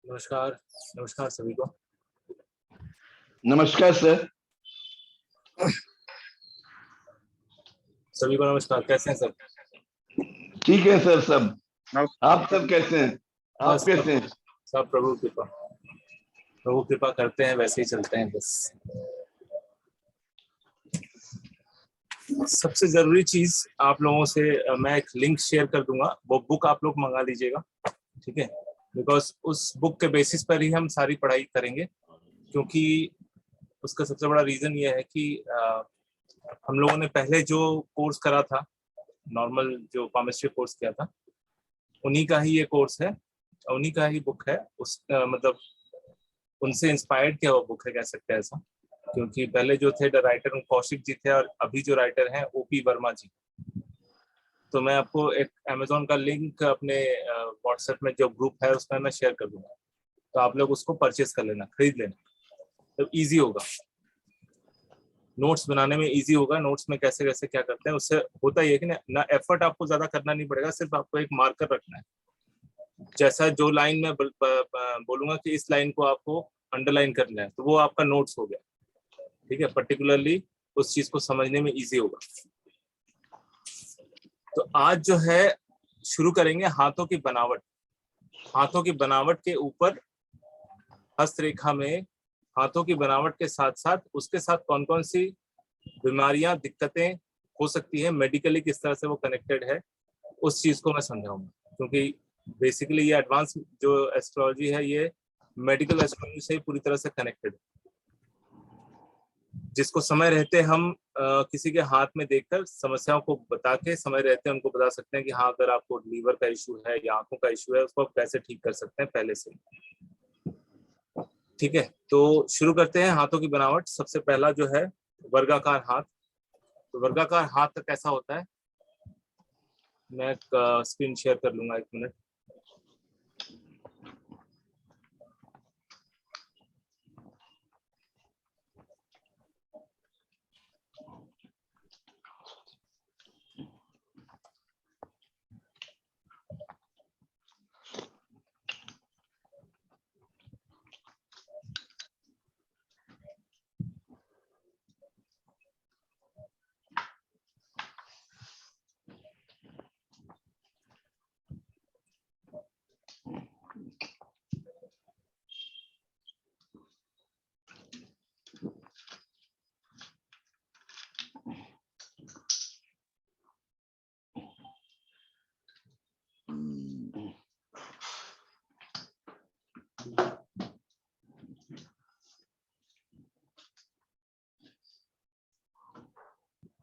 नमस्कार। नमस्कार सभी को। नमस्कार सर। सभी को नमस्कार। कैसे हैं सर? ठीक है सर सब। आप सब कैसे हैं? आप बस कैसे हैं? सब प्रभु कृपा। प्रभु कृपा करते हैं, वैसे ही चलते हैं बस। सबसे जरूरी चीज आप लोगों से मैं एक लिंक शेयर कर दूंगा, वो बुक आप लोग मंगा लीजिएगा, ठीक है? बिकॉज उस बुक के बेसिस पर ही हम सारी पढ़ाई करेंगे, क्योंकि उसका सबसे बड़ा रीजन ये है कि हम लोगों ने पहले जो कोर्स करा था, नॉर्मल जो केमिस्ट्री कोर्स किया था, उन्हीं का ही ये कोर्स है, उन्हीं का ही बुक है। उस मतलब उनसे इंस्पायर्ड किया हुआ बुक है, कह सकते हैं ऐसा। क्योंकि पहले जो थे राइटर कौशिक जी थे, और अभी जो राइटर हैं ओपी वर्मा जी। तो मैं आपको एक अमेजोन का लिंक अपने व्हाट्सएप में जो ग्रुप है उसमें मैं शेयर कर दूंगा, तो आप लोग उसको परचेस कर लेना, खरीद लेना, तो इजी होगा। नोट्स बनाने में इजी होगा। नोट्स में कैसे कैसे क्या करते हैं, उससे होता ही है कि ना एफर्ट आपको ज्यादा करना नहीं पड़ेगा, सिर्फ आपको एक मार्कर रखना है। जैसा जो लाइन में बोलूंगा कि इस लाइन को आपको अंडरलाइन करना है, तो वो आपका नोट्स हो गया, ठीक है? पर्टिकुलरली उस चीज को समझने में इजी होगा। तो आज जो है शुरू करेंगे हाथों की बनावट। हाथों की बनावट के ऊपर हस्तरेखा में हाथों की बनावट के साथ साथ उसके साथ कौन कौन सी बीमारियां, दिक्कतें हो सकती है, मेडिकली किस तरह से वो कनेक्टेड है, उस चीज को मैं समझाऊंगा। क्योंकि बेसिकली ये एडवांस जो एस्ट्रोलॉजी है, ये मेडिकल एस्ट्रोलॉजी से पूरी तरह से कनेक्टेड है, जिसको समय रहते हम किसी के हाथ में देखकर समस्याओं को बता के समय रहते उनको बता सकते हैं कि हाँ, अगर आपको लीवर का इशू है या आंखों का इशू है, उसको आप कैसे ठीक कर सकते हैं पहले से। ठीक है, तो शुरू करते हैं हाथों की बनावट। सबसे पहला जो है वर्गाकार हाथ। तो वर्गाकार हाथ कैसा होता है, मैं एक स्क्रीन शेयर कर लूंगा, एक मिनट।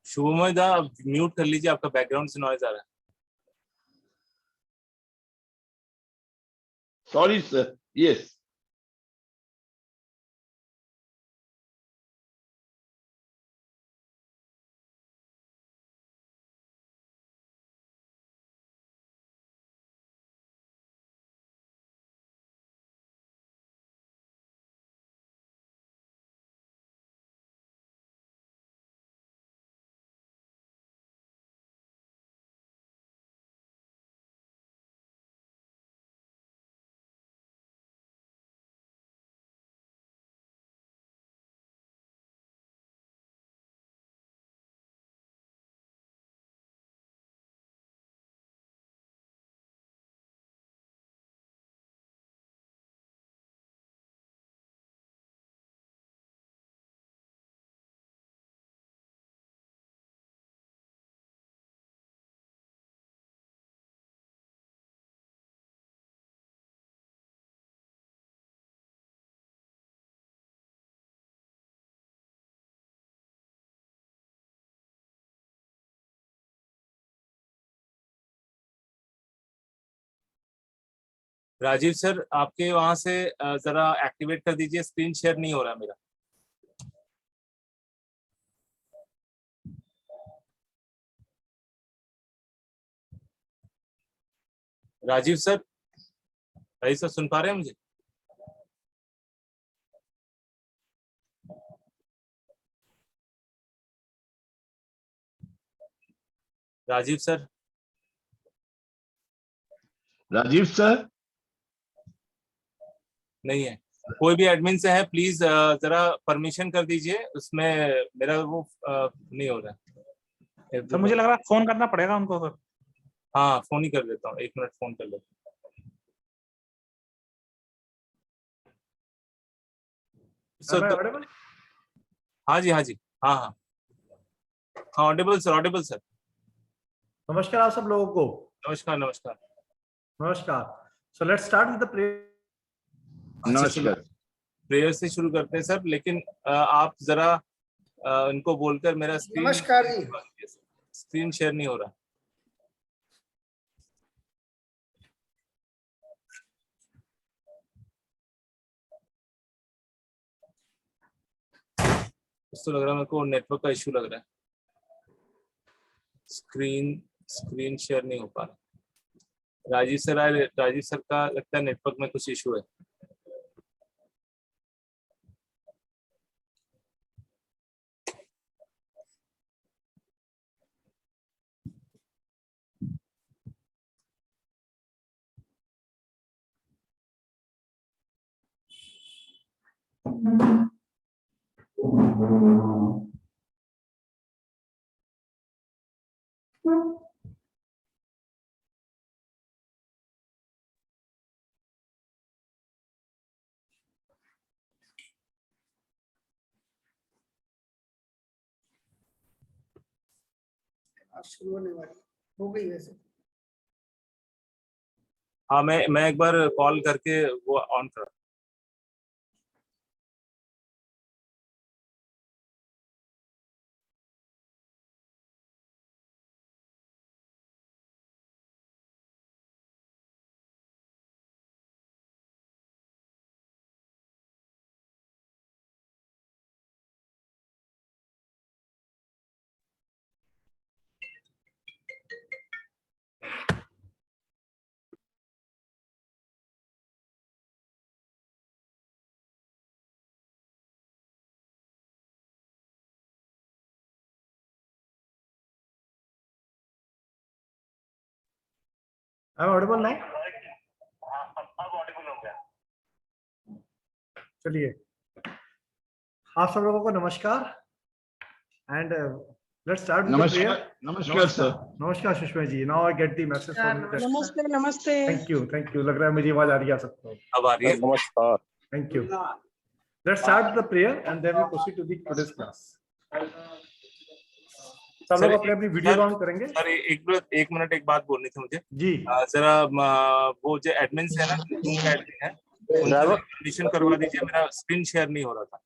शुभमय दा, म्यूट कर लीजिए, आपका बैकग्राउंड से नॉइज आ रहा है। Sorry sir. Yes. Rajiv sir, आपके वहां से जरा एक्टिवेट कर दीजिए, स्क्रीन शेयर नहीं हो रहा मेरा। राजीव सर, राजीव सर सुन पा रहे हैं मुझे? Rajiv sir, Rajiv sir. नहीं है। कोई भी एडमिन से है प्लीज जरा परमिशन कर दीजिए, उसमें मेरा वो नहीं हो रहा है। तो मुझे लग रहा है फोन करना पड़ेगा उनको सर। हाँ फोन ही कर देता हूँ, 1 मिनट फोन कर लेता हूँ। ऑडिबल? हाँ जी, हाँ जी, हाँ हाँ हाँ, ऑडिबल सर, ऑडिबल सर। नमस्कार आप सब लोगों को। नमस्कार नमस्कार नमस्कार। So let's start with the prayer. नमस्कार। प्रेयर से शुरू करते हैं सर, लेकिन आप जरा इनको बोलकर मेरा नमस्कार जी। स्क्रीन शेयर नहीं हो रहा। तो लग रहा है मेरे को नेटवर्क का इशू लग रहा है, स्क्रीन शेयर नहीं हो पा रहा। राजीव सर का लगता है नेटवर्क में कुछ इशू है। शुरू होने वाली हो गई वैसे। हाँ मैं एक बार कॉल करके वो ऑन कर। I'm audible now? चलिए, आप सब लोगों को नमस्कार and let's start with the prayer. नमस्कार सर। नमस्कार Sushma ji. Now I get the message from you. नमस्ते नमस्ते। Thank you. लग रहा है मेरी आवाज आ रही है सबको। अब आ रही है। नमस्कार। Thank you. Let's start the prayer and then we proceed to the today's class. सब लोग अपने अपनी वीडियो ऑन करेंगे। सर एक मिनट एक बात बोलनी थी मुझे जी। जरा वो जो एडमिन है ना, Zoom का एडमिन है, उनसे परमिशन करवा दीजिए, मेरा स्क्रीन शेयर नहीं हो रहा था।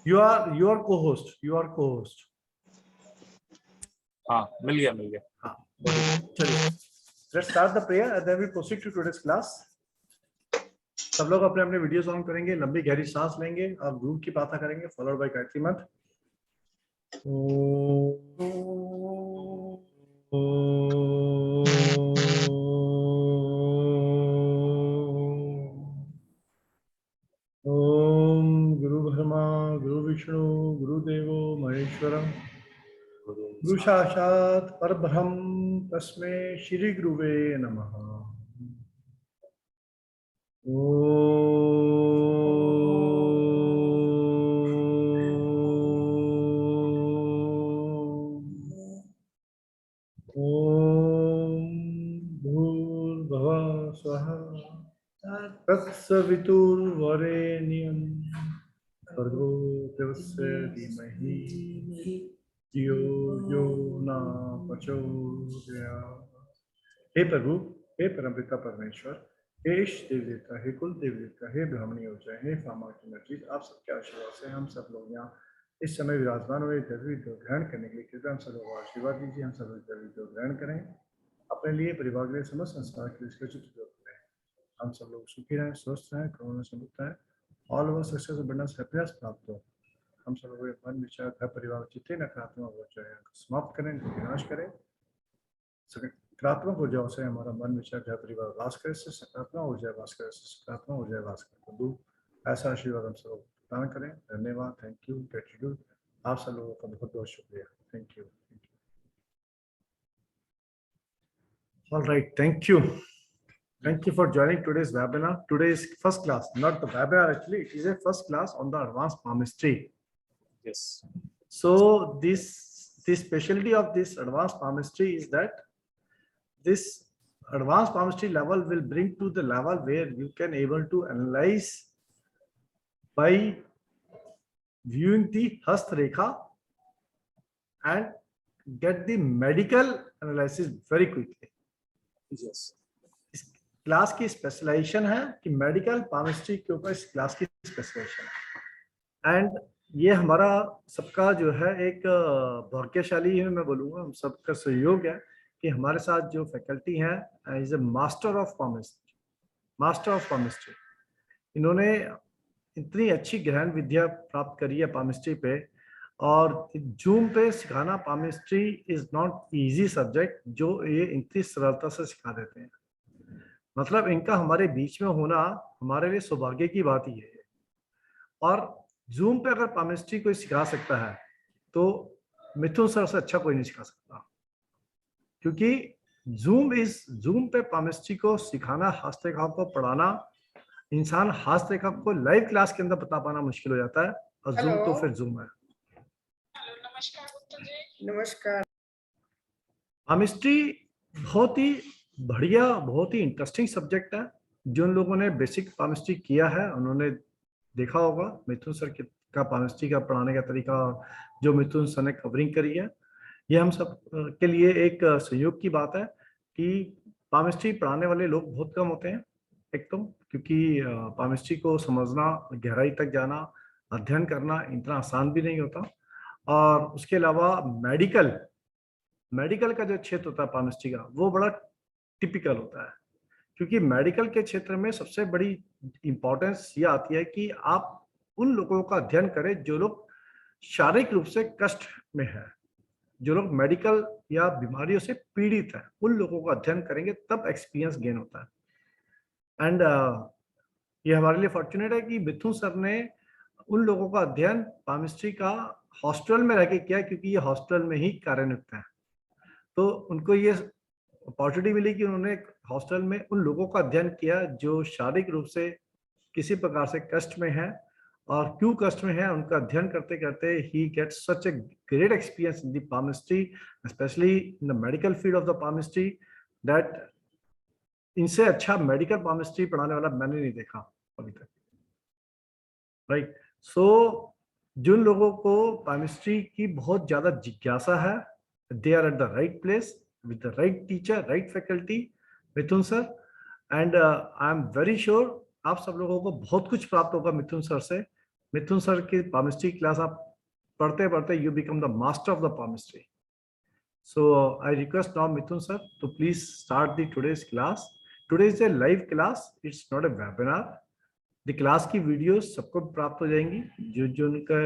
You are co-host। हाँ मिल गया। हाँ चलिए, let's start the prayer and then we proceed to today's class. सब लोग अपने अपने वीडियोस ऑन करेंगे, लंबी गहरी सांस लेंगे और गुरु की प्रार्थना करेंगे, फॉलोड बाय गायत्री मंत्र। ओम गुरु ब्रह्मा गुरु विष्णु गुरुदेवो महेश्वरम गुरु साक्षात् परब्रह्म तस्मै श्री गुरुवे नमः। ओम भूर्भुवः स्वः तत्सवितुर्वरेण्यं भर्गो देवस्य धीमहि धियो यो न प्रचोदयात्। हे प्रभु, हे परमपिता परमेश्वर, हे इष्ट देव देवता, हे कुल देव देवता, हे ब्राह्मणी ऊर्जा, हे फामा की नजीक, आप सबके आशीर्वाद से हम सब लोग यहाँ इस समय विराजमान हुए दैवी को ग्रहण करने के लिए कृपया हम सब लोगों को आशीर्वाद दीजिए। हम सब लोग दैवी को ग्रहण करें, अपने लिए, परिवार के लिए, समस्त संस्कार के लिए इसका उचित उपयोग करें। हम सब लोग सुखी रहें, स्वस्थ रहें, कोरोना से मुक्त रहें, all over success abundance happiness प्राप्त हो। हम सब लोग मन विचार घर परिवार जितने नकारात्मक हो जाए समाप्त करें, विनाश करें। सकारात्मक ऊर्जाओं से हमारा मन विचार घर परिवार वास करे, से सकारात्मक ऊर्जा वास करे, से सकारात्मक ऊर्जा वास करे। तो ऐसा आशीर्वाद हम सब प्रदान करें। धन्यवाद, थैंक यू, ग्रेटिट्यूड। आप सब लोगों का बहुत बहुत शुक्रिया। Thank you. All right, thank you. Thank you for joining today's webinar. Today is first class, not the webinar actually. It is a first class on the advanced palmistry. Yes. So the specialty of this advanced palmistry is that this advanced palmistry level will bring to the level where you can able to analyze by viewing the Hastrekha and get the medical analysis very quickly. Yes. इस class की specialisation है कि medical palmistry के ऊपर इस class की specialisation है and ये हमारा सबका जो है एक भाग्यशाली है, मैं बोलूँगा हम सबका सहयोग है कि हमारे साथ जो फैकल्टी है is a master of palmistry. इन्होंने इतनी अच्छी गहन विद्या प्राप्त करी है पामिस्ट्री पे, और जूम पे सिखाना palmistry is not easy subject जो ये इतनी सरलता से सिखा देते हैं। मतलब इनका हमारे बीच में होना हमारे लिए सौभाग्य की बात ही है। और जूम पे अगर पामिस्ट्री कोई सिखा सकता है तो मिथुन सर से अच्छा कोई नहीं सिखा सकता, क्योंकि जूम पे पामिस्ट्री को सिखाना, हस्तरेखा को पढ़ाना, इंसान हस्तरेखा को लाइव क्लास के अंदर बता पाना मुश्किल हो जाता है, और जूम तो फिर जूम है। नमस्कार। पामिस्ट्री बहुत ही बढ़िया, बहुत ही इंटरेस्टिंग सब्जेक्ट है। जिन लोगों ने बेसिक पामिस्ट्री किया है उन्होंने देखा होगा मिथुन सर का पामिस्ट्री का पढ़ाने का तरीका, जो मिथुन सर ने कवरिंग करी है। ये हम सब के लिए एक संयोग की बात है कि पामिस्ट्री पढ़ाने वाले लोग बहुत कम होते हैं एक तो, क्योंकि पामिस्ट्री को समझना, गहराई तक जाना, अध्ययन करना इतना आसान भी नहीं होता। और उसके अलावा मेडिकल का जो क्षेत्र होता है पामिस्ट्री का, वो बड़ा टिपिकल होता है, क्योंकि मेडिकल के क्षेत्र में सबसे बड़ी इंपॉर्टेंस ये आती है कि आप उन लोगों का अध्ययन करें जो लोग शारीरिक रूप से कष्ट में है, जो लोग मेडिकल या बीमारियों से पीड़ित है, उन लोगों का अध्ययन करेंगे तब एक्सपीरियंस गेन होता है। एंड ये हमारे लिए फॉर्चुनेट है कि मिथुन सर ने उन लोगों का अध्ययन पामिस्ट्री का हॉस्टल में रह के किया, क्योंकि ये हॉस्टल में ही कार्यनियुक्त है। तो उनको ये अपॉर्चुनिटी मिली कि उन्होंने हॉस्टल में उन लोगों का अध्ययन किया जो शारीरिक रूप से किसी प्रकार से कष्ट में है, और क्यों कष्ट में है उनका अध्ययन करते करते ही gets such a great experience in the palmistry, specially in the medical field of the palmistry, that इनसे अच्छा मेडिकल पामिस्ट्री पढ़ाने वाला मैंने नहीं देखा अभी तक, राइट। सो जिन लोगों को पामिस्ट्री की बहुत ज्यादा जिज्ञासा है, they are at the right place with the right teacher, right faculty, Mithun sir, and I am very sure आप सब लोगों को बहुत कुछ प्राप्त होगा मिथुन सर से। मिथुन सर की पामिस्ट्री क्लास आप पढ़ते पढ़ते you become the master of the palmistry. So I request now Mithun sir to please start the today's class. Today is a live class, it's not a webinar. The class की videos सबको प्राप्त हो जाएंगी, जो उनके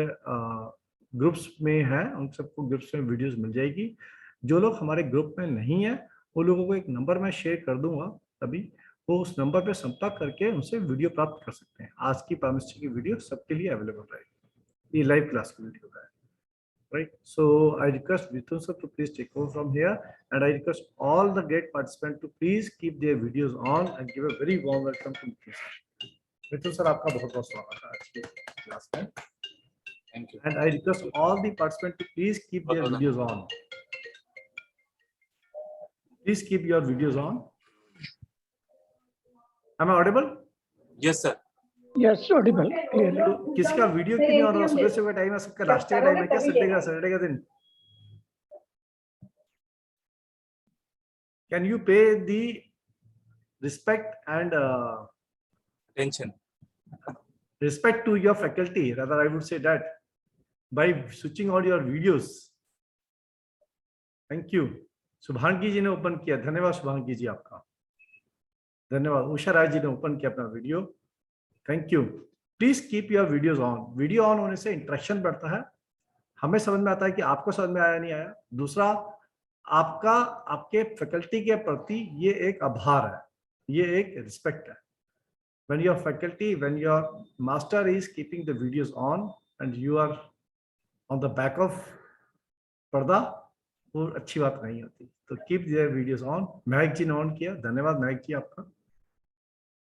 groups में है उन सबको ग्रुप्स में वीडियोस मिल जाएगी। जो लोग हमारे ग्रुप में नहीं है वो लोगों को एक नंबर मैं शेयर कर दूंगा, तभी वो उस नंबर पे संपर्क करके उनसे वीडियो प्राप्त कर सकते हैं। आज की पामिस्ट्री की वीडियो सबके लिए अवेलेबल रहेगी, ये लाइव क्लास की वीडियो है, right? So I request Mithun sir to please take over from here, and I request all the great participants to please keep their videos on and give a very warm welcome to Mithun sir. Mithun sir, आपका बहुत-बहुत स्वागत है आज की class में। Thank you. And I request all the participants to please keep their videos on. Please keep your videos on. Am I audible? Yes sir. Yes, audible clearly. तो किसका video क्यों नहीं ऑन रहा? सुबह सुबह टाइम है, सबका लास्ट का टाइम है क्या? सैटरडे का दिन। Can you pay the respect and Attention. respect to your faculty? Rather, I would say that by switching on your videos. Thank you. Shubhangi जी ने ओपन किया, धन्यवाद शुभांगी जी आपका, धन्यवाद। उषा राय जी ने ओपन किया अपना video, thank you. Please keep your videos on. Video on होने से इंटरेक्शन बढ़ता है, हमें समझ में आता है कि आपको समझ में आया नहीं आया। दूसरा, आपका आपके फैकल्टी के प्रति ये एक आभार है, ये एक रिस्पेक्ट है। When your faculty, when your master is keeping the videos on and you are on the back of पर्दा, वो अच्छी बात नहीं होती। तो कीप देयर वीडियोस ऑन। महक जी ने ऑन किया, धन्यवाद महक जी आपका।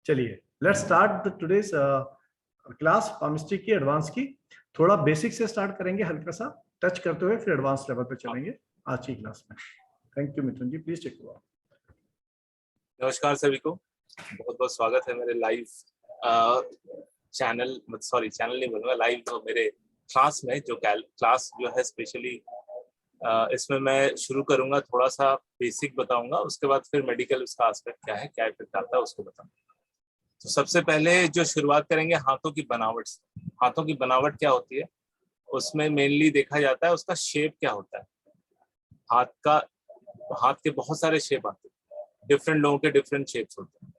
चलिए let's start today's class chemistry की एडवांस की। थोड़ा बेसिक से स्टार्ट करेंगे, हल्का सा टच करते हुए फिर एडवांस लेवल पे चलेंगे आज की क्लास में। Thank you Mithun ji, please take over. नमस्कार सभी को, बहुत बहुत स्वागत है मेरे लाइव चैनल, सॉरी चैनल नहीं बोलूंगा, लाइव जो मेरे क्लास में, जो क्लास जो है स्पेशली इसमें मैं शुरू करूंगा, थोड़ा सा बेसिक बताऊंगा, उसके बाद फिर मेडिकल उसका एस्पेक्ट क्या है, क्या इफेक्ट आता है उसको बताऊंगा। तो सबसे पहले जो शुरुआत करेंगे हाथों की बनावट से। हाथों की बनावट क्या होती है, उसमें मेनली देखा जाता है उसका शेप क्या होता है। हाथ के बहुत सारे शेप आते हैं, डिफरेंट लोगों के डिफरेंट शेप्स होते हैं।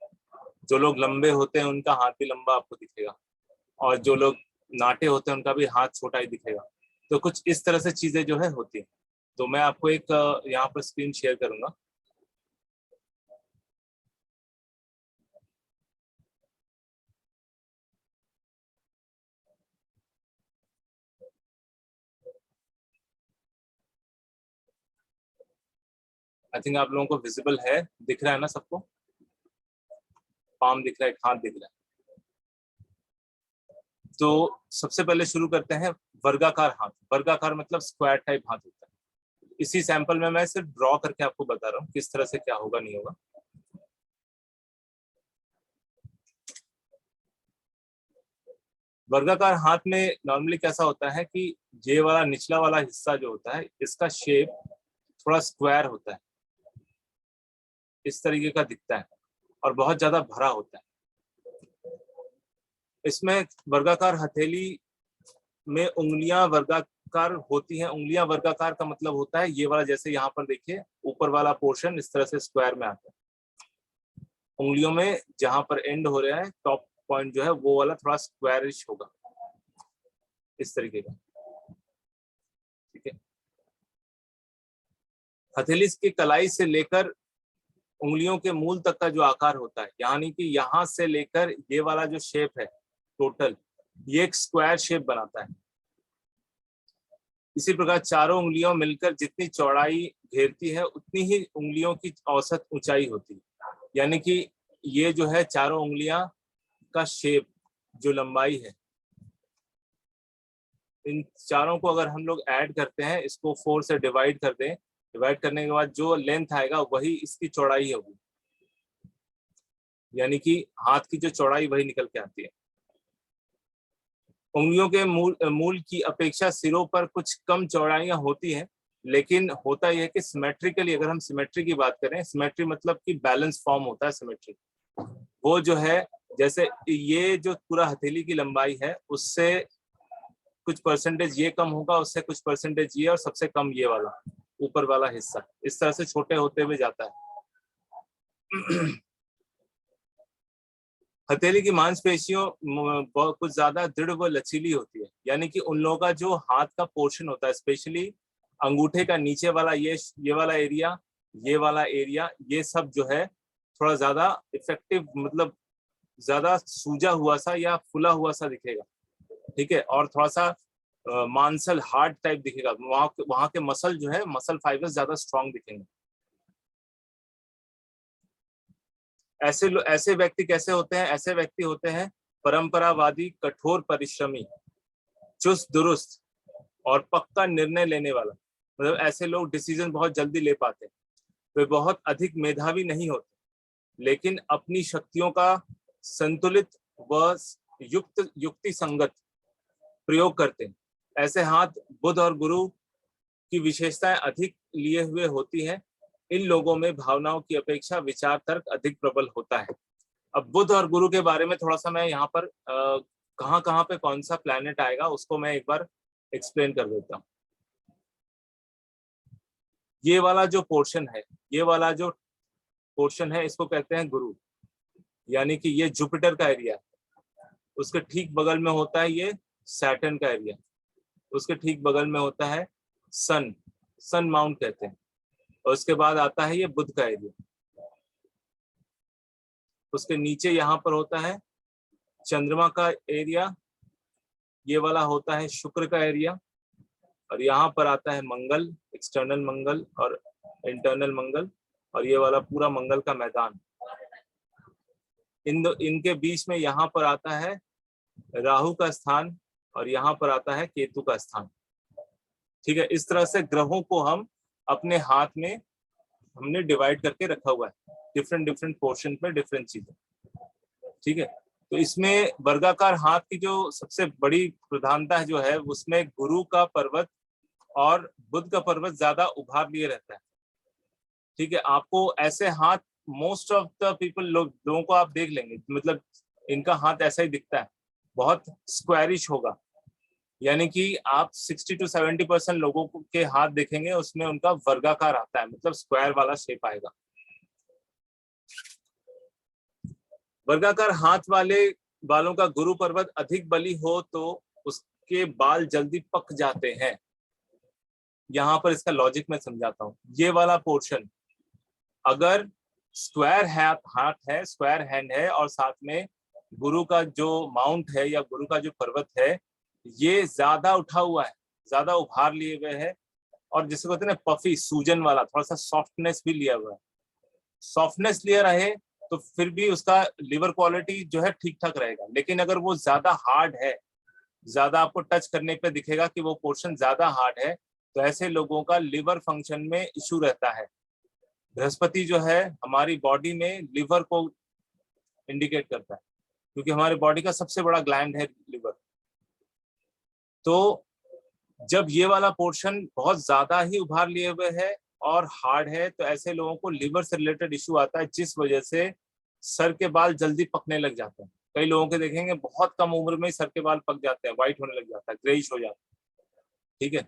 जो लोग लंबे होते हैं उनका हाथ भी लंबा आपको दिखेगा, और जो लोग नाटे होते हैं उनका भी हाथ छोटा ही दिखेगा। तो कुछ इस तरह से चीजें जो है होती हैं। तो मैं आपको एक यहाँ पर स्क्रीन शेयर करूंगा। आई थिंक आप लोगों को विजिबल है, दिख रहा है ना सबको? पाम दिख रहा है, एक हाथ दिख रहा है। तो सबसे पहले शुरू करते हैं वर्गाकार हाथ। वर्गाकार मतलब स्क्वायर टाइप हाथ होता है। इसी सैंपल में मैं सिर्फ ड्रॉ करके आपको बता रहा हूँ किस तरह से क्या होगा नहीं होगा। वर्गाकार हाथ में नॉर्मली कैसा होता है कि ये वाला निचला वाला हिस्सा जो होता है, इसका शेप थोड़ा स्क्वायर होता है, इस तरीके का दिखता है और बहुत ज्यादा भरा होता है। इसमें वर्गाकार हथेली में उंगलियां वर्गाकार होती हैं। उंगलियां वर्गाकार का मतलब होता है ये वाला, जैसे यहाँ पर देखिए ऊपर वाला पोर्शन इस तरह से स्क्वायर में आता है। उंगलियों में जहां पर एंड हो रहा है, टॉप पॉइंट जो है वो वाला थोड़ा स्क्वायरिश होगा, इस तरीके का। ठीक है। हथेली की कलाई से लेकर उंगलियों के मूल तक का जो आकार होता है, यानी कि यहाँ से लेकर ये वाला जो शेप है टोटल, ये एक स्क्वायर शेप बनाता है। इसी प्रकार चारों उंगलियों मिलकर जितनी चौड़ाई घेरती है उतनी ही उंगलियों की औसत ऊंचाई होती है। यानी कि ये जो है चारों उंगलियां का शेप, जो लंबाई है, इन चारों को अगर हम लोग ऐड करते हैं, इसको 4 से डिवाइड कर दें, डिवाइड करने के बाद जो लेंथ आएगा वही इसकी चौड़ाई होगी। यानी कि हाथ की जो चौड़ाई वही निकल के आती है। उंगलियों के मूल की अपेक्षा सिरों पर कुछ कम चौड़ाइयां होती हैं, लेकिन होता यह है कि सिमेट्रिकली, अगर हम सिमेट्री की बात करें, सिमेट्री मतलब कि बैलेंस फॉर्म होता है सिमेट्री। वो जो है, जैसे ये जो पूरा हथेली की लंबाई है, उससे कुछ परसेंटेज ये कम होगा, उससे कुछ परसेंटेज ये, और सबसे कम ये वाला ऊपर वाला हिस्सा, इस तरह से छोटे होते हुए जाता है। हथेली की मांसपेशियों कुछ ज्यादा दृढ़ व लचीली होती है। यानी कि उन लोगों का जो हाथ का पोर्शन होता है, स्पेशली अंगूठे का नीचे वाला ये वाला एरिया, ये वाला एरिया, ये सब जो है थोड़ा ज्यादा इफेक्टिव, मतलब ज्यादा सूजा हुआ सा या फुला हुआ सा दिखेगा। ठीक है। और थोड़ा सा मांसल हार्ड टाइप दिखेगा। वहां के मसल जो है, मसल फाइबर्स ज्यादा स्ट्रांग दिखेंगे। ऐसे व्यक्ति कैसे होते हैं? ऐसे व्यक्ति होते हैं परंपरावादी, कठोर परिश्रमी, चुस्त दुरुस्त और पक्का निर्णय लेने वाला। मतलब ऐसे लोग डिसीजन बहुत जल्दी ले पाते हैं। वे बहुत अधिक मेधावी नहीं होते, लेकिन अपनी शक्तियों का संतुलित व युक्ति संगत प्रयोग करते हैं। ऐसे हाथ बुध और गुरु की विशेषताएं अधिक लिए हुए होती हैं। इन लोगों में भावनाओं की अपेक्षा विचार तर्क अधिक प्रबल होता है। अब बुध और गुरु के बारे में थोड़ा सा मैं यहाँ पर कहाँ पे कौन सा प्लैनेट आएगा उसको मैं एक बार एक्सप्लेन कर देता हूँ। ये वाला जो पोर्शन है, ये वाला जो पोर्शन है, इसको कहते हैं गुरु। यानी कि ये जुपिटर का एरिया है। उसके ठीक बगल में होता है ये सैटर्न का एरिया। उसके ठीक बगल में होता है सन माउंट कहते हैं। और उसके बाद आता है ये बुध का एरिया। उसके नीचे यहाँ पर होता है चंद्रमा का एरिया, ये वाला होता है शुक्र का एरिया, और यहाँ पर आता है मंगल, एक्सटर्नल मंगल और इंटरनल मंगल, और ये वाला पूरा मंगल का मैदान। इनके बीच में यहाँ पर आता है राहु का स्थान और यहाँ पर आता है केतु का स्थान। ठीक है, इस तरह से ग्रहों को हम अपने हाथ में हमने डिवाइड करके रखा हुआ है, डिफरेंट पोर्शन पे डिफरेंट चीजें। ठीक है, तो इसमें वर्गाकार हाथ की जो सबसे बड़ी प्रधानता जो है उसमें गुरु का पर्वत और बुध का पर्वत ज्यादा उभार लिए रहता है। ठीक है, आपको ऐसे हाथ मोस्ट ऑफ द पीपल लोगों को आप देख लेंगे, मतलब इनका हाथ ऐसा ही दिखता है, बहुत स्क्वायरिश होगा, यानी कि आप 60 to 70% लोगों के हाथ देखेंगे उसमें उनका वर्गाकार आता है, मतलब स्क्वायर वाला शेप आएगा। वर्गाकार हाथ वाले बालों का गुरु पर्वत अधिक बली हो तो उसके बाल जल्दी पक जाते हैं। यहां पर इसका लॉजिक मैं समझाता हूं। ये वाला पोर्शन अगर स्क्वायर हाथ है, स्क्वायर हैंड है और साथ में गुरु का जो माउंट है या गुरु का जो पर्वत है ये ज्यादा उठा हुआ है, ज्यादा उभार लिए हुए है और जिसे कहते हैं ना पफी, सूजन वाला, थोड़ा सा सॉफ्टनेस भी लिया हुआ है। सॉफ्टनेस लिया रहे तो फिर भी उसका लिवर क्वालिटी जो है ठीक ठाक रहेगा, लेकिन अगर वो ज्यादा हार्ड है, ज्यादा आपको टच करने पे दिखेगा कि वो पोर्शन ज्यादा हार्ड है, तो ऐसे लोगों का लिवर फंक्शन में इशू रहता है। बृहस्पति जो है हमारी बॉडी में लिवर को इंडिकेट करता है क्योंकि हमारे बॉडी का सबसे बड़ा ग्लैंड है लिवर। तो जब ये वाला पोर्शन बहुत ज्यादा ही उभार लिए हुए है और हार्ड है तो ऐसे लोगों को लिवर से रिलेटेड इशू आता है, जिस वजह से सर के बाल जल्दी पकने लग जाते हैं। कई लोगों के देखेंगे बहुत कम उम्र में सर के बाल पक जाते हैं, व्हाइट होने लग जाता है, ग्रेइश हो जाता है। ठीक है,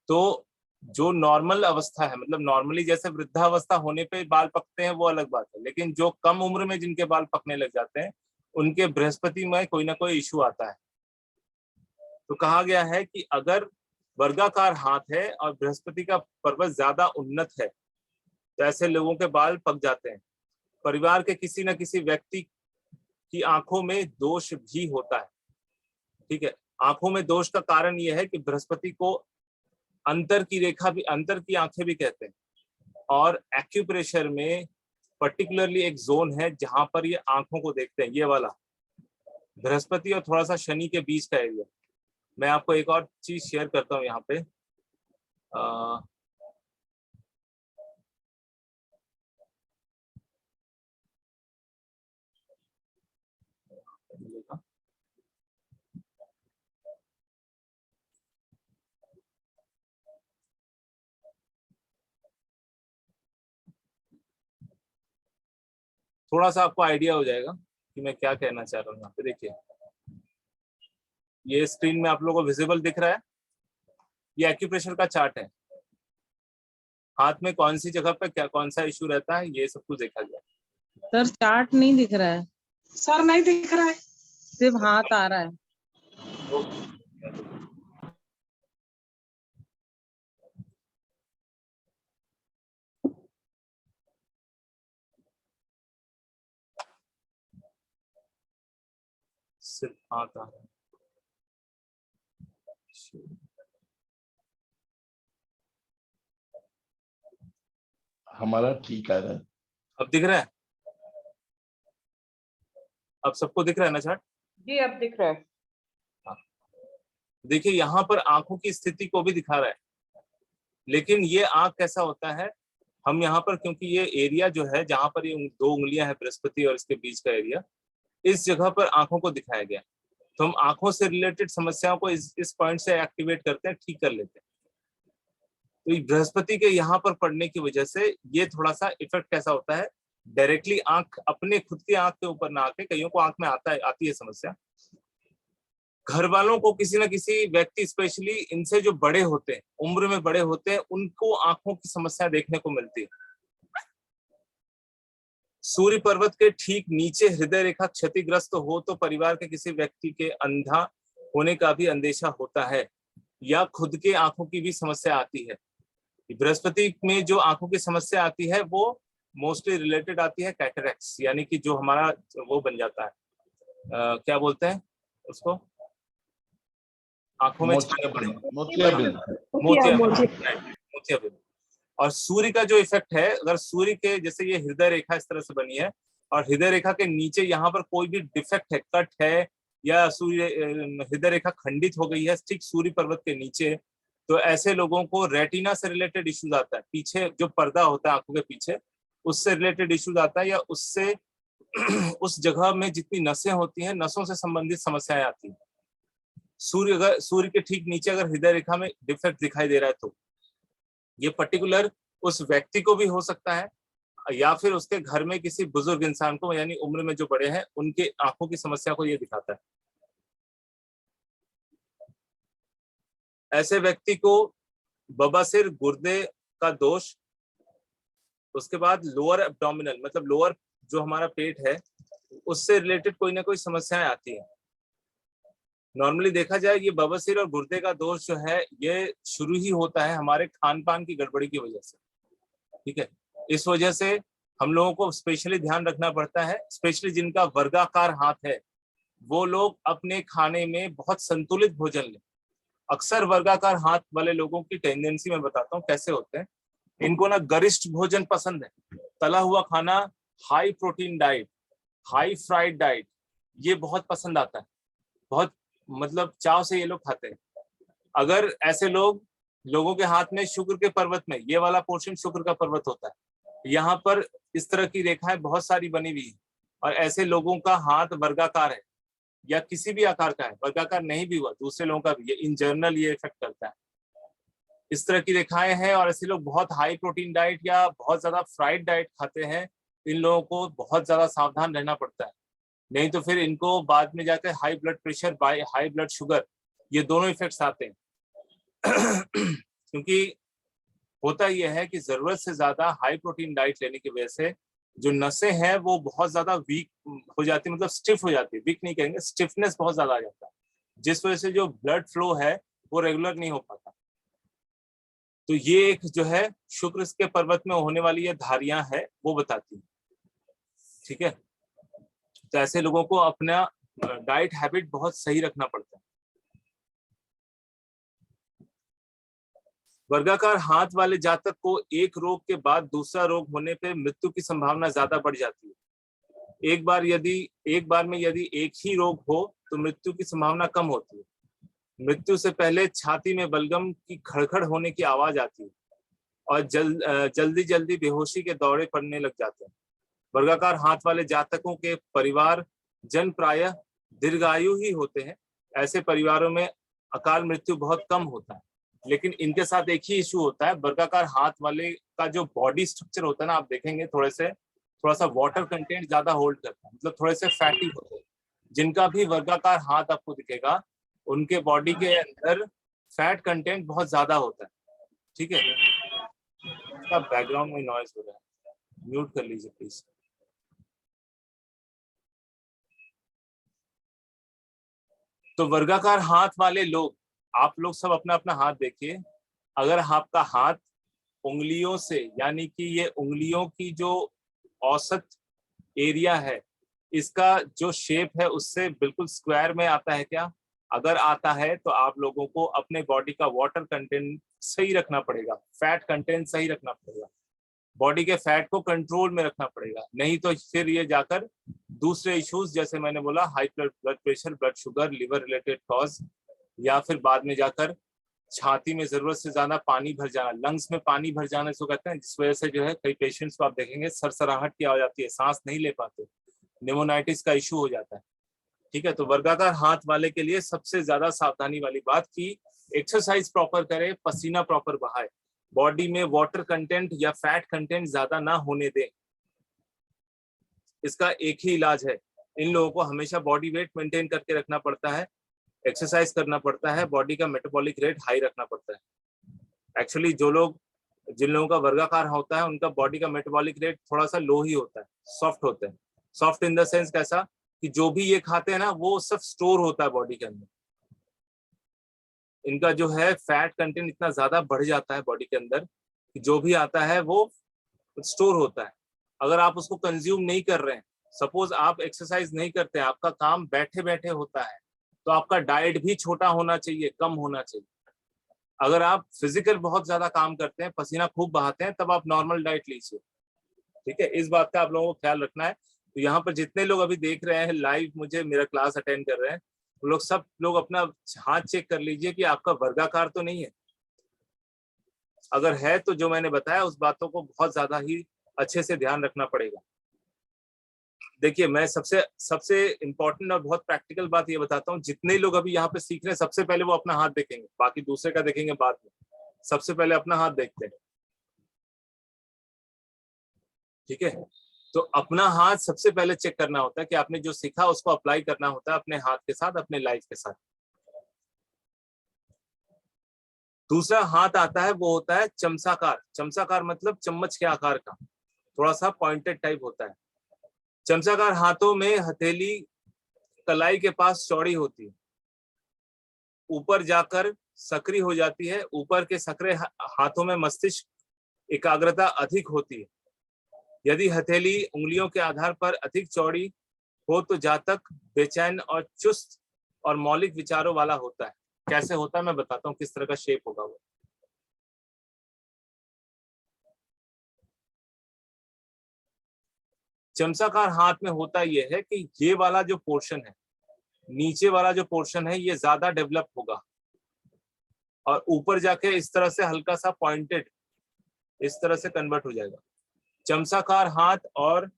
तो जो नॉर्मल अवस्था है, मतलब नॉर्मली जैसे वृद्धावस्था होने पे बाल पकते हैं वो अलग बात है, लेकिन जो कम उम्र में जिनके बाल पकने लग जाते हैं उनके बृहस्पति में कोई ना कोई इशू आता है। तो कहा गया है कि अगर वर्गाकार हाथ है और बृहस्पति का पर्वत ज्यादा उन्नत है तो ऐसे लोगों के बाल पक जाते हैं। परिवार के किसी न किसी व्यक्ति की आंखों में दोष भी होता है। ठीक है, आंखों में दोष का कारण यह है कि बृहस्पति को अंतर की रेखा भी, अंतर की आंखें भी कहते हैं, और एक्यूप्रेशर में पर्टिकुलरली एक जोन है जहां पर ये आंखों को देखते हैं, ये वाला बृहस्पति और थोड़ा सा शनि के बीच का एरिया। मैं आपको एक और चीज शेयर करता हूँ यहाँ पे। थोड़ा सा आपको आइडिया हो जाएगा कि मैं क्या कहना चाह रहा हूँ। यहाँ पे देखिए, ये स्क्रीन में आप लोगों को विजिबल दिख रहा है, ये एक्यूप्रेशर का चार्ट है। हाथ में कौन सी जगह पे क्या कौन सा इशू रहता है ये सब कुछ देखा गया। सर चार्ट नहीं दिख रहा है, सर नहीं दिख रहा है, सिर्फ हाथ आ रहा है। सिर्फ हाथ आ रहा है। हमारा ठीक आ रहा है। अब दिख रहा है? अब सबको दिख रहा है ना चार्ट? जी अब दिख रहा है। देखिए यहाँ पर आंखों की स्थिति को भी दिखा रहा है, लेकिन ये आंख कैसा होता है, हम यहाँ पर क्योंकि ये एरिया जो है जहां पर ये 2 उंगलियां है बृहस्पति और इसके बीच का एरिया, इस जगह पर आंखों को दिखाया गया, तो हम आंखों से रिलेटेड समस्याओं को इस पॉइंट से एक्टिवेट करते हैं, ठीक कर लेते हैं। तो बृहस्पति के यहाँ पर पड़ने की वजह से ये थोड़ा सा इफेक्ट कैसा होता है, डायरेक्टली आंख अपने खुद की आंख के ऊपर ना आके, कईयों को आंख में आती है समस्या, घर वालों को किसी ना किसी व्यक्ति स्पेशली इनसे जो बड़े होते हैं, उम्र में बड़े होते हैं, उनको आंखों की समस्या देखने को मिलती है। सूर्य पर्वत के ठीक नीचे हृदय रेखा क्षतिग्रस्त हो तो परिवार के किसी व्यक्ति के अंधा होने का भी अंदेशा होता है या खुद के आंखों की भी समस्या आती है। बृहस्पति में जो आंखों की समस्या आती है वो मोस्टली रिलेटेड आती है कैटरैक्ट्स, यानी कि जो हमारा वो बन जाता है, क्या बोलते हैं उसको, आंखों में मोतियाबिंद। और सूर्य का जो इफेक्ट है, अगर सूर्य के जैसे ये हृदय रेखा इस तरह से बनी है और हृदय रेखा के नीचे यहाँ पर कोई भी डिफेक्ट है, कट है या सूर्य हृदय रेखा खंडित हो गई है ठीक सूर्य पर्वत के नीचे, तो ऐसे लोगों को रेटिना से रिलेटेड इश्यूज आता है, पीछे जो पर्दा होता है आंखों के पीछे उससे रिलेटेड इश्यूज आता है, या उससे उस जगह में जितनी नसें होती हैं नसों से संबंधित समस्याएं आती हैं। सूर्य के ठीक नीचे अगर हृदय रेखा में डिफेक्ट दिखाई दे रहा है तो ये पर्टिकुलर उस व्यक्ति को भी हो सकता है या फिर उसके घर में किसी बुजुर्ग इंसान को, यानी उम्र में जो बड़े हैं उनके आंखों की समस्या को ये दिखाता है। ऐसे व्यक्ति को बवासीर, गुर्दे का दोष, उसके बाद लोअर एब्डोमिनल मतलब लोअर जो हमारा पेट है उससे रिलेटेड कोई ना कोई समस्याएं आती हैं। नॉर्मली देखा जाए ये बवासीर और गुर्दे का दोष जो है ये शुरू ही होता है हमारे खान पान की गड़बड़ी की वजह से, ठीक है। इस वजह से हम लोगों को स्पेशली ध्यान रखना पड़ता है, स्पेशली जिनका वर्गाकार हाथ है वो लोग अपने खाने में बहुत संतुलित भोजन लें। अक्सर वर्गाकार हाथ वाले लोगों की टेंडेंसी मैं बताता हूँ कैसे होते हैं। इनको ना गरिष्ठ भोजन पसंद है, तला हुआ खाना, high protein diet, high fried diet, ये बहुत पसंद आता है, बहुत मतलब चाव से ये लोग खाते हैं। अगर ऐसे लोगों के हाथ में शुक्र के पर्वत में ये वाला पोर्शन शुक्र का पर्वत होता है, यहाँ पर इस तरह की रेखाएं बहुत सारी बनी हुई है और ऐसे लोगों का हाथ वर्गाकार है या किसी भी आकार का है, वर्गाकार नहीं भी हुआ दूसरे लोगों का भी, ये इन जनरल ये इफेक्ट करता है। इस तरह की रेखाएं हैं और ऐसे लोग बहुत हाई प्रोटीन डाइट या बहुत ज्यादा फ्राइड डाइट खाते हैं, इन लोगों को बहुत ज्यादा सावधान रहना पड़ता है, नहीं तो फिर इनको बाद में जाकर high blood pressure, high blood sugar, ये दोनों इफेक्ट्स आते हैं। क्योंकि होता यह है कि जरूरत से ज्यादा हाई प्रोटीन डाइट लेने की वजह से जो नसें हैं वो बहुत ज्यादा वीक हो जाती है, मतलब स्टिफ हो जाती है, वीक नहीं कहेंगे, स्टिफनेस बहुत ज्यादा आ जाता है, जिस वजह से जो ब्लड फ्लो है वो रेगुलर नहीं हो पाता। तो ये एक जो है शुक्र के पर्वत में होने वाली ये धारियां है वो बताती है, ठीक है। तो ऐसे लोगों को अपना डाइट हैबिट बहुत सही रखना पड़ता है। वर्गाकार हाथ वाले जातक को एक रोग के बाद दूसरा रोग होने पे मृत्यु की संभावना ज्यादा बढ़ जाती है। एक बार में यदि एक ही रोग हो तो मृत्यु की संभावना कम होती है। मृत्यु से पहले छाती में बलगम की खड़खड़ होने की आवाज आती है और जल्दी जल्दी बेहोशी के दौरे पड़ने लग जाते हैं। वर्गाकार हाथ वाले जातकों के परिवार जन प्रायः दीर्घायु ही होते हैं। ऐसे परिवारों में अकाल मृत्यु बहुत कम होता है, लेकिन इनके साथ एक ही इशू होता है, वर्गाकार हाथ वाले का जो बॉडी स्ट्रक्चर होता है ना, आप देखेंगे थोड़ा सा वाटर कंटेंट ज्यादा होल्ड करता है, मतलब थोड़े से फैटी होते हैं। जिनका भी वर्गाकार हाथ आपको दिखेगा उनके बॉडी के अंदर फैट कंटेंट बहुत ज्यादा होता है, ठीक है। बैकग्राउंड में नॉइज हो रहा है, म्यूट कर लीजिए प्लीज। तो वर्गाकार हाथ वाले लोग, आप लोग सब अपना अपना हाथ देखिए। अगर आपका हाथ उंगलियों से, यानी कि ये उंगलियों की जो औसत एरिया है, इसका जो शेप है उससे बिल्कुल स्क्वायर में आता है क्या? अगर आता है तो आप लोगों को अपने बॉडी का वाटर कंटेंट सही रखना पड़ेगा, फैट कंटेंट सही रखना पड़ेगा, बॉडी के फैट को कंट्रोल में रखना पड़ेगा, नहीं तो फिर ये जाकर दूसरे इश्यूज जैसे मैंने बोला high blood pressure, blood sugar, liver related cause, या फिर बाद में जाकर छाती में जरूरत से ज्यादा पानी भर जाना, लंग्स में पानी भर जाने से कहते हैं, जिस वजह से जो है कई पेशेंट्स को आप देखेंगे सरसराहट की आ जाती है, सांस नहीं ले पाते, निमोनाइटिस का इशू हो जाता है, ठीक है। तो वर्गाकार हाथ वाले के लिए सबसे ज्यादा सावधानी वाली बात की एक्सरसाइज प्रॉपर करे, पसीना प्रॉपर बहाए, बॉडी में वाटर कंटेंट या फैट कंटेंट ज्यादा ना होने दें। इसका एक ही इलाज है, इन लोगों को हमेशा बॉडी वेट मेंटेन करके रखना पड़ता है, एक्सरसाइज करना पड़ता है, बॉडी का मेटाबॉलिक रेट हाई रखना पड़ता है। एक्चुअली जिन लोगों का वर्गाकार होता है उनका बॉडी का मेटाबॉलिक रेट थोड़ा सा लो ही होता है, सॉफ्ट होते हैं। सॉफ्ट इन द सेंस कैसा कि जो भी ये खाते हैं ना वो सब स्टोर होता है बॉडी के अंदर, इनका जो है फैट कंटेंट इतना ज्यादा बढ़ जाता है बॉडी के अंदर कि जो भी आता है वो स्टोर होता है। अगर आप उसको कंज्यूम नहीं कर रहे हैं, सपोज आप एक्सरसाइज नहीं करते हैं, आपका काम बैठे बैठे होता है, तो आपका डाइट भी छोटा होना चाहिए, कम होना चाहिए। अगर आप फिजिकल बहुत ज्यादा काम करते हैं, पसीना खूब बहाते हैं, तब आप नॉर्मल डाइट लीजिए, ठीक है। इस बात का आप लोगों को ख्याल रखना है। तो यहाँ पर जितने लोग अभी देख रहे हैं लाइव, मुझे मेरा क्लास अटेंड कर रहे हैं, वो लोग सब लोग अपना हाथ चेक कर लीजिए कि आपका वर्गाकार तो नहीं है। अगर है तो जो मैंने बताया उस बातों को बहुत ज्यादा ही अच्छे से ध्यान रखना पड़ेगा। देखिए, मैं सबसे इम्पोर्टेंट और बहुत प्रैक्टिकल बात ये बताता हूँ, जितने लोग अभी यहाँ पे सीख रहे हैं सबसे पहले वो अपना हाथ देखेंगे, बाकी दूसरे का देखेंगे बाद में। सबसे पहले अपना हाथ देखते हैं, ठीक है। तो अपना हाथ सबसे पहले चेक करना होता है कि आपने जो सीखा उसको अप्लाई करना होता है अपने हाथ के साथ, अपने लाइफ के साथ। दूसरा हाथ आता है, वो होता है चमचाकार। चमचाकार मतलब चम्मच के आकार का, थोड़ा सा पॉइंटेड टाइप होता है। चमचाकार हाथों में हथेली कलाई के पास चौड़ी होती है, ऊपर जाकर सक्रिय हो जाती है। ऊपर के सक्रिय हाथों में मस्तिष्क एकाग्रता अधिक होती है। यदि हथेली उंगलियों के आधार पर अधिक चौड़ी हो तो जातक बेचैन और चुस्त और मौलिक विचारों वाला होता है। कैसे होता है मैं बताता हूँ, किस तरह का शेप होगा वो। चमचाकार हाथ में होता यह है कि ये वाला जो पोर्शन है, नीचे वाला जो पोर्शन है, ये ज्यादा डेवलप होगा और ऊपर जाके इस तरह से हल्का सा पॉइंटेड इस तरह से कन्वर्ट हो जाएगा। चमचाकार हाथ और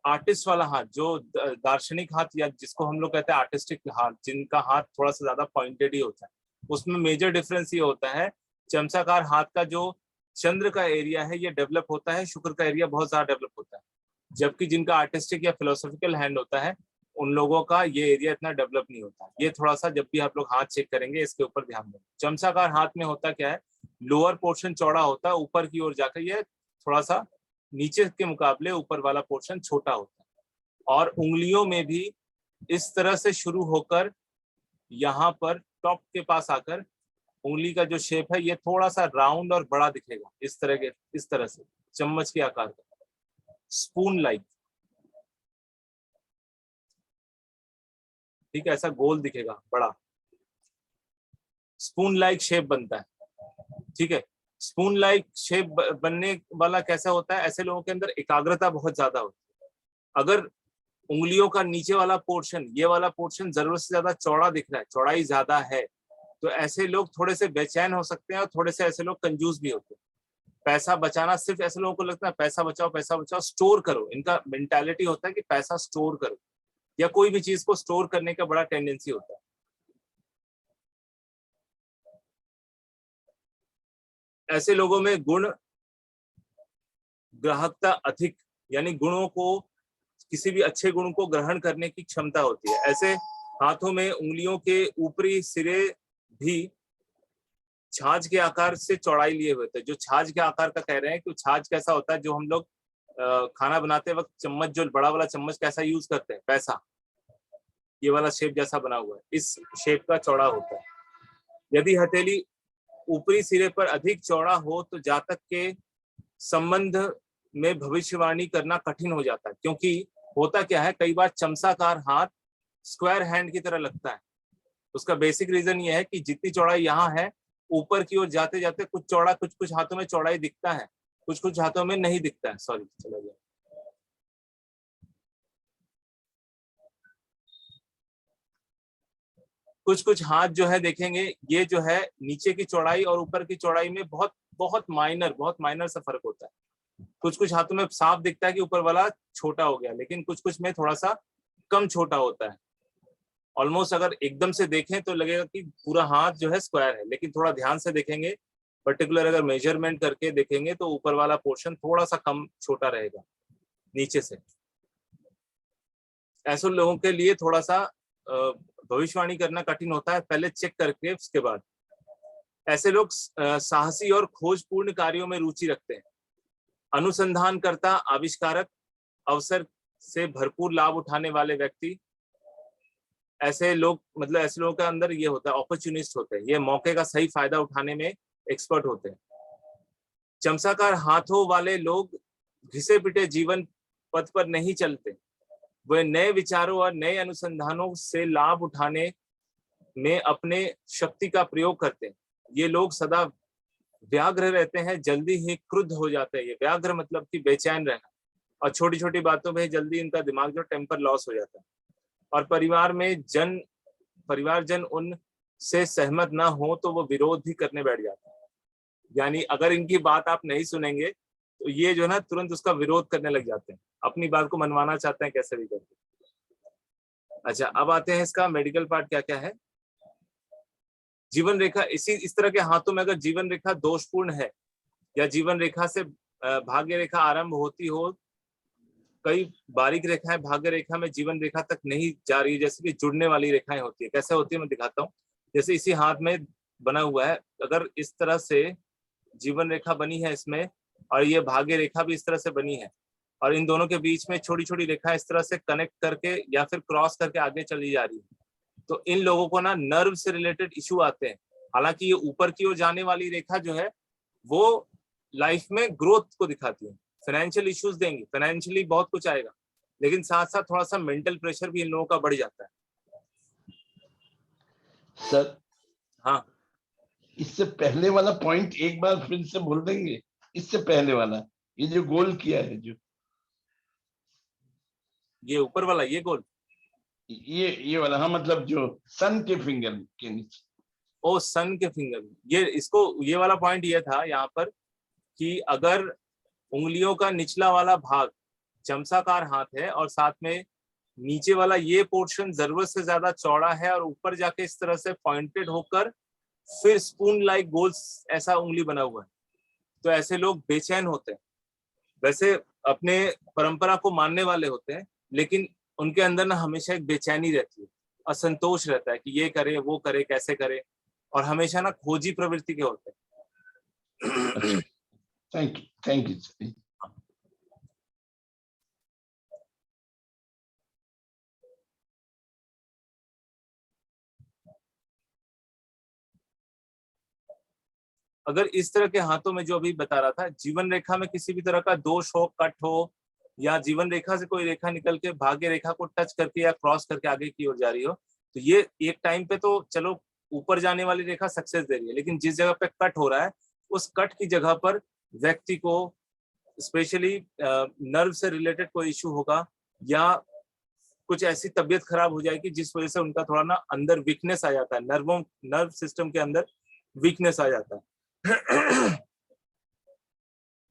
आर्टिस्ट वाला हाथ, जो दार्शनिक हाथ या जिसको हम लोग कहते हैं आर्टिस्टिक हाथ, जिनका हाथ थोड़ा सा ज्यादा पॉइंटेड ही होता है, उसमें मेजर डिफरेंस ये होता है, चमचाकार हाथ का जो चंद्र का एरिया है ये डेवलप होता है, शुक्र का एरिया बहुत ज्यादा डेवलप होता है। जबकि जिनका आर्टिस्टिक या फिलोसॉफिकल हैंड होता है उन लोगों का ये एरिया इतना डेवलप नहीं होता। ये थोड़ा सा जब भी आप लोग हाथ चेक करेंगे इसके ऊपर ध्यान दें। चमचाकार हाथ में होता क्या है, लोअर पोर्शन चौड़ा होता है, ऊपर की ओर जाकर ये थोड़ा सा नीचे के मुकाबले ऊपर वाला पोर्शन छोटा होता है। और उंगलियों में भी इस तरह से शुरू होकर यहाँ पर टॉप के पास आकर उंगली का जो शेप है ये थोड़ा सा राउंड और बड़ा दिखेगा, इस तरह से चम्मच के आकार का, स्पून लाइक, ठीक है, ऐसा गोल दिखेगा, बड़ा स्पून लाइक शेप बनता है, ठीक है। स्पून लाइक शेप बनने वाला कैसा होता है, ऐसे लोगों के अंदर एकाग्रता बहुत ज्यादा होती है। अगर उंगलियों का नीचे वाला पोर्शन, ये वाला पोर्शन जरूरत से ज्यादा चौड़ा दिख रहा है, चौड़ाई ज्यादा है, तो ऐसे लोग थोड़े से बेचैन हो सकते हैं और थोड़े से ऐसे लोग कंजूस भी होते हैं। पैसा बचाना, सिर्फ ऐसे लोगों को लगता है पैसा बचाओ, स्टोर करो। इनका मेंटालिटी होता है कि पैसा स्टोर करो, या कोई भी चीज को स्टोर करने का बड़ा टेंडेंसी होता है। ऐसे लोगों में गुण ग्राहकता अधिक, यानी गुणों को, किसी भी अच्छे गुण को ग्रहण करने की क्षमता होती है। ऐसे हाथों में उंगलियों के ऊपरी सिरे भी छाछ के आकार से चौड़ाई लिए हुए थे। जो छाछ के आकार का कह रहे हैं कि छाछ कैसा होता है, जो हम लोग खाना बनाते वक्त चम्मच, जो बड़ा वाला चम्मच कैसा यूज करते हैं, पैसा, ये वाला शेप जैसा बना हुआ है, इस शेप का चौड़ा होता है। यदि हथेली ऊपरी सिरे पर अधिक चौड़ा हो तो जातक के संबंध में भविष्यवाणी करना कठिन हो जाता है। क्योंकि होता क्या है, कई बार चमचाकार हाथ स्क्वायर हैंड की तरह लगता है। उसका बेसिक रीजन ये है कि जितनी चौड़ाई यहाँ है, ऊपर की ओर जाते जाते कुछ चौड़ा, कुछ हाथों में चौड़ाई दिखता है, कुछ हाथों में नहीं दिखता है। सॉरी, चला गया। कुछ हाथ जो है देखेंगे, ये जो है नीचे की चौड़ाई और ऊपर की चौड़ाई में बहुत माइनर सा फर्क होता है। कुछ हाथों में साफ दिखता है कि ऊपर वाला छोटा हो गया, लेकिन कुछ में थोड़ा सा कम छोटा होता है। ऑलमोस्ट अगर एकदम से देखें तो लगेगा कि पूरा हाथ जो है स्क्वायर है, लेकिन थोड़ा ध्यान से देखेंगे, पर्टिकुलर अगर मेजरमेंट करके देखेंगे तो ऊपर वाला पोर्शन थोड़ा सा कम छोटा रहेगा नीचे से। ऐसे लोगों के लिए थोड़ा सा भविष्यवाणी करना कठिन होता है, पहले चेक करके उसके बाद। ऐसे लोग साहसी और खोजपूर्ण कार्यों में रुचि रखते हैं। अनुसंधानकर्ता, आविष्कारक, अवसर से भरपूर लाभ उठाने वाले व्यक्ति, ऐसे लोग, मतलब ऐसे लोगों के अंदर ये होता है, अपॉर्चुनिस्ट होते हैं, ये मौके का सही फायदा उठाने में एक्सपर्ट होते हैं। चमचाकार हाथों वाले लोग घिसे पिटे जीवन पथ पर नहीं चलते, वे नए विचारों और नए अनुसंधानों से लाभ उठाने में अपने शक्ति का प्रयोग करते हैं। ये लोग सदा व्याग्र रहते हैं, जल्दी ही क्रुद्ध हो जाते हैं। ये व्याग्र मतलब कि बेचैन रहना, और छोटी छोटी बातों में जल्दी इनका दिमाग जो टेम्पर लॉस हो जाता है। और परिवारजन उनसे सहमत ना हो तो वो विरोध भी करने बैठ जाते हैं। यानी अगर इनकी बात आप नहीं सुनेंगे तो ये जो है ना तुरंत उसका विरोध करने लग जाते हैं, अपनी बात को मनवाना चाहते हैं कैसे भी करके। अच्छा, अब आते हैं इसका मेडिकल पार्ट क्या क्या है। जीवन रेखा इस तरह के हाथों में अगर जीवन रेखा दोषपूर्ण है या जीवन रेखा से भाग्य रेखा आरंभ होती हो, कई बारीक रेखाएं भाग्य रेखा में जीवन रेखा तक नहीं जा रही, जैसे कि जुड़ने वाली रेखाएं होती है। कैसे होती है मैं दिखाता हूँ। जैसे इसी हाथ में बना हुआ है, अगर इस तरह से जीवन रेखा बनी है इसमें और ये भाग्य रेखा भी इस तरह से बनी है और इन दोनों के बीच में छोटी छोटी रेखा इस तरह से कनेक्ट करके या फिर क्रॉस करके आगे चली जा रही है, तो इन लोगों को ना नर्व से रिलेटेड इशू आते हैं। हालांकि ये ऊपर की ओर जाने वाली रेखा जो है वो लाइफ में ग्रोथ को दिखाती है, फाइनेंशियल इश्यूज देंगी, फाइनेंशियली बहुत कुछ आएगा, लेकिन साथ साथ थोड़ा सा मेंटल प्रेशर भी इन लोगों का बढ़ जाता है। सर हाँ, इससे पहले वाला पॉइंट एक बार फिर से बोल देंगे। इससे पहले वाला ये जो गोल किया है, जो ये ऊपर वाला ये गोल, ये वाला, हाँ मतलब जो सन के फिंगर के नीचे। ओ सन के फिंगर, ये वाला पॉइंट ये था यहाँ पर कि अगर उंगलियों का निचला वाला भाग चमसाकार हाथ है और साथ में नीचे वाला ये पोर्शन जरूरत से ज्यादा चौड़ा है और ऊपर जाके इस तरह से पॉइंटेड होकर फिर स्पून लाइक गोल्स ऐसा उंगली बना हुआ है, तो ऐसे लोग बेचैन होते हैं। वैसे अपने परंपरा को मानने वाले होते हैं, लेकिन उनके अंदर ना हमेशा एक बेचैनी रहती है, असंतोष रहता है कि ये करे वो करे कैसे करे, और हमेशा ना खोजी प्रवृत्ति के होते हैं। Thank you. अगर इस तरह के हाथों में जो अभी बता रहा था, जीवन रेखा में किसी भी तरह का दोष हो, कट हो, या जीवन रेखा से कोई रेखा निकल के भाग्य रेखा को टच करके या क्रॉस करके आगे की ओर जा रही हो, तो ये एक टाइम पे तो चलो ऊपर जाने वाली रेखा सक्सेस दे रही है, लेकिन जिस जगह पे कट हो रहा है उस कट की जगह पर व्यक्ति को स्पेशली नर्व से रिलेटेड कोई इश्यू होगा या कुछ ऐसी तबीयत खराब हो जाएगी जिस वजह से उनका थोड़ा ना अंदर वीकनेस आ जाता है, नर्व सिस्टम के अंदर वीकनेस आ जाता है।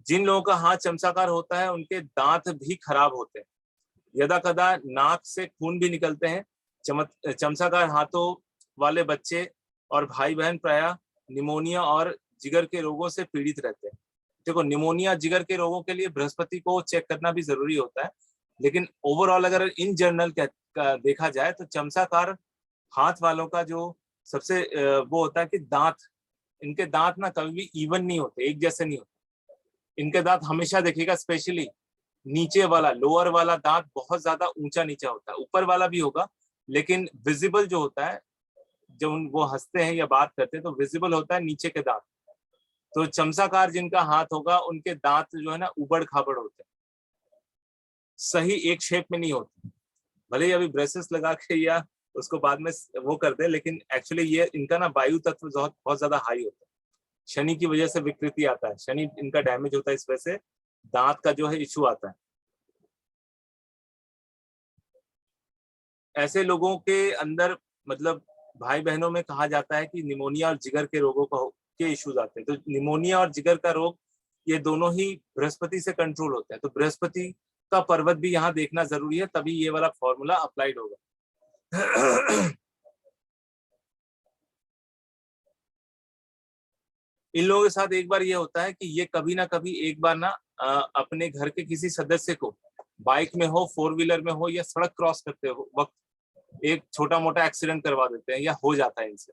जिन लोगों का हाथ चमचाकार होता है उनके दांत भी खराब होते हैं, यदा कदा नाक से खून भी निकलते हैं। चमचाकार हाथों वाले बच्चे और भाई बहन प्रायः निमोनिया और जिगर के रोगों से पीड़ित रहते हैं। देखो, निमोनिया जिगर के रोगों के लिए बृहस्पति को चेक करना भी जरूरी होता है, लेकिन ओवरऑल अगर इन जनरल देखा जाए तो चमचाकार हाथ वालों का जो सबसे वो होता है कि इनके दांत ना कभी भी इवन नहीं होते, एक जैसे नहीं होते। इनके दांत हमेशा देखिएगा, स्पेशली नीचे वाला लोअर वाला दांत बहुत ज्यादा ऊंचा नीचा होता है, ऊपर वाला भी होगा लेकिन विजिबल जो होता है जब वो हंसते हैं या बात करते हैं तो विजिबल होता है नीचे के दांत। तो चमचाकार जिनका हाथ होगा उनके दांत जो है ना उबड़ खाबड़ होते हैं, सही एक शेप में नहीं होते। भले ही अभी ब्रेसेस लगा के या उसको बाद में वो कर दे, लेकिन एक्चुअली ये इनका ना वायु तत्व बहुत ज्यादा हाई होता है। शनि की वजह से विकृति आता है, शनि इनका डैमेज होता है, इस वजह से दांत का जो है इशू आता है। ऐसे लोगों के अंदर मतलब भाई बहनों में कहा जाता है कि निमोनिया और जिगर के रोगों के इश्यूज आते हैं। तो निमोनिया और जिगर का रोग ये दोनों ही बृहस्पति से कंट्रोल होते हैं, तो बृहस्पति का पर्वत भी यहाँ देखना जरूरी है, तभी ये वाला फॉर्मूला अप्लाइड होगा। इन लोगों के साथ एक बार ये होता है कि ये कभी ना कभी एक बार ना अपने घर के किसी सदस्य को बाइक में हो, फोर व्हीलर में हो या सड़क क्रॉस करते हो वक्त एक छोटा मोटा एक्सीडेंट करवा देते हैं या हो जाता है इनसे।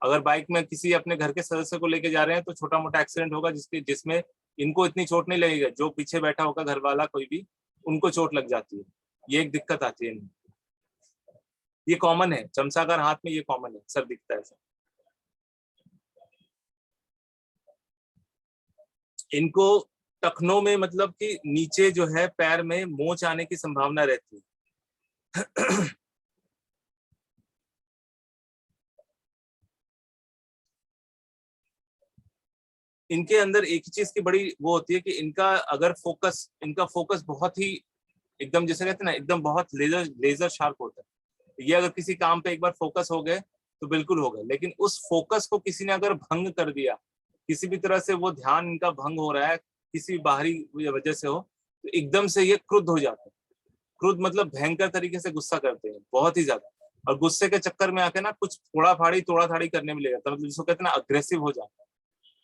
अगर बाइक में किसी अपने घर के सदस्य को लेके जा रहे हैं तो छोटा मोटा एक्सीडेंट होगा जिसमें इनको इतनी चोट नहीं लगेगी, जो पीछे बैठा होगा घर वाला कोई भी उनको चोट लग जाती है। ये एक दिक्कत आती है इनमें। ये कॉमन है, चमचाकार हाथ में ये कॉमन है, सर दिखता है ऐसा। इनको टखनों में मतलब कि नीचे जो है पैर में मोच आने की संभावना रहती है। इनके अंदर एक ही चीज की बड़ी वो होती है कि इनका फोकस बहुत ही एकदम, जैसे कहते हैं ना, एकदम बहुत लेजर शार्प होता है। ये अगर किसी काम पे एक बार फोकस हो गए तो बिल्कुल हो गए, लेकिन उस फोकस को किसी ने अगर भंग कर दिया, किसी भी तरह से वो ध्यान इनका भंग हो रहा है, किसी बाहरी वजह से हो, तो एकदम से ये क्रुद्ध हो जाते हैं। क्रुद्ध मतलब भयंकर तरीके से गुस्सा करते हैं, बहुत ही ज्यादा, और गुस्से के चक्कर में आके ना कुछ तोड़ा थाड़ी करने में ले जाता है, मतलब जिसको कहते हैं ना अग्रेसिव हो जाता है।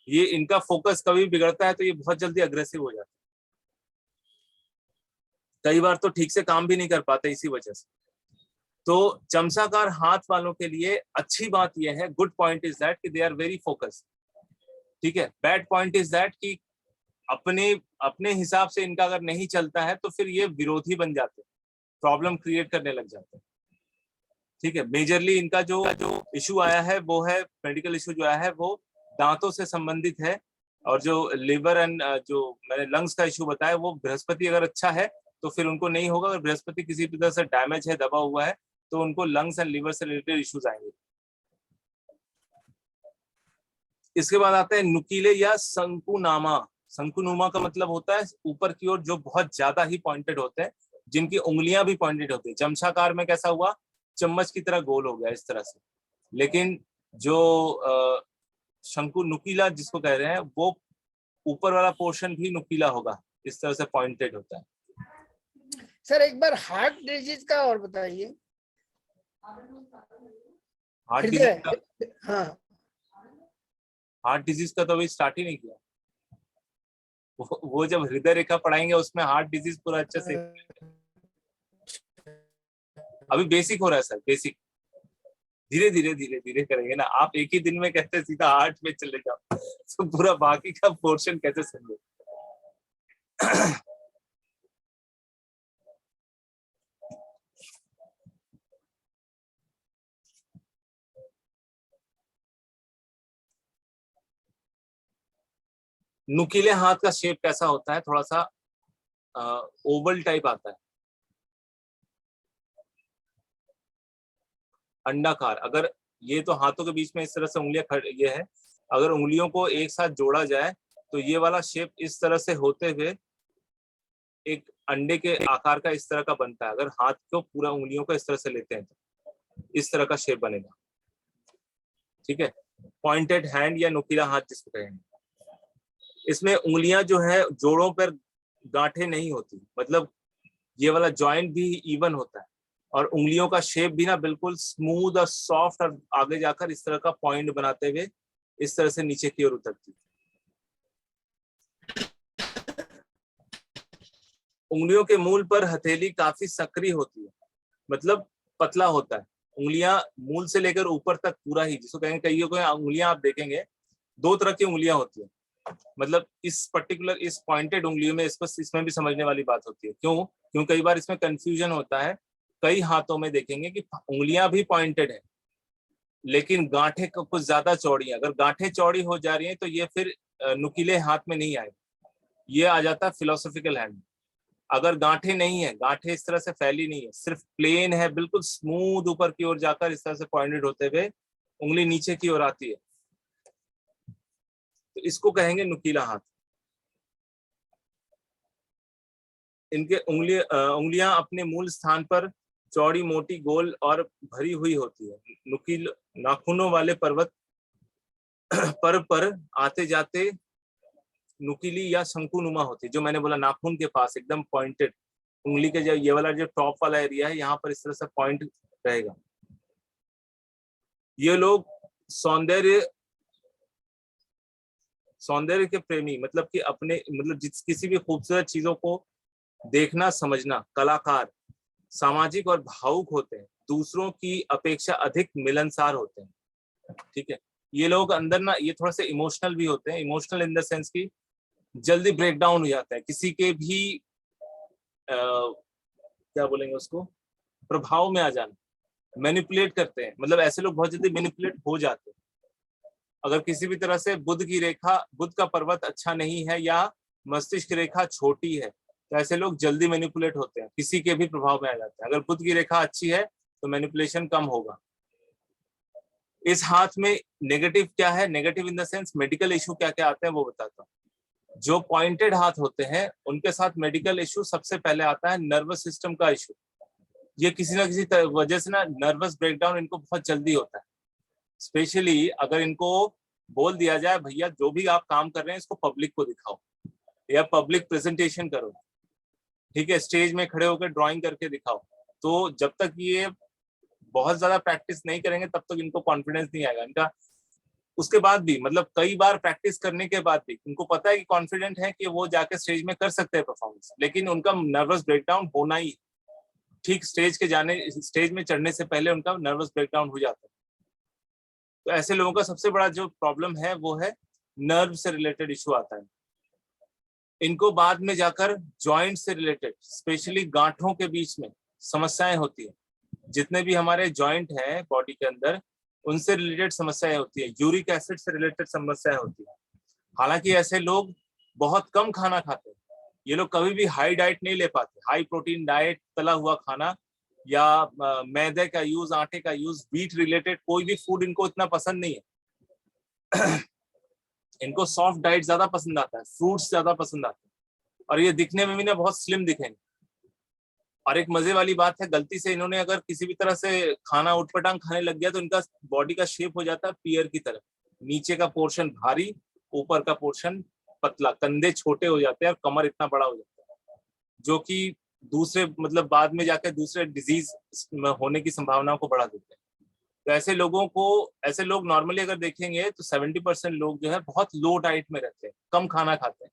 ये इनका फोकस कभी बिगड़ता है तो ये बहुत जल्दी अग्रेसिव हो जाता है, कई बार तो ठीक से काम भी नहीं कर पाते इसी वजह से। तो चमचाकार हाथ वालों के लिए अच्छी बात यह है, गुड पॉइंट इज दैट कि दे आर वेरी फोकस्ड, ठीक है। बैड पॉइंट इज दैट कि अपने हिसाब से इनका अगर नहीं चलता है तो फिर ये विरोधी बन जाते हैं, प्रॉब्लम क्रिएट करने लग जाते हैं, ठीक है। मेजरली इनका जो इशू आया है वो है, मेडिकल इशू जो आया है वो दांतों से संबंधित है, और जो लिवर एंड जो मैंने लंग्स का इशू बताया वो बृहस्पति अगर अच्छा है तो फिर उनको नहीं होगा। अगर बृहस्पति किसी भी तरह से डैमेज है, दबा हुआ है, तो उनको लंग्स एंड लिवर से रिलेटेड इश्यूज आएंगे। इसके बाद आता है नुकीले या शंकुनामा। शंकुनुमा का मतलब होता है ऊपर की ओर जो बहुत ज्यादा ही पॉइंटेड होते हैं, जिनकी उंगलियां भी पॉइंटेड होती है। चमचाकार में कैसा हुआ, चम्मच की तरह गोल हो गया इस तरह से, लेकिन जो शंकु नुकीला जिसको कह रहे हैं वो ऊपर वाला पोर्शन भी नुकीला होगा, इस तरह से पॉइंटेड होता है। सर एक बार हार्ट डिजीज का और बताइए। हार्ट डिजीज का, हाँ हार्ट डिजीज का तो अभी स्टार्ट ही नहीं किया। वो जब हृदय रेखा पढ़ाएंगे उसमें हार्ट डिजीज पूरा अच्छे से, अभी बेसिक हो रहा है सर, बेसिक। धीरे धीरे करेंगे ना। आप एक ही दिन में कहते सीधा हार्ट में चले जाओ तो पूरा बाकी का पोर्शन कैसे समझे। नुकीले हाथ का शेप कैसा होता है, थोड़ा सा ओवल टाइप आता है, अंडाकार। अगर ये तो हाथों के बीच में इस तरह से उंगलियां ये है, अगर उंगलियों को एक साथ जोड़ा जाए तो ये वाला शेप इस तरह से होते हुए एक अंडे के आकार का इस तरह का बनता है। अगर हाथ को पूरा उंगलियों को इस तरह से लेते हैं तो इस तरह का शेप बनेगा, ठीक है। पॉइंटेड हैंड या नुकीला हाथ जिसको कहेंगे। इसमें उंगलियां जो है जोड़ों पर गांठें नहीं होती, मतलब ये वाला जॉइंट भी इवन होता है, और उंगलियों का शेप भी ना बिल्कुल स्मूथ और सॉफ्ट, और आगे जाकर इस तरह का पॉइंट बनाते हुए इस तरह से नीचे की ओर उतरती। उंगलियों के मूल पर हथेली काफी सक्रिय होती है, मतलब पतला होता है। उंगलियां मूल से लेकर ऊपर तक पूरा ही, जिसको कहेंगे, कईयों को उंगलियां आप देखेंगे दो तरह की उंगलियां होती है, मतलब इस पर्टिकुलर इस पॉइंटेड उंगलियों में इसमें भी समझने वाली बात होती है। क्यों कई बार इसमें कंफ्यूजन होता है। कई हाथों में देखेंगे कि उंगलियां भी पॉइंटेड है लेकिन गांठें कुछ ज्यादा चौड़ी है। अगर गांठें चौड़ी हो जा रही हैं तो ये फिर नुकीले हाथ में नहीं आएगा, ये आ जाता है फिलोसॉफिकल हैंड। अगर गांठें नहीं है, गांठें इस तरह से फैली नहीं है, सिर्फ प्लेन है, बिल्कुल स्मूथ ऊपर की ओर जाकर इस तरह से पॉइंटेड होते हुए उंगली नीचे की ओर आती है, तो इसको कहेंगे नुकीला हाथ। इनके उंगलियां अपने मूल स्थान पर चौड़ी, मोटी, गोल और भरी हुई होती है। नुकील नाखूनों वाले पर्वत पर आते जाते नुकीली या शंकुनुमा होती है। जो मैंने बोला नाखून के पास एकदम पॉइंटेड, उंगली के जो ये वाला जो टॉप वाला एरिया है यहाँ पर इस तरह से पॉइंट रहेगा। ये लोग सौंदर्य के प्रेमी, मतलब कि अपने किसी भी खूबसूरत चीजों को देखना, समझना, कलाकार, सामाजिक और भावुक होते हैं, दूसरों की अपेक्षा अधिक मिलनसार होते हैं, ठीक है। ये लोग अंदर ना ये थोड़ा सा इमोशनल भी होते हैं, इमोशनल इन द सेंस की जल्दी ब्रेक डाउन हो जाता है किसी के भी क्या बोलेंगे उसको, प्रभाव में आ जाना, मैनिपुलेट करते हैं, मतलब ऐसे लोग बहुत जल्दी मैनिपुलेट हो जाते हैं। अगर किसी भी तरह से बुध का पर्वत अच्छा नहीं है या मस्तिष्क रेखा छोटी है तो ऐसे लोग जल्दी मैनिपुलेट होते हैं, किसी के भी प्रभाव में आ जाते हैं। अगर बुध की रेखा अच्छी है तो मैनिपुलेशन कम होगा। इस हाथ में नेगेटिव क्या है, negative in the sense medical issue क्या क्या आते हैं वो बताता हूँ। जो पॉइंटेड हाथ होते हैं उनके साथ मेडिकल इशू सबसे पहले आता है नर्वस सिस्टम का इशू। ये किसी ना किसी वजह से ना नर्वस ब्रेकडाउन इनको बहुत जल्दी होता है। स्पेशली अगर इनको बोल दिया जाए भैया जो भी आप काम कर रहे हैं इसको पब्लिक को दिखाओ या पब्लिक प्रेजेंटेशन करो, ठीक है, स्टेज में खड़े होकर ड्राइंग करके दिखाओ, तो जब तक ये बहुत ज्यादा प्रैक्टिस नहीं करेंगे तब तक इनको कॉन्फिडेंस नहीं आएगा इनका। उसके बाद भी मतलब कई बार प्रैक्टिस करने के बाद भी उनको पता है कि कॉन्फिडेंट है कि वो जाके स्टेज में कर सकते हैं परफॉर्मेंस, लेकिन उनका नर्वस ब्रेकडाउन होना ही, ठीक स्टेज में चढ़ने से पहले उनका नर्वस ब्रेकडाउन हो जाता है। तो ऐसे लोगों का सबसे बड़ा जो प्रॉब्लम है वो है नर्व से रिलेटेड इशू आता है। इनको बाद में जाकर जॉइंट से रिलेटेड, स्पेशली गांठों के बीच में समस्याएं होती है। जितने भी हमारे जॉइंट हैं बॉडी के अंदर उनसे रिलेटेड समस्याएं होती है, यूरिक एसिड से रिलेटेड समस्याएं होती है। हालांकि ऐसे लोग बहुत कम खाना खाते हैं, ये लोग कभी भी हाई डाइट नहीं ले पाते, हाई प्रोटीन डाइट, तला हुआ खाना या मैदे का यूज, आटे का यूज, व्हीट रिलेटेड कोई भी फूड इनको इतना पसंद नहीं है। इनको सॉफ्ट डाइट ज्यादा पसंद आता है, फ्रूट्स ज्यादा पसंद आते हैं, और ये दिखने में भी ना बहुत स्लिम दिखेंगे। और एक मजे वाली बात है, गलती से इन्होंने अगर किसी भी तरह से खाना उठपटांग खाने लग गया तो इनका बॉडी का शेप हो जाता है पियर की तरह, नीचे का पोर्शन भारी, ऊपर का पोर्शन पतला, कंधे छोटे हो जाते हैं और कमर इतना बड़ा हो जाता है, जो कि दूसरे मतलब बाद में जाकर दूसरे डिजीज होने की संभावनाओं को बढ़ा देते हैं। तो ऐसे लोग नॉर्मली अगर देखेंगे तो 70% लोग जो है बहुत लो डाइट में रहते हैं, कम खाना खाते हैं,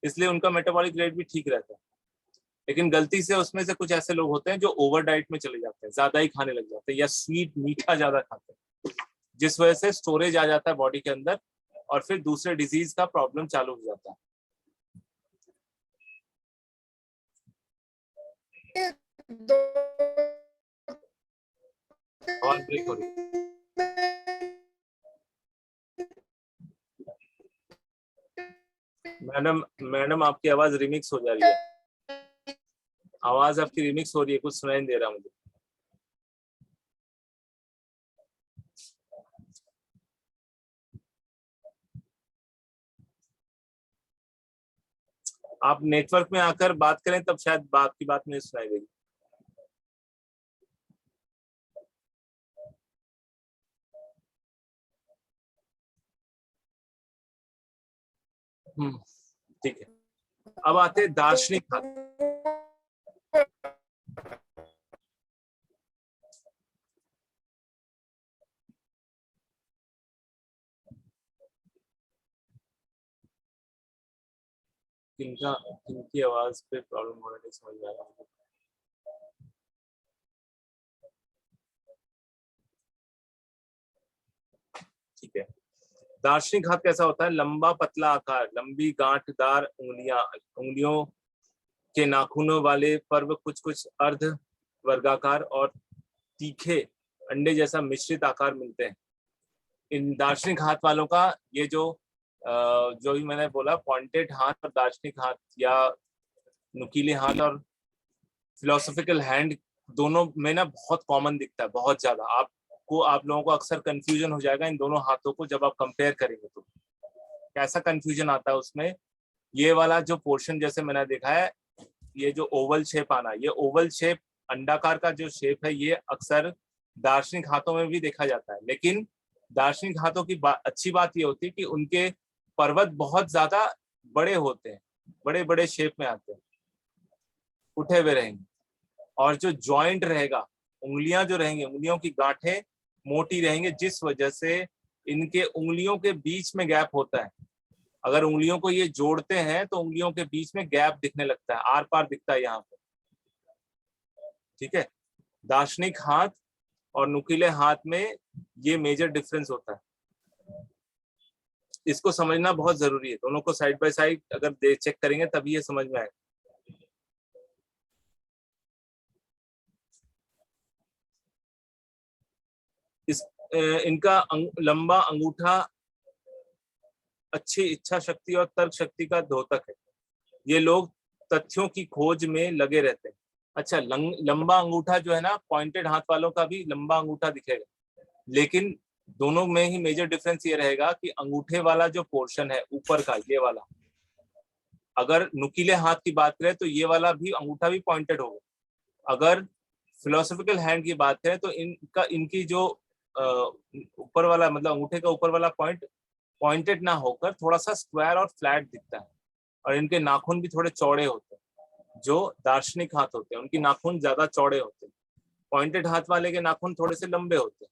इसलिए उनका मेटाबॉलिक रेट भी ठीक रहता है। लेकिन गलती से उसमें से कुछ ऐसे लोग होते हैं जो ओवर डाइट में चले जाते हैं, ज्यादा ही खाने लग जाते हैं या स्वीट मीठा ज्यादा खाते हैं, जिस वजह से स्टोरेज आ जाता है बॉडी के अंदर और फिर दूसरे डिजीज का प्रॉब्लम चालू हो जाता है। और ब्रेक हो रही है। मैडम आपकी आवाज रिमिक्स हो जा रही है, आवाज आपकी रिमिक्स हो रही है, कुछ सुनाई नहीं दे रहा मुझे। आप नेटवर्क में आकर बात करें तब शायद बात की बात नहीं सुनाई देगी। ठीक है, अब आते हैं दार्शनिक हाथ। किनकी आवाज पे प्रॉब्लम हो रहा है समझ में आ रहा है। ठीक है, दार्शनिक हाथ कैसा होता है? लंबा पतला आकार, लंबी गांठदार उंगलियां, उंगलियों के नाखूनों वाले पर्व कुछ कुछ अर्ध वर्गाकार और तीखे अंडे जैसा मिश्रित आकार मिलते हैं। इन दार्शनिक हाथ वालों का ये जो भी मैंने बोला, पॉइंटेड हाथ और दार्शनिक हाथ या नुकीले हाथ और फिलोसॉफिकल हैंड, दोनों में ना बहुत कॉमन दिखता है, बहुत ज्यादा। आप लोगों को अक्सर कंफ्यूजन हो जाएगा इन दोनों हाथों को जब आप कंपेयर करेंगे तो। कैसा कंफ्यूजन आता है उसमें? ये वाला जो पोर्शन जैसे मैंने देखा है, ये जो ओवल शेप आना, ये ओवल शेप, अंडाकार का जो शेप है, ये अक्सर दार्शनिक हाथों में भी देखा जाता है। लेकिन दार्शनिक हाथों की अच्छी बात ये होती है कि उनके पर्वत बहुत ज्यादा बड़े होते हैं, बड़े बड़े शेप में आते हैं, उठे हुए रहेंगे। और जो जॉइंट रहेगा, उंगलियां जो रहेंगी, उंगलियों की गांठें मोटी रहेंगी, जिस वजह से इनके उंगलियों के बीच में गैप होता है। अगर उंगलियों को ये जोड़ते हैं तो उंगलियों के बीच में गैप दिखने लगता है, आर पार दिखता है यहाँ पे। ठीक है, दार्शनिक हाथ और नुकीले हाथ में ये मेजर डिफरेंस होता है, इसको समझना बहुत जरूरी है। दोनों को साइड बाय साइड अगर चेक करेंगे तभी ये समझ में आएगा। इनका लंबा अंगूठा अच्छी इच्छा शक्ति और तर्क शक्ति का द्योतक है। ये लोग तथ्यों की खोज में लगे रहते हैं। अच्छा, लंबा अंगूठा जो है ना, पॉइंटेड हाथ वालों का भी लंबा अंगूठा दिखेगा, लेकिन दोनों में ही मेजर डिफरेंस ये रहेगा कि अंगूठे वाला जो पोर्शन है ऊपर का, ये वाला, अगर नुकीले हाथ की बात करें तो ये वाला भी अंगूठा भी पॉइंटेड होगा। अगर फिलोसॉफिकल हैंड की बात करें तो इनकी जो ऊपर वाला, मतलब अंगूठे का ऊपर वाला पॉइंट पॉइंटेड ना होकर थोड़ा सा स्क्वायर और फ्लैट दिखता है, और इनके नाखून भी थोड़े चौड़े होते हैं। जो दार्शनिक हाथ होते हैं उनकी नाखून ज्यादा चौड़े होते हैं, पॉइंटेड हाथ वाले के नाखून थोड़े से लंबे होते हैं।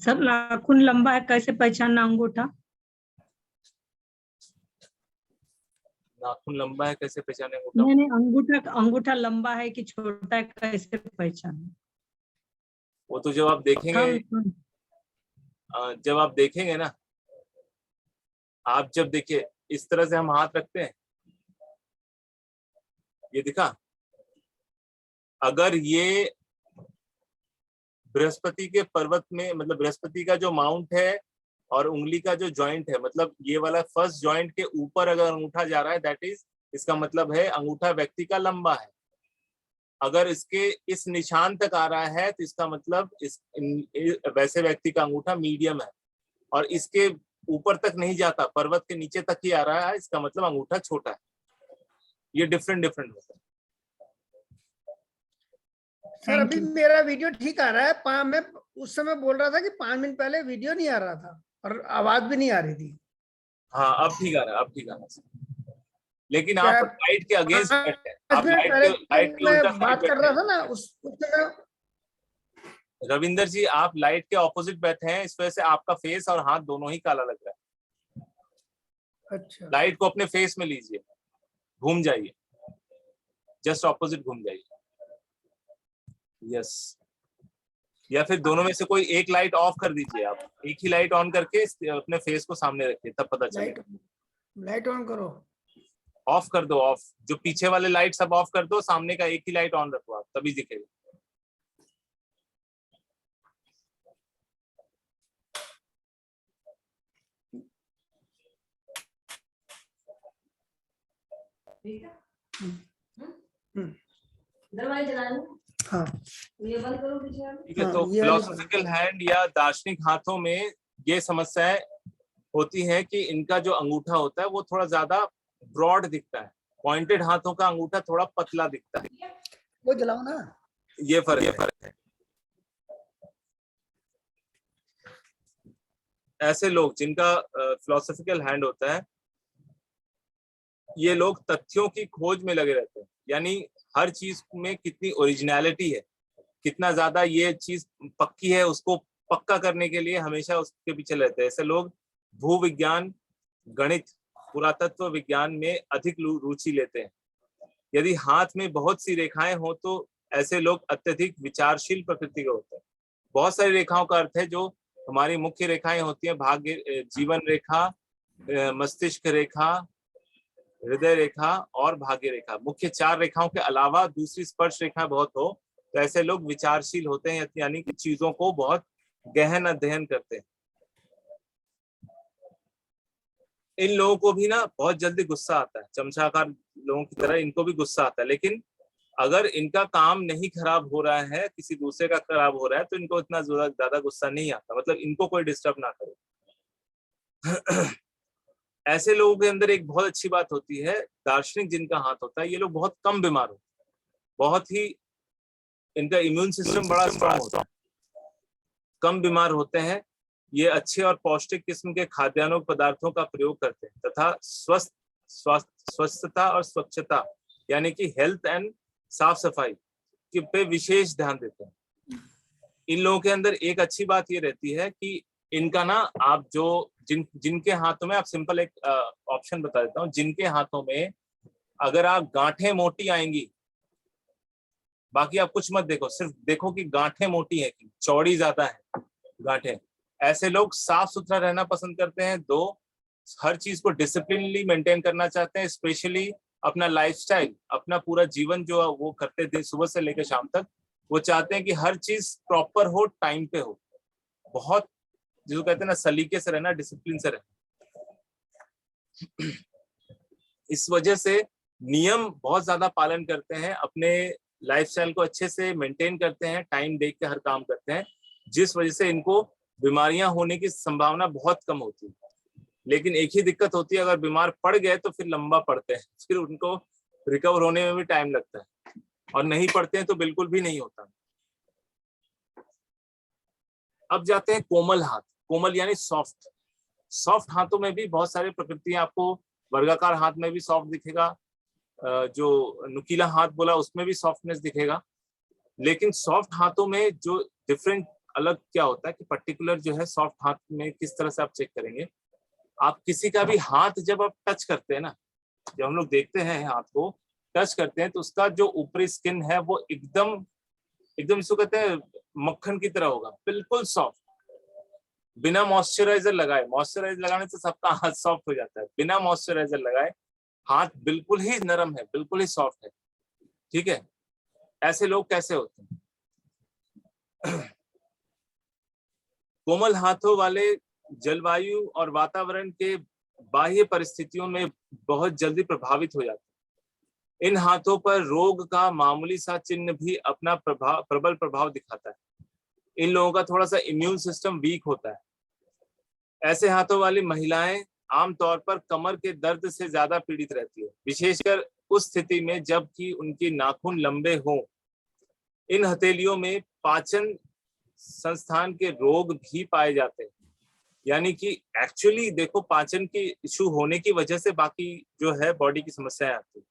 सर नाखून लंबा है, कैसे पहचानना अंगूठा? नाखून लंबा है कैसे पहचाने अंगूठा? नहीं, अंगूठा लंबा है कि छोटा है, कैसे पहचानना? वो तो जब आप देखेंगे, जब आप देखेंगे ना, आप जब देखिए इस तरह से हम हाथ रखते हैं, ये दिखा, अगर ये बृहस्पति के पर्वत में, मतलब बृहस्पति का जो माउंट है और उंगली का जो जॉइंट है, मतलब ये वाला फर्स्ट जॉइंट के ऊपर अगर अंगूठा जा रहा है, दैट इज, इसका मतलब है अंगूठा व्यक्ति का लंबा है। अगर इसके इस निशान तक आ रहा है तो इसका मतलब वैसे व्यक्ति का अंगूठा मीडियम है, और इसके ऊपर तक नहीं जाता, पर्वत के नीचे तक ही आ रहा है, इसका मतलब अंगूठा छोटा है। ये डिफरेंट होता है। सर अभी मेरा वीडियो ठीक आ रहा है। मैं उस समय बोल रहा था कि 5 मिनट पहले वीडियो नहीं आ रहा था और आवाज भी नहीं आ रही थी। हाँ अब ठीक आ रहा है, अब ठीक आ रहा है। लेकिन आप लाइट के अगेंस्ट बैठे हैं, आप लाइट के उल्टा बात कर रहा था ना उस समय। रविंदर जी, आप लाइट के ऑपोजिट बैठे हैं, इस वजह से आपका फेस और हाथ दोनों ही काला लग रहा है। अच्छा, लाइट को अपने फेस में लीजिए, घूम जाइए, जस्ट ऑपोजिट घूम जाइए। यस, या फिर दोनों में से कोई एक लाइट ऑफ कर दीजिए। आप एक ही लाइट ऑन करके अपने फेस को सामने रखिए, तब पता चलेगा। लाइट ऑन करो, ऑफ कर दो, ऑफ, जो पीछे वाले लाइट सब ऑफ कर दो, सामने का एक ही लाइट ऑन रखो आप, तभी दिखेगा। हाँ ठीक है। तो फिलोसॉफिकल हैंड या दार्शनिक हाथों में ये समस्याएं होती है कि इनका जो अंगूठा होता है वो थोड़ा ज्यादा ब्रॉड दिखता है, पॉइंटेड हाथों का अंगूठा थोड़ा पतला दिखता है। वो जलाओ ना, ये फर्क है। ऐसे लोग जिनका फिलोसॉफिकल हैंड होता है, ये लोग तथ्यों की खोज में लगे रहते हैं, यानी हर चीज में कितनी ओरिजिनलिटी है, कितना ज्यादा ये चीज पक्की है, उसको पक्का करने के लिए हमेशा उसके पीछे रहते हैं। ऐसे लोग भूविज्ञान, गणित, पुरातत्व विज्ञान में अधिक रुचि लेते हैं। यदि हाथ में बहुत सी रेखाएं हो तो ऐसे लोग अत्यधिक विचारशील प्रकृति के होते हैं। बहुत सारी रेखाओं का अर्थ है जो हमारी मुख्य रेखाएं होती हैं, भाग्य, जीवन रेखा, मस्तिष्क रेखा, हृदय रेखा और भाग्य रेखा। मुख्य 4 रेखाओं के अलावा दूसरी स्पर्श रेखा बहुत हो तो ऐसे लोग विचारशील होते हैं, यानी कि चीजों को बहुत गहन अध्ययन करते हैं। इन लोगों को भी ना बहुत जल्दी गुस्सा आता है, चमचाकार लोगों की तरह इनको भी गुस्सा आता है, लेकिन अगर इनका काम नहीं खराब हो रहा है, किसी दूसरे का खराब हो रहा है, तो इनको इतना ज्यादा गुस्सा नहीं आता, मतलब इनको कोई डिस्टर्ब ना करे। ऐसे लोगों के अंदर एक बहुत अच्छी बात होती है, दार्शनिक जिनका हाथ होता है, ये लोग बहुत कम बीमार होते हैं, बहुत ही इनका इम्यून सिस्टम बड़ा स्ट्रांग होता है, कम बीमार होते हैं। ये अच्छे और पौष्टिक किस्म के खाद्यान्नों पदार्थों का प्रयोग करते हैं तथा स्वस्थता और स्वच्छता यानी कि हेल्थ एंड साफ सफाई के पे विशेष ध्यान देते हैं। इन लोगों के अंदर एक अच्छी बात ये रहती है कि इनका ना, आप जो जिनके हाथों में, आप सिंपल एक ऑप्शन बता देता हूँ, जिनके हाथों में अगर आप गांठें मोटी आएंगी, बाकी आप कुछ मत देखो, सिर्फ देखो कि गांठें मोटी है कि चौड़ी ज्यादा है गांठें, ऐसे लोग साफ सुथरा रहना पसंद करते हैं। 2, हर चीज को डिसिप्लिनली मेंटेन करना चाहते हैं, स्पेशली अपना लाइफस्टाइल, अपना पूरा जीवन जो वो करते थे सुबह से लेकर शाम तक, वो चाहते हैं कि हर चीज प्रॉपर हो, टाइम पे हो, बहुत जिसको कहते हैं ना सलीके से रहना, डिसिप्लिन से रहना। इस वजह से नियम बहुत ज्यादा पालन करते हैं, अपने लाइफस्टाइल को अच्छे से मेंटेन करते हैं, टाइम देख के हर काम करते हैं, जिस वजह से इनको बीमारियां होने की संभावना बहुत कम होती है। लेकिन एक ही दिक्कत होती है, अगर बीमार पड़ गए तो फिर लंबा पड़ते हैं, फिर उनको रिकवर होने में भी टाइम लगता है, और नहीं पड़ते हैं तो बिल्कुल भी नहीं होता। अब जाते हैं कोमल हाथ। कोमल यानी सॉफ्ट। सॉफ्ट हाथों में भी बहुत सारे प्रकृति, आपको वर्गाकार हाथ में भी सॉफ्ट दिखेगा, जो नुकीला हाथ बोला उसमें भी सॉफ्टनेस दिखेगा। लेकिन सॉफ्ट हाथों में जो डिफरेंट अलग क्या होता है कि पर्टिकुलर जो है सॉफ्ट हाथ में किस तरह से आप चेक करेंगे, आप किसी का भी हाथ जब आप टच करते हैं ना, जब हम लोग देखते हैं हाथ को टच करते हैं तो उसका जो ऊपरी स्किन है वो एकदम इसको कहते हैं मक्खन की तरह होगा, बिल्कुल सॉफ्ट, बिना मॉइस्चराइजर लगाए। मॉइस्चराइजर लगाने से सबका हाथ सॉफ्ट हो जाता है, बिना मॉइस्चराइजर लगाए हाथ बिल्कुल ही नरम है, बिल्कुल ही सॉफ्ट है। ठीक है, ऐसे लोग कैसे होते हैं? कोमल हाथों वाले जलवायु और वातावरण के बाह्य परिस्थितियों में बहुत जल्दी प्रभावित हो जाते हैं। इन हाथों पर रोग का मामूली सा चिन्ह भी अपना प्रबल प्रभाव दिखाता है। इन लोगों का थोड़ा सा इम्यून सिस्टम वीक होता है। ऐसे हाथों वाली महिलाएं आमतौर पर कमर के दर्द से ज्यादा पीड़ित रहती है, विशेषकर उस स्थिति में जबकि उनके नाखून लंबे हों। इन हथेलियों में पाचन संस्थान के रोग भी पाए जाते हैं। यानी कि एक्चुअली देखो, पाचन के इशू होने की वजह से बाकी जो है बॉडी की समस्याएं आती है।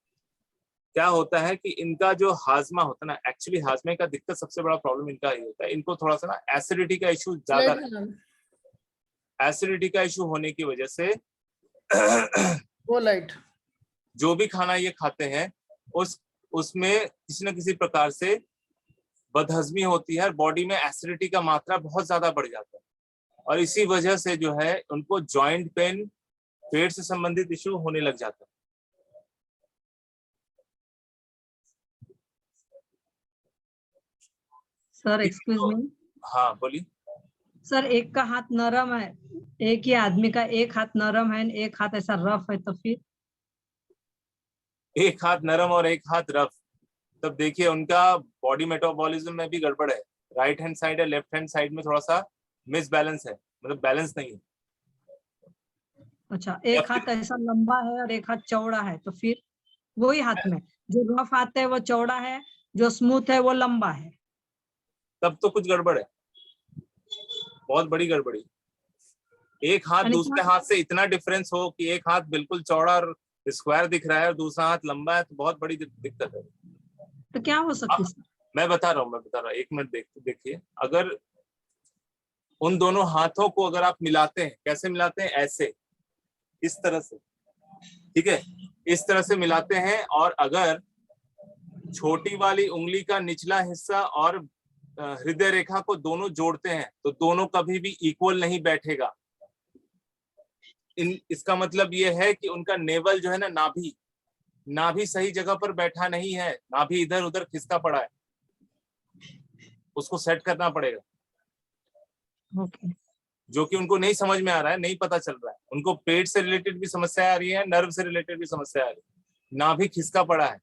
क्या होता है कि इनका जो हाजमा होता है ना, एक्चुअली हाजमे का दिक्कत सबसे बड़ा प्रॉब्लम इनका ही होता है। इनको थोड़ा सा ना एसिडिटी का इशू ज्यादा, एसिडिटी का इशू होने की वजह से वो लाइट जो भी खाना ये खाते हैं उसमें किसी न किसी प्रकार से बदहजमी होती है और बॉडी में एसिडिटी का मात्रा बहुत ज्यादा बढ़ जाता है, और इसी वजह से जो है उनको जॉइंट पेन, पेट से संबंधित इशू होने लग जाता है। Sir excuse me. हाँ बोलिए। सर एक का हाथ नरम है, एक ही आदमी का एक हाथ नरम है, एक हाथ ऐसा रफ है, तो फिर एक हाथ नरम और एक हाथ रफ, तब देखिए उनका बॉडी मेटाबॉलिज्म में भी गड़बड़ है। राइट हैंड साइड है, लेफ्ट हैंड साइड में थोड़ा सा मिसबैलेंस है, मतलब बैलेंस नहीं है। अच्छा, एक हाथ ऐसा लंबा है और एक हाथ चौड़ा है, तो फिर वही हाथ में जो रफ हाथ है वो चौड़ा है, जो स्मूथ है वो लंबा है, तब तो कुछ गड़बड़ है, बहुत बड़ी गड़बड़ी। एक हाथ दूसरे हाथ से इतना डिफरेंस हो कि एक हाथ बिल्कुल चौड़ा और स्क्वायर दिख रहा है और दूसरा हाथ लंबा है, तो बहुत बड़ी दिक्कत है। तो क्या हो सकती है? मैं बता रहा हूँ, एक मिनट देखिए। अगर उन दोनों हाथों को अगर आप मिलाते हैं, कैसे मिलाते हैं? ऐसे, इस तरह से, ठीक है, इस तरह से मिलाते हैं, और अगर छोटी वाली उंगली का निचला हिस्सा और हृदय रेखा को दोनों जोड़ते हैं तो दोनों कभी भी इक्वल नहीं बैठेगा। इसका मतलब ये है कि उनका नेवल जो है ना, नाभि सही जगह पर बैठा नहीं है, नाभि इधर उधर खिसका पड़ा है, उसको सेट करना पड़ेगा। ओके। जो कि उनको नहीं समझ में आ रहा है, नहीं पता चल रहा है। उनको पेट से रिलेटेड भी समस्या आ रही है, नर्व से रिलेटेड भी समस्या आ रही है, नाभि खिसका पड़ा है,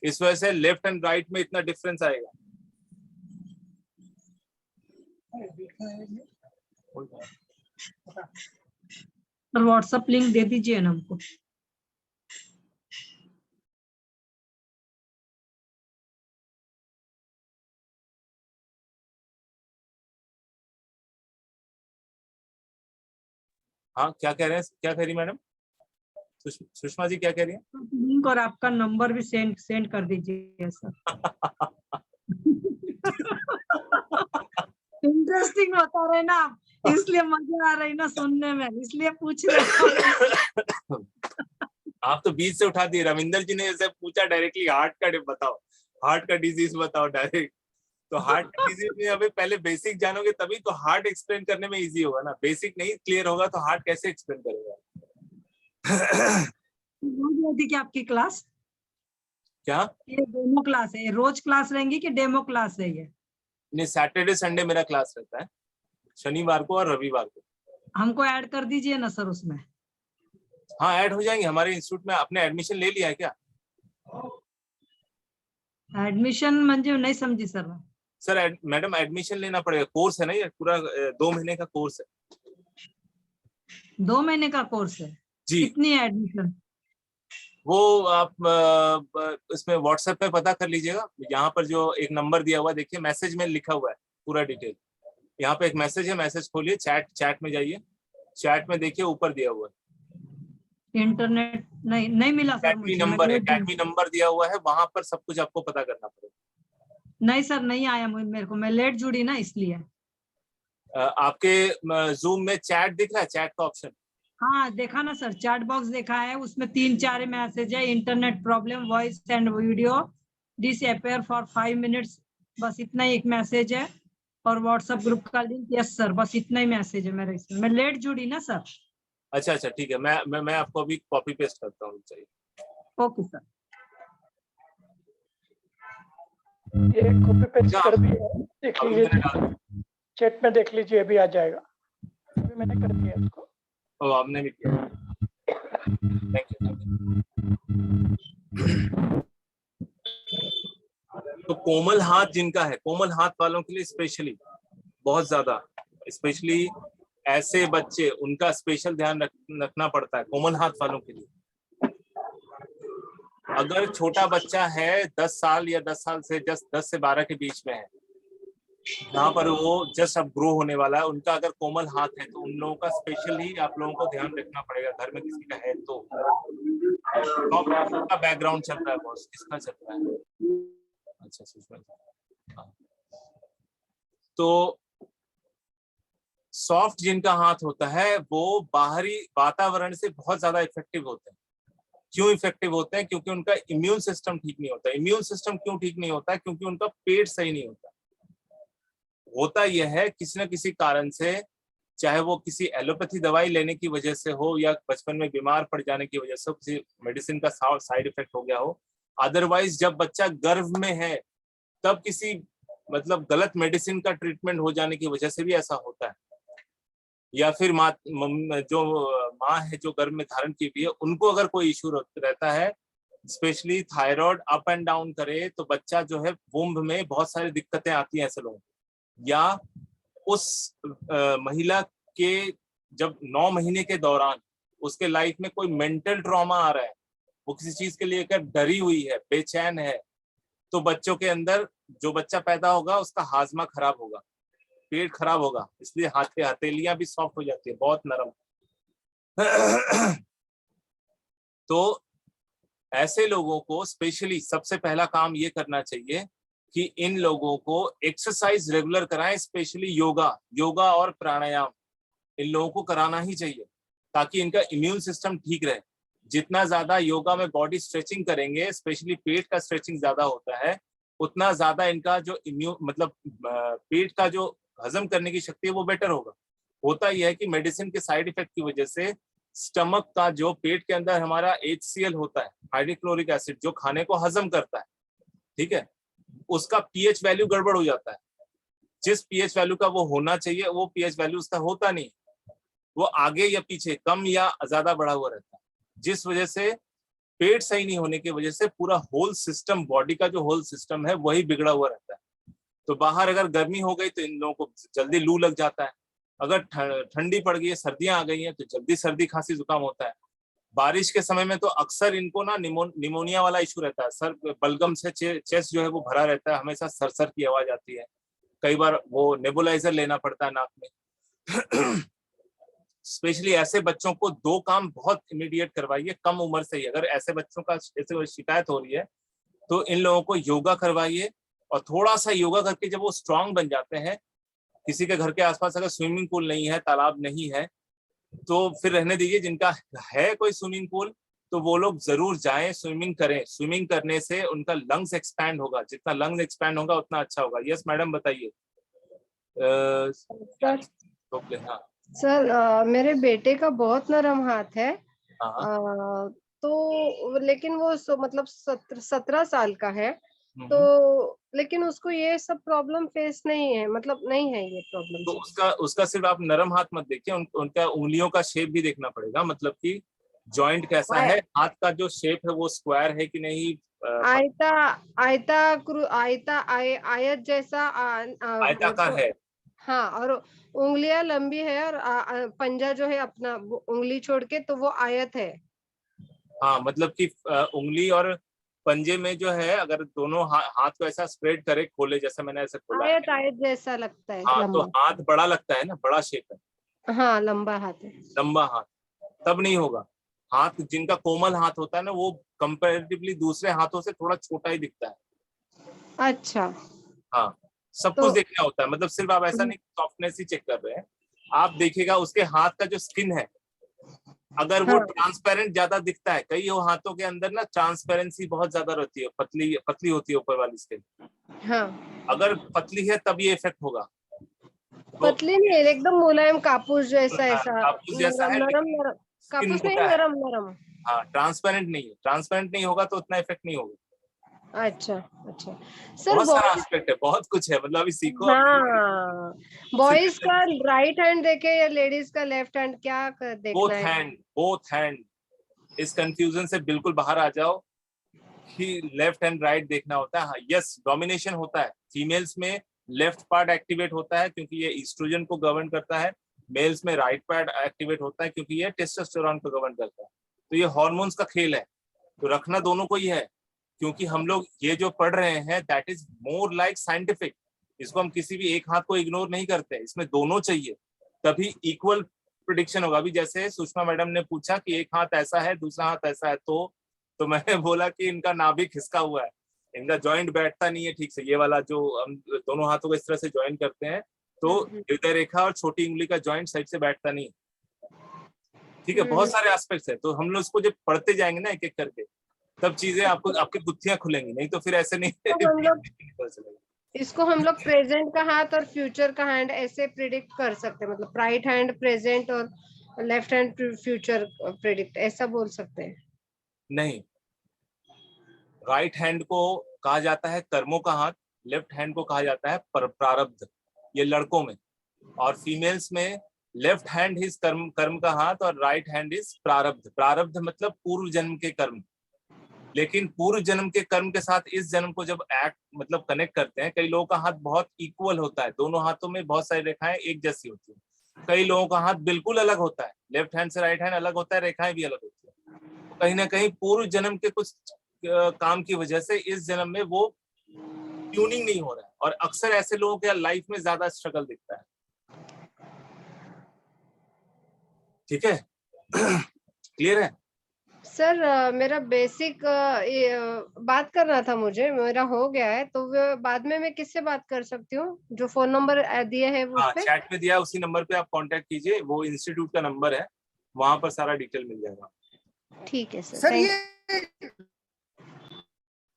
इस वजह से लेफ्ट एंड राइट में इतना डिफरेंस आएगा। सर व्हाट्सएप लिंक दे दीजिए ना हमको। हाँ, क्या कह रहे हैं, क्या कह रही मैडम? सुषमा जी क्या कह रही है? लिंक और आपका नंबर भी सेंड कर दीजिए सर। इंटरेस्टिंग बता रहे ना आप, इसलिए मजा आ रही ना सुनने में, इसलिए पूछ रहे। आप तो बीच से उठा दिए। रविंदर जी ने जैसे पूछा डायरेक्टली हार्ट का बताओ, हार्ट का डिजीज बताओ डायरेक्ट। तो हार्ट का डिजीज में अभी पहले बेसिक जानोगे तभी तो हार्ट एक्सप्लेन करने में इजी होगा ना। बेसिक नहीं क्लियर होगा तो हार्ट कैसे एक्सप्लेन करेगा? रोज क्या आपकी क्लास? क्या ये डेमो क्लास है? रोज क्लास रहेंगी कि डेमो क्लास है ये? नहीं, सैटरडे संडे मेरा क्लास रहता है, शनिवार को और रविवार को। हमको ऐड कर दीजिए ना सर उसमें। हाँ, ऐड हो जाएंगे। हमारे इंस्टीट्यूट में आपने एडमिशन ले लिया है क्या? एडमिशन म्हणजे नहीं समझी सर मैं। सर मैडम एडमिशन लेना पड़ेगा, कोर्स है ना ये पूरा 2 महीने का कोर्स है 2 महीने का कोर्स है। जी। कितनी है एडमिशन? वो आप इसमें व्हाट्सएप पे पता कर लीजिएगा, यहाँ पर जो एक नंबर दिया हुआ है देखिए, मैसेज में लिखा हुआ है पूरा डिटेल। यहाँ पे एक मैसेज है, मैसेज खोलिए, चैट में जाइए, चैट में देखिए ऊपर दिया हुआ है। इंटरनेट नहीं मिला सर मुझे। अकेडमी नंबर दिया हुआ है, वहां पर सब कुछ आपको पता करना पड़ेगा। नहीं सर, नहीं आया मेरे को, मैं लेट जुड़ी ना इसलिए। आपके जूम में चैट दिख रहा है, चैट का ऑप्शन? हाँ देखा ना सर, चैट बॉक्स देखा है, उसमें 3-4 मैसेज है। Internet problem, voice and video disappear for 5 minutes, बस इतना ही एक मैसेज है। और व्हाट्सएप ग्रुप का लिंक, यस सर, बस इतना ही मैसेज है मेरे इसमें। मैं लेट जुड़ी ना सर। अच्छा ठीक है, मैं आपको अभी कॉपी पेस्ट करता हूँ, चाहिए। Okay sir. ये कॉपी पेस्ट कर दिया, देख लीजिए चैट में, देख लीजिए अभी आ जाएगा। अभी मैंने कर दिया इसको। ओ आपने भी किया, थैंक यू। तो कोमल हाथ जिनका है, कोमल हाथ वालों के लिए स्पेशली बहुत ज्यादा, स्पेशली ऐसे बच्चे, उनका स्पेशल ध्यान रखना पड़ता है कोमल हाथ वालों के लिए। अगर छोटा बच्चा है 10 साल या 10 साल से 10 से 12 के बीच में है, जहाँ पर वो जस्ट अब ग्रो होने वाला है, उनका अगर कोमल हाथ है तो उन लोगों का स्पेशली आप लोगों को ध्यान रखना पड़ेगा। घर में किसी का है तो का बैकग्राउंड चल रहा है, बॉस किसका चल रहा है? अच्छा सुषमा। तो सॉफ्ट जिनका हाथ होता है वो बाहरी वातावरण से बहुत ज्यादा इफेक्टिव होते हैं। क्यों इफेक्टिव होते हैं? क्योंकि उनका इम्यून सिस्टम ठीक नहीं होता। इम्यून सिस्टम क्यों ठीक नहीं होता? क्योंकि उनका पेट सही नहीं होता यह है किसी न किसी कारण से, चाहे वो किसी एलोपैथी दवाई लेने की वजह से हो या बचपन में बीमार पड़ जाने की वजह से किसी मेडिसिन का साइड इफेक्ट हो गया हो। अदरवाइज जब बच्चा गर्भ में है तब किसी मतलब गलत मेडिसिन का ट्रीटमेंट हो जाने की वजह से भी ऐसा होता है। या फिर जो माँ है जो गर्भ में धारण की हुई है, उनको अगर कोई इशू रहता है, specially thyroid up and down करे तो बच्चा जो है वुम्ब में बहुत सारी दिक्कतें आती हैं ऐसे लोगों को। या उस महिला के जब 9 महीने के दौरान उसके लाइफ में कोई मेंटल ट्रॉमा आ रहा है, वो किसी चीज के लिए डरी हुई है, बेचैन है, तो बच्चों के अंदर जो बच्चा पैदा होगा उसका हाजमा खराब होगा, पेट खराब होगा, इसलिए हाथ के हथेलियां भी सॉफ्ट हो जाती है, बहुत नरम। तो ऐसे लोगों को स्पेशली सबसे पहला काम ये करना चाहिए कि इन लोगों को एक्सरसाइज रेगुलर कराएं, स्पेशली योगा और प्राणायाम इन लोगों को कराना ही चाहिए ताकि इनका इम्यून सिस्टम ठीक रहे। जितना ज्यादा योगा में बॉडी स्ट्रेचिंग करेंगे, स्पेशली पेट का स्ट्रेचिंग ज्यादा होता है, उतना ज्यादा इनका जो इम्यून मतलब पेट का जो हजम करने की शक्ति है वो बेटर होगा। होता यह है कि मेडिसिन के साइड इफेक्ट की वजह से स्टमक का जो पेट के अंदर हमारा HCl होता है, हाइड्रोक्लोरिक एसिड, जो खाने को हजम करता है, ठीक है, उसका pH वैल्यू गड़बड़ हो जाता है। जिस pH वैल्यू का वो होना चाहिए वो pH वैल्यू उसका होता नहीं, वो आगे या पीछे कम या ज्यादा बढ़ा हुआ रहता है, जिस वजह से पेट सही नहीं होने की वजह से पूरा होल सिस्टम, बॉडी का जो होल सिस्टम है वही बिगड़ा हुआ रहता है। तो बाहर अगर गर्मी हो गई तो इन लोगों को जल्दी लू लग जाता है, अगर ठंडी पड़ गई है, सर्दियां आ गई हैं तो जल्दी सर्दी खांसी जुकाम होता है। बारिश के समय में तो अक्सर इनको ना निमोनिया वाला इशू रहता है, सर बलगम से चेस्ट जो है वो भरा रहता है, हमेशा सर की आवाज आती है, कई बार वो नेबुलाइजर लेना पड़ता है नाक में। स्पेशली ऐसे बच्चों को 2 काम बहुत इमीडिएट करवाइए कम उम्र से ही। अगर ऐसे बच्चों का ऐसे शिकायत हो रही है तो इन लोगों को योगा करवाइए, और थोड़ा सा योगा करके जब वो स्ट्रांग बन जाते हैं, किसी के घर के आसपास अगर स्विमिंग पूल नहीं है, तालाब नहीं है, तो फिर रहने दीजिए। जिनका है कोई स्विमिंग पूल तो वो लोग जरूर जाएं, स्विमिंग करें। स्विमिंग करने से उनका लंग्स एक्सपैंड होगा, जितना लंग्स एक्सपैंड होगा उतना अच्छा होगा। यस मैडम बताइए। हाँ सर मेरे बेटे का बहुत नरम हाथ है। हाँ। तो लेकिन वो मतलब 17 साल का है, तो लेकिन उसको ये सब प्रॉब्लम फेस नहीं है, मतलब नहीं है ये प्रॉब्लम। तो उसका सिर्फ आप नरम हाथ मत देखिए, उनका उंगलियों का शेप भी देखना पड़ेगा। मतलब कि जॉइंट कैसा है, हाथ का जो शेप है वो स्क्वायर है कि नहीं, आयत जैसा आयताकार है। हाँ, और उंगलियां लंबी है और पंजा जो है अपना उंगली छोड़ के तो वो आयत है। हाँ, मतलब कि उंगली और पंजे में जो है, अगर दोनों हाथ को ऐसा स्प्रेड करे, खोले, जैसे मैंने ऐसे खोला आयत आयत जैसा लगता है। हाँ, तो लंबा। हाथ बड़ा लगता है ना, बड़ा शेप है। हाँ, लंबा हाथ है। लंबा हाथ तब नहीं होगा। हाथ जिनका कोमल हाथ होता है ना, वो कंपैरेटिवली दूसरे हाथों से थोड़ा छोटा ही दिखता है। अच्छा। हाँ, सब तो कुछ देखना होता है, मतलब सिर्फ आप ऐसा नहीं सॉफ्टनेस ही चेक कर रहे हैं, आप देखिएगा उसके हाथ का जो स्किन है, अगर वो हाँ। ट्रांसपेरेंट ज्यादा दिखता है, कई हाथों के अंदर ना ट्रांसपेरेंसी बहुत ज्यादा रहती है, पतली पतली होती है ऊपर वाली स्किन। हाँ, अगर पतली है तब ये इफेक्ट होगा। पतली नहीं है, एकदम मुलायम कापूस जैसा, ऐसा कापूस जैसा है, नरम लेकिन नरम। स्किन कापूस नहीं, मोटा है। नरम नरम। हाँ, ट्रांसपेरेंट नहीं है, ट्रांसपेरेंट नहीं होगा तो उतना इफेक्ट नहीं होगा। अच्छा अच्छा सर, बहुत सारा बॉयज। एस्पेक्ट है, बहुत कुछ है, मतलब अभी सीखो। हाँ, बॉयज का राइट हैंड देखे या लेडीज का लेफ्ट हैंड, क्या देखना है? Both hand. इस कंफ्यूजन से बिल्कुल बाहर आ जाओ कि लेफ्ट एंड राइट देखना होता है। यस, डोमिनेशन होता है फीमेल्स में, लेफ्ट पार्ट एक्टिवेट होता है क्योंकि ये ईस्ट्रोजन को गवर्न करता है। मेल्स में राइट पार्ट एक्टिवेट होता है क्योंकि ये टेस्टोस्टेरोन को गवर्न करता है। तो ये हार्मोन्स का खेल है, तो रखना दोनों को ही है, क्योंकि हम लोग ये जो पढ़ रहे हैं that is more like scientific. इसको हम किसी भी एक हाथ को इग्नोर नहीं करते, इसमें दोनों चाहिए, तभी इक्वल प्रिडिक्शन होगा। अभी जैसे सुषमा मैडम ने पूछा कि एक हाथ ऐसा है दूसरा हाथ ऐसा है, तो मैंने बोला कि इनका नाभि खिसका हुआ है, इनका जॉइंट बैठता नहीं है ठीक से। ये वाला जो हम दोनों हाथों को इस तरह से ज्वाइन करते हैं, तो हृदय रेखा और छोटी उंगली का जॉइंट साइड से बैठता नहीं, ठीक है। बहुत सारे एस्पेक्ट्स है, तो हम लोग इसको जब पढ़ते जाएंगे ना एक एक करके, तब चीजें आपको आपकी गुत्थियां खुलेंगी, नहीं तो फिर ऐसे नहीं तो हम लोग इसको हम लोग प्रेजेंट का हाथ और फ्यूचर का हैंड ऐसे प्रिडिक्ट कर सकते हैं, मतलब राइट हैंड प्रेजेंट और लेफ्ट हैंड फ्यूचर प्रिडिक्ट, ऐसा बोल सकते हैं? नहीं, राइट हैंड को कहा जाता है कर्मों का हाथ, लेफ्ट हैंड को कहा जाता है प्रारब्ध, ये लड़कों में। और फीमेल्स में लेफ्ट हैंड इज कर्म का हाथ और राइट हैंड इज प्रारब्ध। प्रारब्ध मतलब पूर्व जन्म के कर्म। लेकिन पूर्व जन्म के कर्म के साथ इस जन्म को जब मतलब कनेक्ट करते हैं, कई लोगों का हाथ बहुत इक्वल होता है, दोनों हाथों में बहुत सारी रेखाएं एक जैसी होती है। कई लोगों का हाथ बिल्कुल अलग होता है, लेफ्ट हैंड से राइट हैंड अलग होता है, रेखाएं भी अलग होती है। तो कहीं ना कहीं पूर्व जन्म के कुछ काम की वजह से इस जन्म में वो ट्यूनिंग नहीं हो रहा है, और अक्सर ऐसे लोगों के लाइफ में ज्यादा स्ट्रगल दिखता है। ठीक है, क्लियर है सर? मेरा बेसिक बात करना था मुझे, मेरा हो गया है, तो बाद में मैं किससे बात कर सकती हूँ? जो फोन नंबर दिया है वो हाँ, पे? चैट में दिया है, उसी नंबर पे आप कांटेक्ट कीजिए, वो इंस्टीट्यूट का नंबर है, वहां पर सारा डिटेल मिल जाएगा। ठीक है सर। सर, ये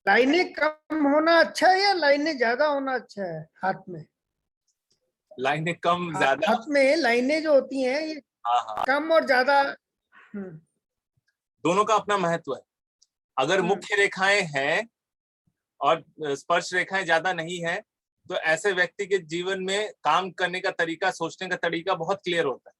लाइनें कम होना अच्छा है या लाइनें ज्यादा होना अच्छा है हाथ में? लाइनें कम ज्यादा, हाथ में लाइनें जो होती हैं ये हाँ, कम और ज्यादा दोनों का अपना महत्व है। अगर मुख्य रेखाएं हैं और स्पर्श रेखाएं ज्यादा नहीं है, तो ऐसे व्यक्ति के जीवन में काम करने का तरीका, सोचने का तरीका बहुत क्लियर होता है।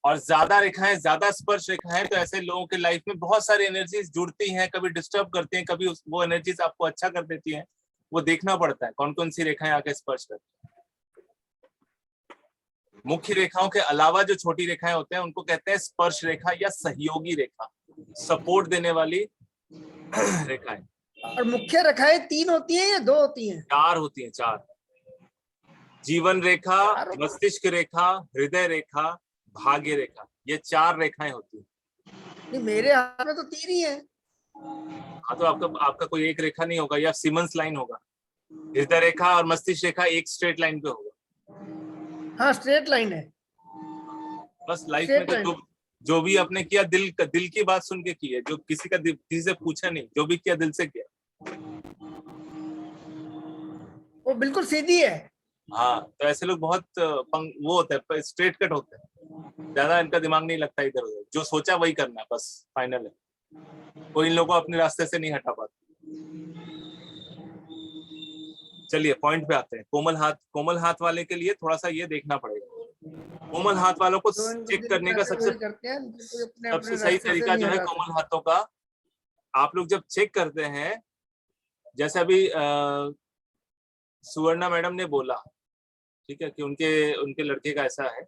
और ज्यादा रेखाएं, ज्यादा स्पर्श रेखाएं, तो ऐसे लोगों के लाइफ में बहुत सारी एनर्जीज जुड़ती हैं, कभी डिस्टर्ब करती हैं, कभी वो एनर्जीज आपको अच्छा कर देती हैं। वो देखना पड़ता है कौन कौन सी रेखाएं आके स्पर्श करती हैं। मुख्य रेखाओं के अलावा जो छोटी रेखाएं होते हैं उनको कहते हैं स्पर्श रेखा या सहयोगी रेखा, सपोर्ट देने वाली रेखाएं। और मुख्य रेखाएं 3 होती हैं या 2 होती हैं? 4 होती हैं, 4। जीवन रेखा, मस्तिष्क रेखा, हृदय रेखा, भाग्य रेखा, ये 4 रेखाएं होती हैं। नहीं, मेरे हाथ में तो 3 ही है। हाँ, तो आपका कोई एक रेखा नहीं होगा, या सिमंस लाइन होगा। हृदय रेखा और मस्तिष्क रेखा एक स्ट्रेट लाइन पे होगा। हाँ, स्ट्रेट लाइन है। बस लाइफ में तो जो भी आपने किया दिल की बात सुन के की है, जो किसी से पूछा नहीं, जो भी किया दिल से किया। वो बिल्कुल सीधी है। हाँ, तो ऐसे लोग बहुत वो होते हैं, स्ट्रेट कट होते हैं, ज्यादा इनका दिमाग नहीं लगता इधर उधर, जो सोचा वही करना, बस फाइनल है। कोई इन लोगों को अपने रास्ते से नहीं हटा पाता। चलिए पॉइंट पे आते हैं। कोमल हाथ वाले के लिए थोड़ा सा ये देखना पड़ेगा। कोमल हाथ वालों को जो इनको चेक दिन करने का में सबसे वही करते हैं, कोई अपने सबसे अपने सही रास्ते से तरीका नहीं जो है हटाते। कोमल हाथों का, आप लोग जब चेक करते हैं, जैसे अभी सुवर्णा मैडम ने बोला, ठीक है, कि उनके लड़के का ऐसा है,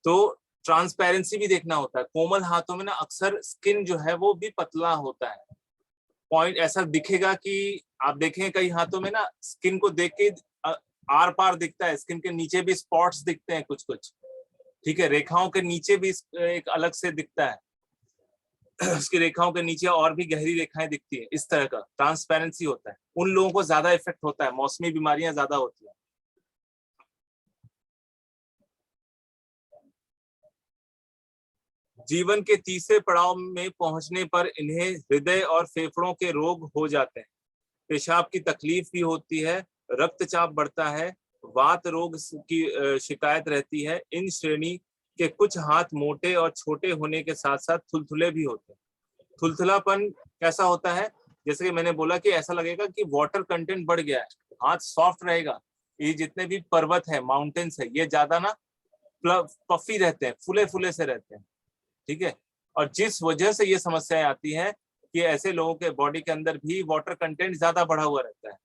तो ट्रांसपेरेंसी भी देखना होता है। कोमल हाथों में ना अक्सर स्किन जो है वो भी पतला होता है, पॉइंट ऐसा दिखेगा कि आप देखें कई हाथों में ना स्किन को देख के आर पार दिखता है, स्किन के नीचे भी स्पॉट्स दिखते हैं कुछ कुछ, ठीक है, रेखाओं के नीचे भी एक अलग से दिखता है, उसकी रेखाओं के नीचे और भी गहरी रेखाएं दिखती है, इस तरह का ट्रांसपेरेंसी होता है। उन लोगों को ज्यादा इफेक्ट होता है, मौसमी बीमारियां ज्यादा होती है। जीवन के तीसरे पड़ाव में पहुंचने पर इन्हें हृदय और फेफड़ों के रोग हो जाते हैं, पेशाब की तकलीफ भी होती है, रक्तचाप बढ़ता है, वात रोग की शिकायत रहती है। इन श्रेणी के कुछ हाथ मोटे और छोटे होने के साथ साथ थुलथुले भी होते हैं। थुलथुलापन कैसा होता है, जैसे कि मैंने बोला कि ऐसा लगेगा कि वाटर कंटेंट बढ़ गया है, हाथ सॉफ्ट रहेगा। ये जितने भी पर्वत है, माउंटेन्स है, ये ज्यादा ना पफी रहते हैं, फुले फुले से रहते हैं, ठीक है। और जिस वजह से ये समस्याएं आती हैं कि ऐसे लोगों के बॉडी के अंदर भी वाटर कंटेंट ज्यादा बढ़ा हुआ रहता है।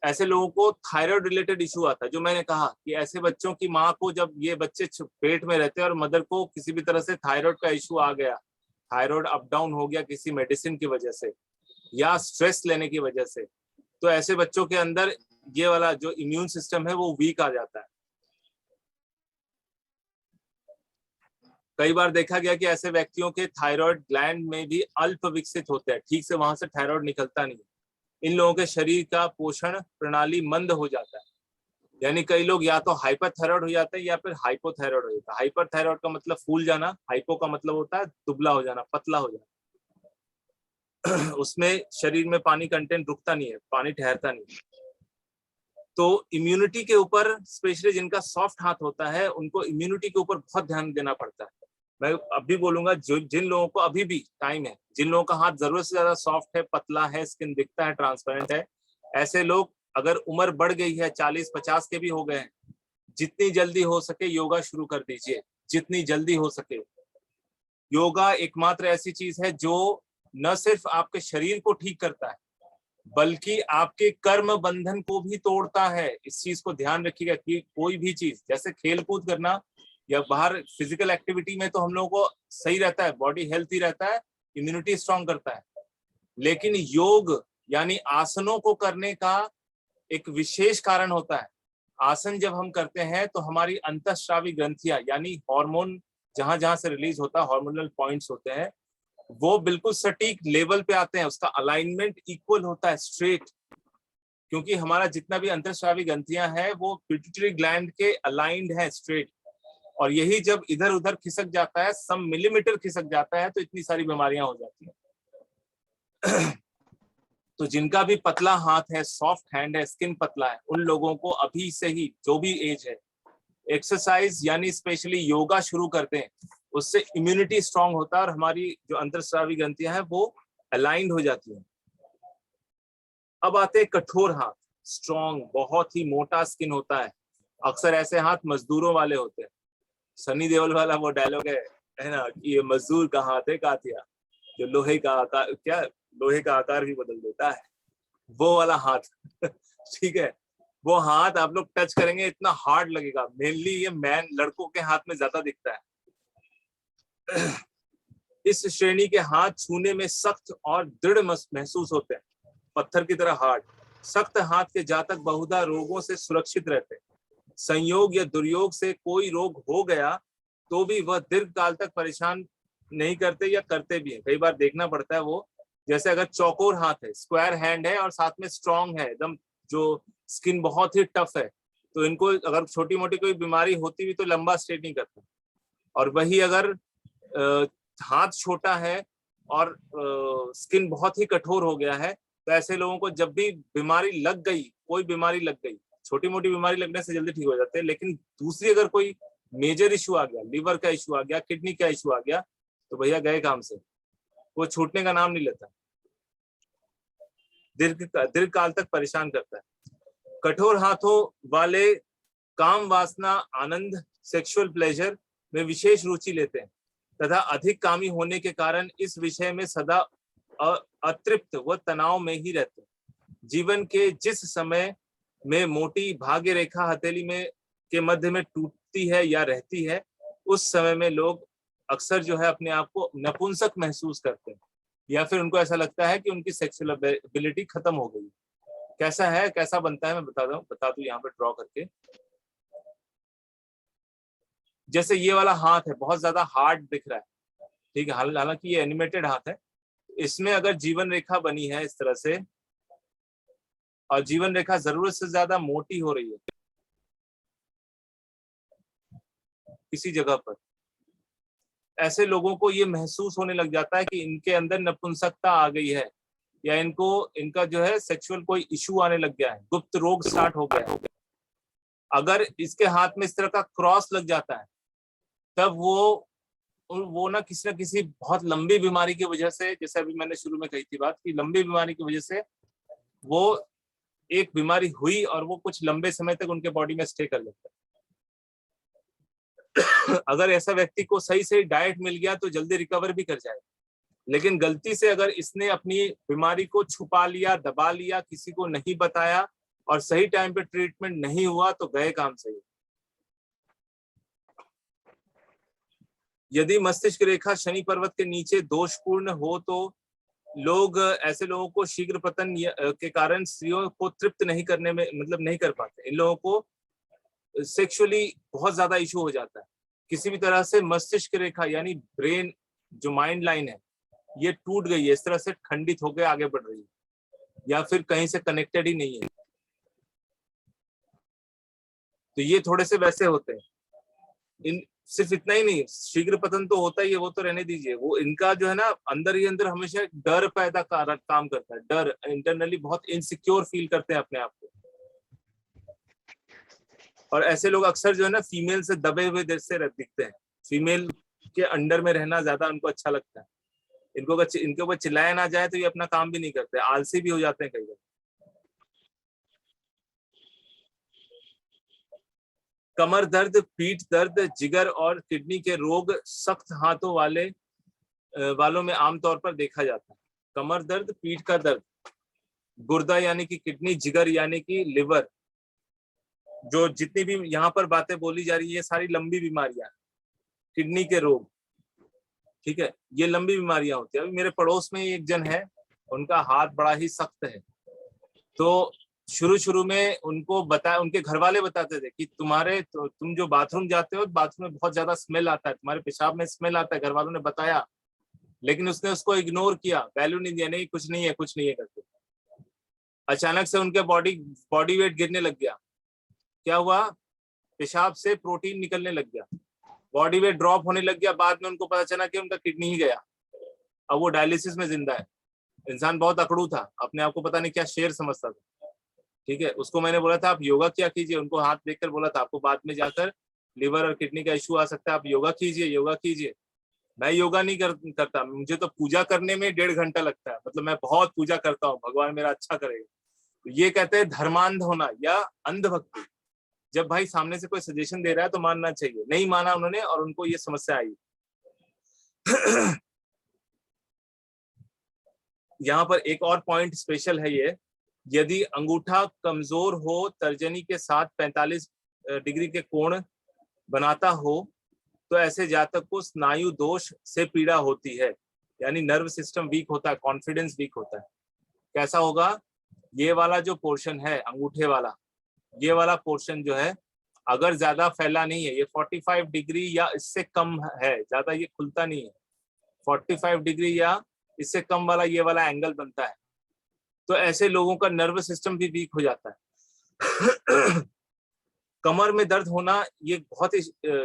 ऐसे लोगों को थायराइड रिलेटेड इशू आता है, जो मैंने कहा कि ऐसे बच्चों की माँ को, जब ये बच्चे पेट में रहते हैं और मदर को किसी भी तरह से थायराइड का इशू आ गया, थायराइड अप डाउन हो गया किसी मेडिसिन की वजह से या स्ट्रेस लेने की वजह से, तो ऐसे बच्चों के अंदर ये वाला जो इम्यून सिस्टम है वो वीक आ जाता है। कई बार देखा गया कि ऐसे व्यक्तियों के थायराइड ग्लैंड में भी अल्प विकसित होते हैं, ठीक से वहां से थायराइड निकलता नहीं। इन लोगों के शरीर का पोषण प्रणाली मंद हो जाता है, यानी कई लोग या तो हाइपरथायराइड हो जाते हैं या फिर हाइपोथायराइड हो जाता है। हाइपरथायराइड का मतलब फूल जाना, हाइपो का मतलब होता है दुबला हो जाना, पतला हो जाना। उसमें शरीर में पानी कंटेंट रुकता नहीं है, पानी ठहरता नहीं। तो इम्यूनिटी के ऊपर, स्पेशली जिनका सॉफ्ट हाथ होता है, उनको इम्यूनिटी के ऊपर बहुत ध्यान देना पड़ता है। मैं अभी बोलूंगा, जिन लोगों को अभी भी टाइम है, जिन लोगों का हाथ जरूरत से ज्यादा सॉफ्ट है, पतला है, स्किन दिखता है, ट्रांसपेरेंट है, ऐसे लोग अगर उम्र बढ़ गई है, 40-50 के भी हो गए हैं, जितनी जल्दी हो सके योगा शुरू कर दीजिए, जितनी जल्दी हो सके। योगा एकमात्र ऐसी चीज है जो न सिर्फ आपके शरीर को ठीक करता है, बल्कि आपके कर्म बंधन को भी तोड़ता है। इस चीज को ध्यान रखिएगा कि कोई भी चीज, जैसे खेल कूद करना या बाहर फिजिकल एक्टिविटी में, तो हम लोगों को सही रहता है, बॉडी हेल्थी रहता है, इम्यूनिटी स्ट्रांग करता है। लेकिन योग यानी आसनों को करने का एक विशेष कारण होता है। आसन जब हम करते हैं तो हमारी अंतःस्रावी ग्रंथियां, यानी हार्मोन जहां जहां से रिलीज होता है, हार्मोनल पॉइंट्स होते हैं, वो बिल्कुल सटीक लेवल पे आते हैं, उसका अलाइनमेंट इक्वल होता है, स्ट्रेट। क्योंकि हमारा जितना भी अंतःस्रावी ग्रंथियां हैं वो पिट्यूटरी ग्लैंड के अलाइंड है, स्ट्रेट। और यही जब इधर उधर खिसक जाता है, सम मिलीमीटर खिसक जाता है, तो इतनी सारी बीमारियां हो जाती हैं। तो जिनका भी पतला हाथ है, सॉफ्ट हैंड है, स्किन पतला है, उन लोगों को अभी से ही, जो भी एज है, एक्सरसाइज यानी स्पेशली योगा शुरू कर दें, उससे इम्यूनिटी स्ट्रांग होता है और हमारी जो अंतःस्रावी ग्रंथियां हैं वो अलाइंड हो जाती हैं। अब आते हैं कठोर हाथ, स्ट्रांग, बहुत ही मोटा स्किन होता है। अक्सर ऐसे हाथ मजदूरों वाले होते हैं। सनी देओल वाला वो डायलॉग है ना, कि ये मजदूर का हाथ है कातिया, जो लोहे का आकार, क्या लोहे का आकार भी बदल देता है, वो वाला हाथ। ठीक है, वो हाथ आप लोग टच करेंगे इतना हार्ड लगेगा। मेनली ये मैन लड़कों के हाथ में ज्यादा दिखता है। इस श्रेणी के हाथ छूने में सख्त और दृढ़ महसूस होते हैं, पत्थर की तरह हार्ड। सख्त हाथ के जातक बहुधा रोगों से सुरक्षित रहते हैं। संयोग या दुर्योग से कोई रोग हो गया तो भी वह दीर्घ काल तक परेशान नहीं करते, या करते भी हैं। कई बार देखना पड़ता है वो, जैसे अगर चौकोर हाथ है, स्क्वायर हैंड है और साथ में स्ट्रांग है एकदम, जो स्किन बहुत ही टफ है, तो इनको अगर छोटी मोटी कोई बीमारी होती भी तो लंबा स्ट्रेट नहीं करता। और वही अगर हाथ छोटा है और स्किन बहुत ही कठोर हो गया है, तो ऐसे लोगों को जब भी बीमारी लग गई, कोई बीमारी लग गई, छोटी मोटी बीमारी लगने से जल्दी ठीक हो जाते हैं, लेकिन दूसरी अगर कोई मेजर इशू आ गया, लीवर का इशू आ गया, किडनी का इशू आ गया, तो भैया गए काम से, वो छूटने का नाम नहीं लेता, दीर्घ काल तक परेशान करता है। कठोर हाथों वाले काम वासना, आनंद, सेक्सुअल प्लेजर में विशेष रुचि लेते हैं तथा अधिक कामी होने के कारण इस विषय में सदा अतृप्त व तनाव में ही रहते हैं। जीवन के जिस समय में मोटी भाग्य रेखा हथेली में के मध्य में टूटती है या रहती है, उस समय में लोग अक्सर जो है अपने आप को नपुंसक महसूस करते हैं या फिर उनको ऐसा लगता है कि उनकी सेक्सुअल एबिलिटी खत्म हो गई। कैसा है, कैसा बनता है, मैं बता दूं यहाँ पे ड्रॉ करके। जैसे ये वाला हाथ है, बहुत ज्यादा हार्ड दिख रहा है, ठीक है, हालांकि ये एनिमेटेड हाथ है। इसमें अगर जीवन रेखा बनी है इस तरह से और जीवन रेखा जरूरत से ज्यादा मोटी हो रही है किसी जगह पर, ऐसे लोगों को ये महसूस होने लग जाता है कि इनके अंदर नपुंसकता आ गई है या इनका जो है सेक्सुअल कोई इशू आने लग गया है, गुप्त रोग स्टार्ट हो गया है। अगर इसके हाथ में इस तरह का क्रॉस लग जाता है तब वो ना किसी बहुत लंबी बीमारी की वजह से, जैसे अभी मैंने शुरू में कही थी बात कि लंबी बीमारी की वजह से वो एक बीमारी हुई और वो कुछ लंबे समय तक उनके बॉडी में स्टे कर लेता है। अगर ऐसा व्यक्ति को सही डाइट मिल गया तो जल्दी रिकवर भी कर जाएगा, लेकिन गलती से अगर इसने अपनी बीमारी को छुपा लिया, दबा लिया, किसी को नहीं बताया और सही टाइम पे ट्रीटमेंट नहीं हुआ तो गए काम सही। यदि मस्तिष्क रेखा शनि पर्वत के नीचे दोषपूर्ण हो तो ऐसे लोगों को शीघ्र पतन के कारण स्त्रियों को तृप्त नहीं करने में नहीं कर पाते। इन लोगों को सेक्सुअली बहुत ज्यादा इशू हो जाता है। किसी भी तरह से मस्तिष्क रेखा यानी ब्रेन जो माइंड लाइन है ये टूट गई है, इस तरह से खंडित होकर आगे बढ़ रही है या फिर कहीं से कनेक्टेड ही नहीं है, तो ये थोड़े से वैसे होते हैं। सिर्फ इतना ही नहीं, शीघ्र पतन तो होता ही है, वो तो रहने दीजिए, वो इनका जो है ना अंदर ही अंदर हमेशा डर पैदा काम करता है। डर, इंटरनली बहुत इनसिक्योर फील करते हैं अपने आप को। और ऐसे लोग अक्सर जो है ना फीमेल से दबे हुए जैसे दिखते हैं, फीमेल के अंडर में रहना ज्यादा उनको अच्छा लगता है। इनके ऊपर चिल्लाया ना जाए तो ये अपना काम भी नहीं करते, आलसी भी हो जाते हैं कई बार। कमर दर्द, पीठ दर्द, जिगर और किडनी के रोग सख्त हाथों वालों में आमतौर पर देखा जाता है। कमर दर्द, पीठ का दर्द, गुर्दा यानी कि किडनी, जिगर यानी कि लिवर, जो जितनी भी यहाँ पर बातें बोली जा रही है सारी लंबी बीमारियां, किडनी के रोग, ठीक है, ये लंबी बीमारियां होती है। अभी मेरे पड़ोस में एक जन है, उनका हाथ बड़ा ही सख्त है, तो शुरू में उनके घर वाले बताते थे कि तुम जो बाथरूम जाते हो, बाथरूम में बहुत ज्यादा स्मेल आता है, तुम्हारे पेशाब में स्मेल आता है। घर वालों ने बताया, लेकिन उसने उसको इग्नोर किया, वैल्यू नहीं दिया, नहीं कुछ नहीं है करके। अचानक से उनके बॉडी वेट गिरने लग गया। क्या हुआ? पेशाब से प्रोटीन निकलने लग गया, बॉडी वेट ड्रॉप होने लग गया। बाद में उनको पता चला कि उनका किडनी ही गया, अब वो डायलिसिस में जिंदा है। इंसान बहुत अकड़ू था, अपने आप को पता नहीं क्या शेर समझता था, ठीक है। उसको मैंने बोला था आप योगा क्या कीजिए, उनको हाथ देखकर बोला था आपको बाद में जाकर लिवर और किडनी का इशू आ सकता है, आप योगा कीजिए। मैं योगा नहीं करता, मुझे तो पूजा करने में 1.5 घंटा लगता है, मैं बहुत पूजा करता हूँ, भगवान मेरा अच्छा करेगा। तो ये कहते हैं धर्मांध होना या अंधभक्ति। जब भाई सामने से कोई सजेशन दे रहा है तो मानना चाहिए, नहीं माना उन्होंने और उनको ये समस्या आई। यहाँ पर एक और पॉइंट स्पेशल है ये, यदि अंगूठा कमजोर हो, तर्जनी के साथ 45 डिग्री के कोण बनाता हो तो ऐसे जातक को स्नायु दोष से पीड़ा होती है, यानी नर्व सिस्टम वीक होता है, कॉन्फिडेंस वीक होता है। कैसा होगा? ये वाला जो पोर्शन है अंगूठे वाला, ये वाला पोर्शन जो है अगर ज्यादा फैला नहीं है, ये 45 डिग्री या इससे कम है, ज्यादा ये खुलता नहीं है, 45 डिग्री या इससे कम वाला ये वाला एंगल बनता है, तो ऐसे लोगों का नर्वस सिस्टम भी वीक हो जाता है। कमर में दर्द होना ये बहुत ही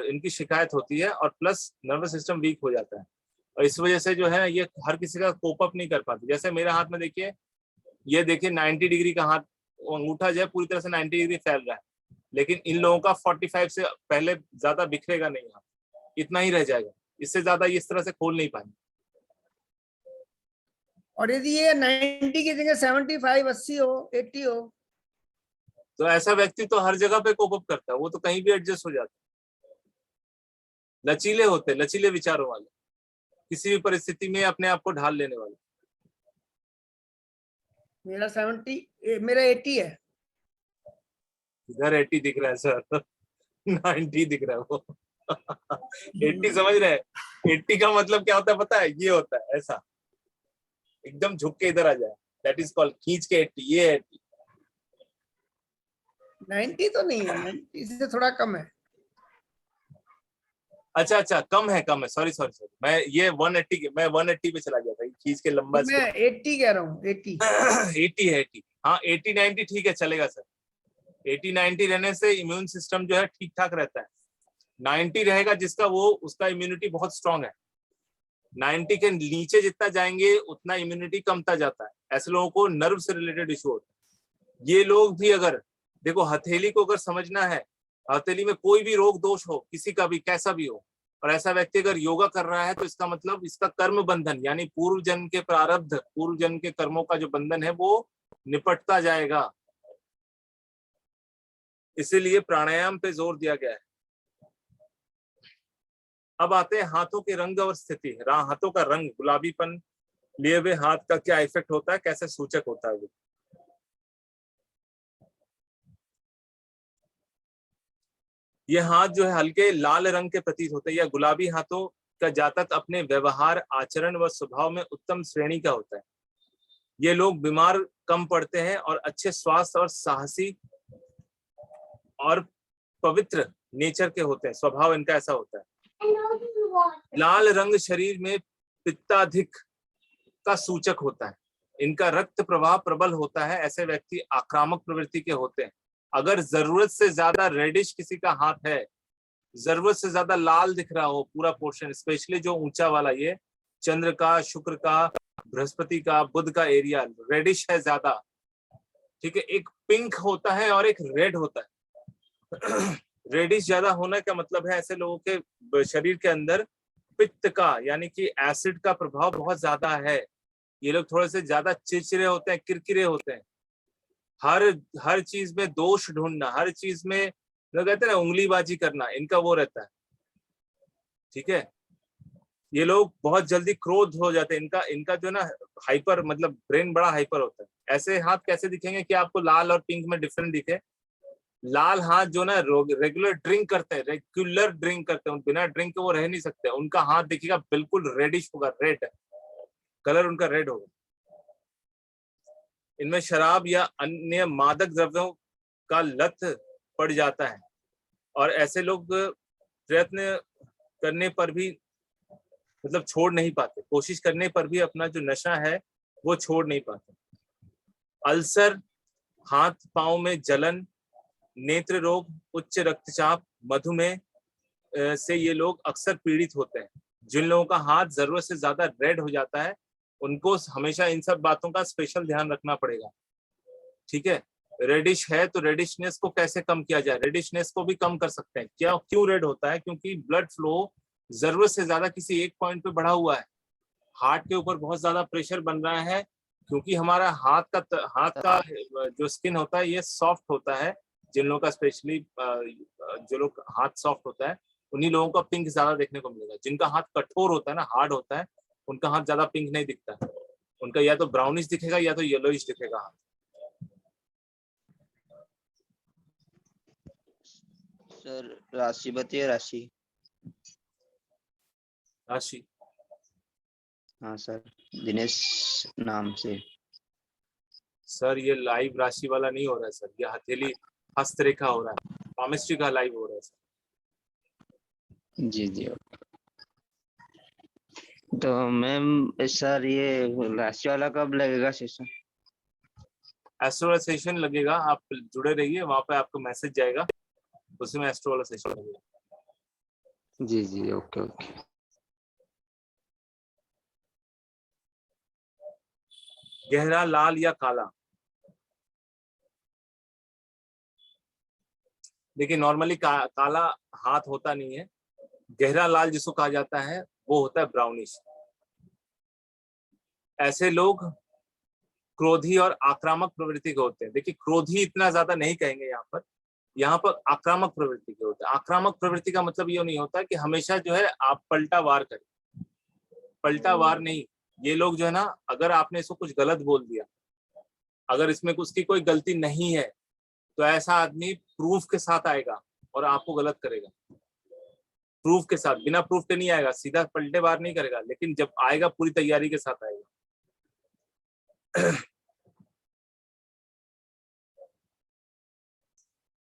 इनकी शिकायत होती है, और प्लस नर्वस सिस्टम वीक हो जाता है, और इस वजह से जो है ये हर किसी का कोप अप नहीं कर पाते। जैसे मेरे हाथ में देखिए, ये देखिए 90 डिग्री का हाथ, अंगूठा जो है पूरी तरह से 90 डिग्री फैल रहा है, लेकिन इन लोगों का 45 से पहले ज्यादा बिखरेगा नहीं, हाथ इतना ही रह जाएगा, इससे ज्यादा इस तरह से खोल नहीं पाएंगे। और यदि ये 90 की जगह 75, 80 हो, 80 हो, तो ऐसा व्यक्ति तो हर जगह पे कोप अप करता है, वो तो कहीं भी एडजस्ट हो जाता है। लचीले होते, लचीले विचारों वाले, किसी भी परिस्थिति में अपने आप को ढाल लेने वाले। मेरा 70, मेरा 80 है। इधर 80 दिख रहा है सर, 90 दिख रहा है वो। 80 समझ रहे हैं? 80 का मतलब क्या होता है पता है? ये होता है ऐसा, एकदम झुक के इधर आ जाए, दैट इज कॉल्ड खींच के 80। ये 80। 90 तो नहीं है, 90 से थोड़ा कम है। अच्छा अच्छा, कम है, कम है, सॉरी सॉरी सॉरी, मैं ये 180 के, मैं 180 पे चला गया था, खींच के लंबा। मैं 80 कह रहा हूँ, 80। 80 है, 80। हाँ 80 90 ठीक है, चलेगा सर। 80 90 रहने से इम्यून सिस्टम जो है ठीक ठाक रहता है। 90 रहेगा जिसका, वो उसका इम्यूनिटी बहुत स्ट्रांग है। 90 के नीचे जितना जाएंगे उतना इम्यूनिटी कमता जाता है। ऐसे लोगों को नर्व से रिलेटेड इशू होता है। ये लोग भी, अगर देखो हथेली को अगर समझना है, हथेली में कोई भी रोग दोष हो, किसी का भी कैसा भी हो, और ऐसा व्यक्ति अगर योगा कर रहा है तो इसका मतलब इसका कर्म बंधन, यानी पूर्व जन्म के प्रारब्ध, पूर्व जन्म के कर्मों का जो बंधन है वो निपटता जाएगा। इसीलिए प्राणायाम पे जोर दिया गया है। अब आते हैं हाथों के रंग और स्थिति। हाथों का रंग, गुलाबीपन लिए हुए हाथ का क्या इफेक्ट होता है, कैसे सूचक होता है वो। ये हाथ जो है हल्के लाल रंग के प्रतीत होते हैं। या गुलाबी हाथों का जातक अपने व्यवहार, आचरण व स्वभाव में उत्तम श्रेणी का होता है। ये लोग बीमार कम पड़ते हैं और अच्छे स्वास्थ्य और साहसी और पवित्र नेचर के होते हैं। स्वभाव इनका ऐसा होता है। लाल रंग शरीर में पित्ताधिक का सूचक होता है। इनका रक्त प्रवाह प्रबल होता है। ऐसे व्यक्ति आक्रामक प्रवृत्ति के होते हैं। अगर जरूरत से ज्यादा रेडिश किसी का हाथ है, जरूरत से ज्यादा लाल दिख रहा हो पूरा पोर्शन, स्पेशली जो ऊंचा वाला, ये चंद्र का, शुक्र का, बृहस्पति का, बुध का एरिया रेडिश है ज्यादा, ठीक है। एक पिंक होता है और एक रेड होता है। रेडिश ज्यादा होने का मतलब है ऐसे लोगों के शरीर के अंदर पित्त का, यानी कि एसिड का प्रभाव बहुत ज्यादा है। ये लोग थोड़े से ज्यादा चिड़चिड़े होते हैं, किरकिरे होते हैं। हर चीज में दोष ढूंढना, हर चीज में लोग कहते हैं ना उंगलीबाजी करना, इनका वो रहता है, ठीक है। ये लोग बहुत जल्दी क्रोध हो जाते हैं। इनका जो ना हाइपर, मतलब ब्रेन बड़ा हाइपर होता है। ऐसे हाथ कैसे दिखेंगे कि आपको लाल और पिंक में डिफरेंट दिखे? लाल हाथ जो ना रेगुलर ड्रिंक करते हैं, बिना ड्रिंक के वो रह नहीं सकते। उनका हाथ दिखेगा बिल्कुल रेडिश होगा, रेड कलर उनका रेड होगा। इनमें शराब या अन्य मादक द्रव्यों का लत पड़ जाता है और ऐसे लोग प्रयत्न करने पर भी, मतलब छोड़ नहीं पाते, कोशिश करने पर भी अपना जो नशा है वो छोड़ नहीं पाते। अल्सर, हाथ पांव में जलन, नेत्र रोग, उच्च रक्तचाप, मधुमेह से ये लोग अक्सर पीड़ित होते हैं। जिन लोगों का हाथ जरूरत से ज्यादा रेड हो जाता है उनको हमेशा इन सब बातों का स्पेशल ध्यान रखना पड़ेगा, ठीक है। रेडिश है तो रेडिशनेस को कैसे कम किया जाए? रेडिशनेस को भी कम कर सकते हैं। क्यों रेड होता है? क्योंकि ब्लड फ्लो जरूरत से ज्यादा किसी एक पॉइंट पे बढ़ा हुआ है। हार्ट के ऊपर बहुत ज्यादा प्रेशर बन रहा है, क्योंकि हमारा हाथ का जो स्किन होता है ये सॉफ्ट होता है। जिन लोगों का स्पेशली जो लोग हाथ सॉफ्ट होता है उन्हीं लोगों का पिंक ज्यादा देखने को मिलेगा। जिनका हाथ कठोर होता है ना, हार्ड होता है, उनका हाथ ज्यादा पिंक नहीं दिखता। उनका या तो ब्राउनिश दिखेगा या तो येलोइश दिखेगा हाथ। सर राशि बताइए। राशि हाँ सर, दिनेश नाम से। सर ये लाइव राशि वाला नहीं हो रहा है सर, ये हथेली हस्तरेखा हो रहा है, पामिस्ट्री का लाइव हो रहा है सर। जी जी। तो मैम सर ये राशि वाला कब लगेगा सेशन? एस्ट्रो वाला सेशन लगेगा, आप जुड़े रहिए, वहां पे आपको मैसेज जाएगा, उसमें एस्ट्रो वाला सेशन लगेगा। जी जी, ओके ओके। गहरा लाल या काला, देखिए नॉर्मली काला हाथ होता नहीं है। गहरा लाल जिसको कहा जाता है वो होता है ब्राउनिश। ऐसे लोग क्रोधी और आक्रामक प्रवृत्ति के होते हैं। देखिए क्रोधी इतना ज्यादा नहीं कहेंगे यहाँ पर, यहाँ पर आक्रामक प्रवृत्ति के होते हैं। आक्रामक प्रवृत्ति का मतलब ये नहीं होता कि हमेशा जो है आप पलटा वार करें, पलटा वार नहीं। ये लोग जो है ना, अगर आपने इसको कुछ गलत बोल दिया, अगर इसमें उसकी कोई गलती नहीं है, तो ऐसा आदमी प्रूफ के साथ आएगा और आपको गलत करेगा। प्रूफ के साथ, बिना प्रूफ के नहीं आएगा, सीधा पलटे वार नहीं करेगा, लेकिन जब आएगा पूरी तैयारी के साथ आएगा।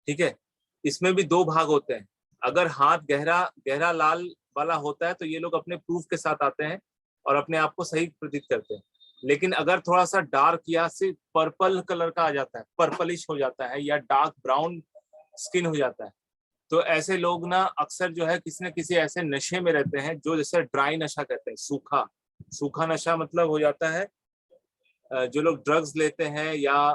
ठीक है, इसमें भी दो भाग होते हैं। अगर हाथ गहरा गहरा लाल वाला होता है तो ये लोग अपने प्रूफ के साथ आते हैं और अपने आप को सही प्रतीत करते हैं। लेकिन अगर थोड़ा सा डार्क या सिर्फ पर्पल कलर का आ जाता है, पर्पलिश हो जाता है या डार्क ब्राउन स्किन हो जाता है, तो ऐसे लोग ना अक्सर जो है किसी न किसी ऐसे नशे में रहते हैं जो जैसे ड्राई नशा कहते हैं। सूखा सूखा नशा मतलब हो जाता है, जो लोग ड्रग्स लेते हैं या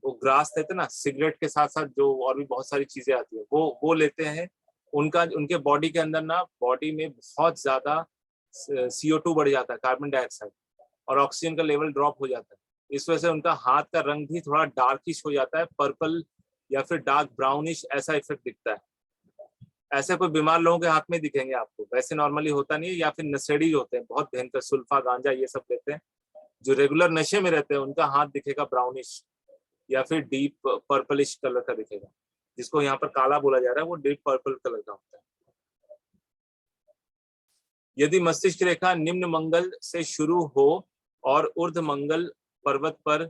वो ग्रास लेते हैं ना, सिगरेट के साथ साथ जो और भी बहुत सारी चीजें आती है वो लेते हैं। उनके बॉडी के अंदर ना, बॉडी में बहुत ज्यादा CO2 बढ़ जाता है, कार्बन डाइऑक्साइड, और ऑक्सीजन का लेवल ड्रॉप हो जाता है। इस वजह से उनका हाथ का रंग भी थोड़ा डार्किश हो जाता है, पर्पल या फिर डार्क ब्राउनिश, ऐसा इफेक्ट दिखता है। ऐसे कोई बीमार लोगों के हाथ में दिखेंगे आपको, वैसे नॉर्मली होता नहीं है। या फिर नशेड़ी होते हैं, बहुत भयंकर सुल्फा गांजा ये सब लेते हैं, जो रेगुलर नशे में रहते हैं, उनका हाथ दिखेगा ब्राउनिश या फिर डीप पर्पलिश कलर का दिखेगा। जिसको यहाँ पर काला बोला जा रहा है वो डीप पर्पल कलर का होता है। यदि मस्तिष्क रेखा निम्न मंगल से शुरू हो और ऊर्ध्व मंगल पर्वत पर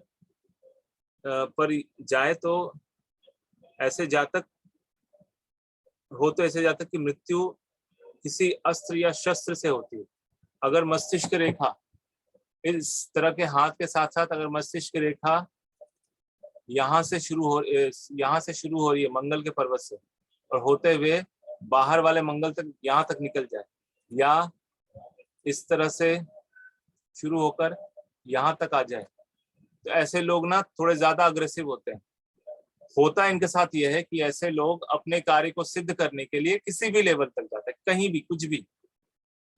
जाए तो ऐसे जातक की मृत्यु किसी अस्त्र या शस्त्र से होती है। अगर मस्तिष्क रेखा इस तरह के हाथ के साथ साथ अगर मस्तिष्क रेखा यहाँ से शुरू हो रही है मंगल के पर्वत से, और होते हुए बाहर वाले मंगल तक यहाँ तक निकल जाए, या इस तरह से शुरू होकर यहाँ तक आ जाए, तो ऐसे लोग ना थोड़े ज्यादा अग्रेसिव होते हैं। होता इनके साथ यह है कि ऐसे लोग अपने कार्य को सिद्ध करने के लिए किसी भी लेवल तक जाते हैं, कहीं भी कुछ भी,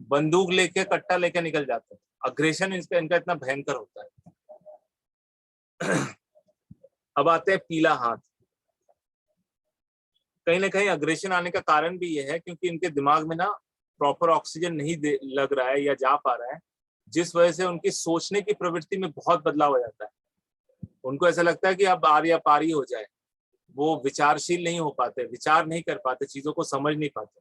बंदूक लेके कट्टा लेके निकल जाते हैं। अग्रेशन इनका इतना भयंकर होता है। अब आते हैं पीला हाथ। कहीं ना कहीं अग्रेशन आने का कारण भी यह है क्योंकि इनके दिमाग में ना प्रॉपर ऑक्सीजन नहीं लग रहा है या जा पा रहा है, जिस वजह से उनकी सोचने की प्रवृत्ति में बहुत बदलाव हो जाता है। उनको ऐसा लगता है कि अब आर या पारी हो जाए, वो विचारशील नहीं हो पाते, विचार नहीं कर पाते, चीजों को समझ नहीं पाते।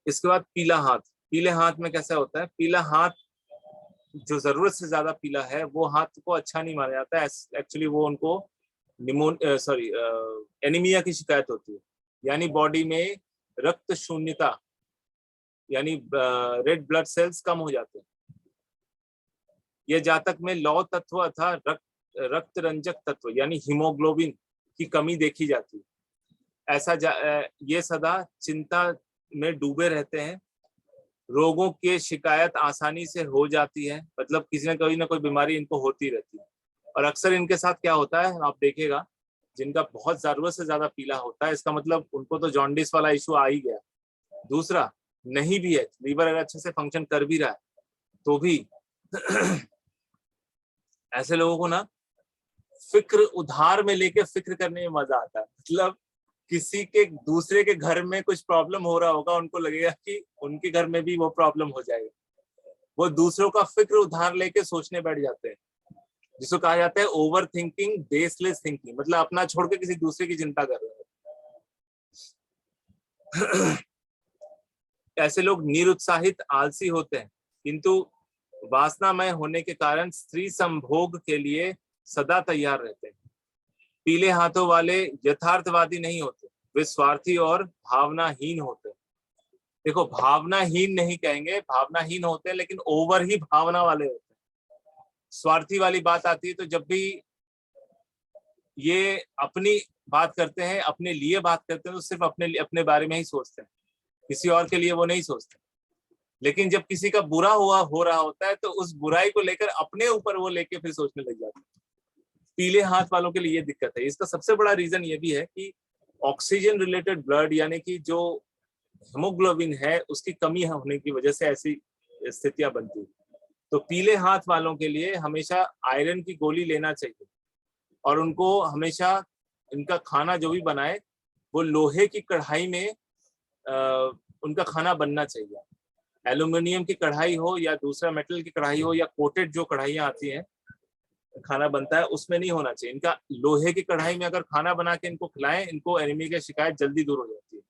इसके बाद पीला हाथ। पीले हाथ में कैसा होता है? पीला हाथ जो जरूरत से ज्यादा पीला है वो हाथ को अच्छा नहीं माना जाता है। एक्चुअली वो उनको एनीमिया की शिकायत होती है, यानी बॉडी में रक्त शून्यता, यानी रेड ब्लड सेल्स कम हो जाते हैं। ये जातक में लौह तत्व अथवा रक्त रंजक तत्व यानी हीमोग्लोबिन की कमी देखी जाती है। ये सदा चिंता में डूबे रहते हैं। रोगों की शिकायत आसानी से हो जाती है, मतलब किसी न कोई बीमारी इनको होती रहती है। और अक्सर इनके साथ क्या होता है, आप देखेगा, जिनका बहुत जरूरत से ज्यादा पीला होता है, इसका मतलब उनको तो जॉन्डिस वाला इशू आ ही गया। दूसरा, नहीं भी है, लीवर अगर अच्छे से फंक्शन कर भी रहा है तो भी ऐसे लोगों को ना फिक्र उधार में लेके फिक्र करने में मजा आता है। मतलब किसी के दूसरे के घर में कुछ प्रॉब्लम हो रहा होगा, उनको लगेगा कि उनके घर में भी वो प्रॉब्लम हो जाएगा। वो दूसरों का फिक्र उधार लेके सोचने बैठ जाते हैं, जिसको कहा जाता है ओवर थिंकिंग, बेसलेस थिंकिंग। मतलब अपना छोड़ के किसी दूसरे की चिंता कर रहे हैं। ऐसे लोग निरुत्साहित, आलसी होते हैं, किंतु वासनामय होने के कारण स्त्री संभोग के लिए सदा तैयार रहते हैं। पीले हाथों वाले यथार्थवादी नहीं होते, वे स्वार्थी और भावनाहीन होते हैं। देखो, भावनाहीन नहीं कहेंगे, भावनाहीन होते हैं लेकिन ओवर ही भावना वाले होते हैं। स्वार्थी वाली बात आती है तो जब भी ये अपनी बात करते हैं, अपने लिए बात करते हैं, तो सिर्फ अपने बारे में ही सोचते हैं, किसी और के लिए वो नहीं सोचते। लेकिन जब किसी का बुरा हो रहा होता है तो उस बुराई को लेकर अपने ऊपर वो लेके फिर सोचने लग जाते हैं। पीले हाथ वालों के लिए ये दिक्कत है। इसका सबसे बड़ा रीजन ये भी है कि ऑक्सीजन रिलेटेड ब्लड, यानी कि जो हीमोग्लोबिन है, उसकी कमी होने की वजह से ऐसी स्थितियां बनती है। तो पीले हाथ वालों के लिए हमेशा आयरन की गोली लेना चाहिए, और उनको हमेशा इनका खाना जो भी बनाए वो लोहे की कढ़ाई में उनका खाना बनना चाहिए। एल्यूमिनियम की कढ़ाई हो या दूसरा मेटल की कढ़ाई हो या कोटेड जो कढ़ाइयाँ आती हैं खाना बनता है, उसमें नहीं होना चाहिए। इनका लोहे की कढ़ाई में अगर खाना बना के इनको खिलाएं, इनको एनीमिया की शिकायत जल्दी दूर हो जाती है।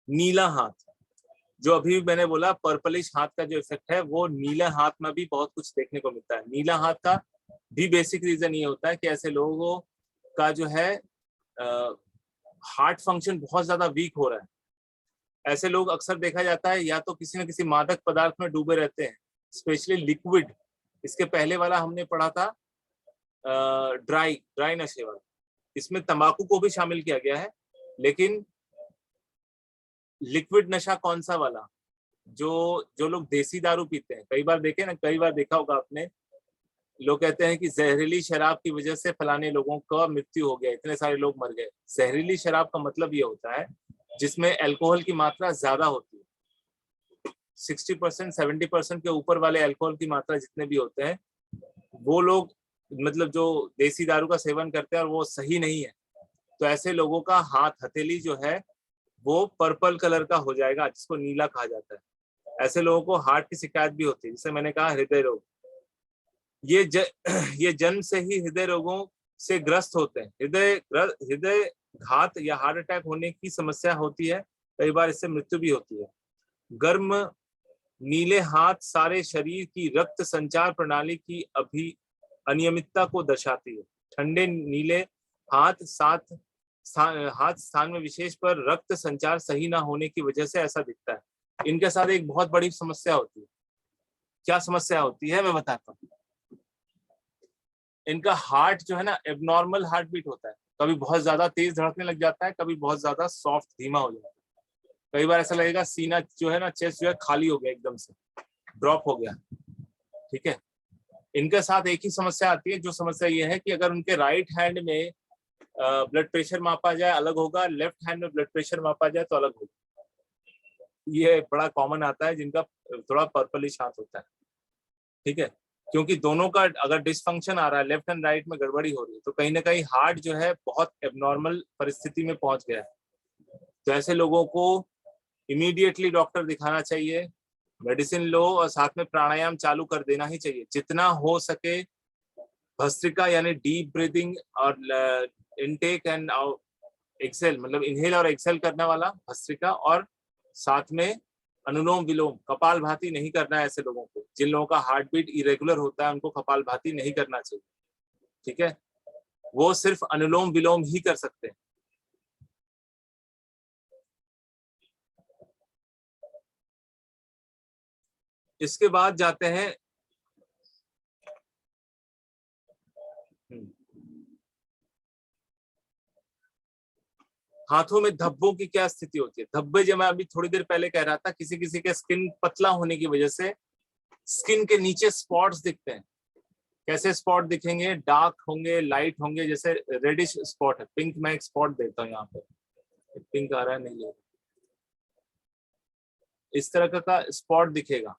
नीला हाथ, जो अभी मैंने बोला पर्पलिश हाथ का जो इफेक्ट है, वो नीला हाथ में भी बहुत कुछ देखने को मिलता है। नीला हाथ का भी बेसिक रीजन ये होता है कि ऐसे लोगों का जो है हार्ट फंक्शन बहुत ज्यादा वीक हो रहा है। ऐसे लोग अक्सर देखा जाता है या तो किसी न किसी मादक पदार्थ में डूबे रहते हैं, स्पेशली लिक्विड। इसके पहले वाला हमने पढ़ा था ड्राई नशे वाला, इसमें तंबाकू को भी शामिल किया गया है। लेकिन लिक्विड नशा कौन सा वाला, जो लोग देसी दारू पीते हैं, कई बार देखा होगा आपने, लोग कहते हैं कि जहरीली शराब की वजह से फलाने लोगों का मृत्यु हो गया, इतने सारे लोग मर गए। जहरीली शराब का मतलब ये होता है जिसमें अल्कोहल की मात्रा ज्यादा होती है। 60% 70% के ऊपर वाले अल्कोहल की मात्रा जितने भी होते हैं, वो लोग मतलब जो देसी दारू का सेवन करते हैं और वो सही नहीं है, तो ऐसे लोगों का हाथ हथेली जो है वो पर्पल कलर का हो जाएगा, जिसको नीला कहा जाता है। ऐसे लोगों को हार्ट की शिकायत भी होती है, जैसे मैंने कहा हृदय रोग। ये जन्म से ही हृदय रोगों से ग्रस्त होते हैं। हृदय घात या हार्ट अटैक होने की समस्या होती है, कई बार इससे मृत्यु भी होती है। गर्म नीले हाथ सारे शरीर की रक्त संचार प्रणाली की अनियमितता को दर्शाती है। ठंडे नीले हाथ स्थान में विशेष पर रक्त संचार सही ना होने की वजह से ऐसा दिखता है। इनके साथ एक बहुत बड़ी समस्या होती है। क्या समस्या होती है मैं बताता हूँ। इनका हार्ट जो है ना, एबनॉर्मल हार्ट बीट होता है। कभी बहुत ज्यादा तेज धड़कने लग जाता है, कभी बहुत ज्यादा सॉफ्ट धीमा हो जाता है। कई बार ऐसा लगेगा सीना जो है ना, चेस्ट जो है खाली हो गया, एकदम से ड्रॉप हो गया। ठीक है, इनके साथ एक ही समस्या आती है। जो समस्या ये है कि अगर उनके राइट हैंड में ब्लड प्रेशर मापा जाए अलग होगा, लेफ्ट हैंड में ब्लड प्रेशर मापा जाए तो अलग होगा। ये बड़ा कॉमन आता है जिनका थोड़ा पर्पलिश हाथ होता है। ठीक है, क्योंकि दोनों का अगर डिसफंक्शन आ रहा है, लेफ्ट एंड राइट में गड़बड़ी हो रही है, तो कहीं ना कहीं हार्ट जो है बहुत एबनॉर्मल परिस्थिति में पहुंच गया है। तो ऐसे लोगों को इमीडिएटली डॉक्टर दिखाना चाहिए, मेडिसिन लो और साथ में प्राणायाम चालू कर देना ही चाहिए। जितना हो सके भस्त्रिका यानी डीप ब्रीदिंग और इनटेक एंड एक्सेल, मतलब इनहेल और एक्सेल करने वाला भस्त्रिका, और साथ में अनुलोम विलोम, कपालभाति नहीं करना है ऐसे लोगों को। जिन लोगों का हार्ट बीट इरेगुलर होता है उनको कपालभाति नहीं करना चाहिए। ठीक है, वो सिर्फ अनुलोम विलोम ही कर सकते हैं। इसके बाद जाते हैं हाथों में धब्बों की क्या स्थिति होती है। धब्बे, जो मैं अभी थोड़ी देर पहले कह रहा था, किसी किसी के स्किन पतला होने की वजह से स्किन के नीचे स्पॉट्स दिखते हैं। कैसे स्पॉट दिखेंगे? डार्क होंगे, लाइट होंगे, जैसे रेडिश स्पॉट है। पिंक मैं एक स्पॉट देता हूँ यहाँ पे, पिंक आ रहा है नहीं, इस तरह का स्पॉट दिखेगा।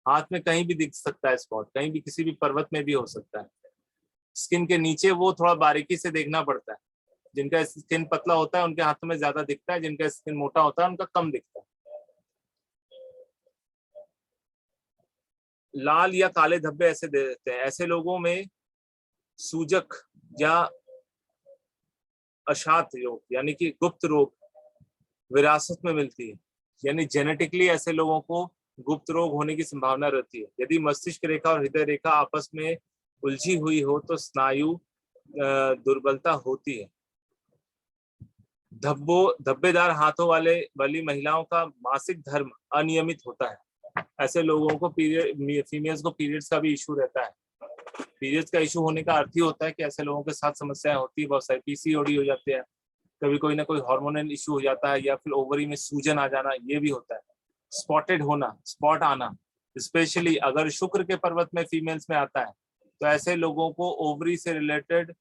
हाथ में कहीं भी दिख सकता है स्पॉट, कहीं भी किसी भी पर्वत में भी हो सकता है। स्किन के नीचे वो थोड़ा बारीकी से देखना पड़ता है। जिनका स्किन पतला होता है उनके हाथों में ज्यादा दिखता है, जिनका स्किन मोटा होता है उनका कम दिखता है। लाल या काले धब्बे ऐसे दे देते हैं। ऐसे लोगों में सूजक या अशात रोग यानी कि गुप्त रोग विरासत में मिलती है, यानी जेनेटिकली ऐसे लोगों को गुप्त रोग होने की संभावना रहती है। यदि मस्तिष्क रेखा और हृदय रेखा आपस में उलझी हुई हो तो स्नायु दुर्बलता होती है। धब्बेदार हाथों वाली महिलाओं का मासिक धर्म अनियमित होता है। ऐसे लोगों को फीमेल्स को पीरियड्स का भी इशू रहता है। पीरियड्स का इशू होने का अर्थ ही होता है कि ऐसे लोगों के साथ समस्याएं होती है, बहुत सारी पीसीओडी हो जाते हैं, कभी कोई ना कोई हार्मोनल इशू हो जाता है, या फिर ओवरी में सूजन आ जाना, ये भी होता है। स्पॉटेड होना, स्पॉट आना, स्पेशली अगर शुक्र के पर्वत में फीमेल्स में आता है तो ऐसे लोगों को ओवरी से रिलेटेड,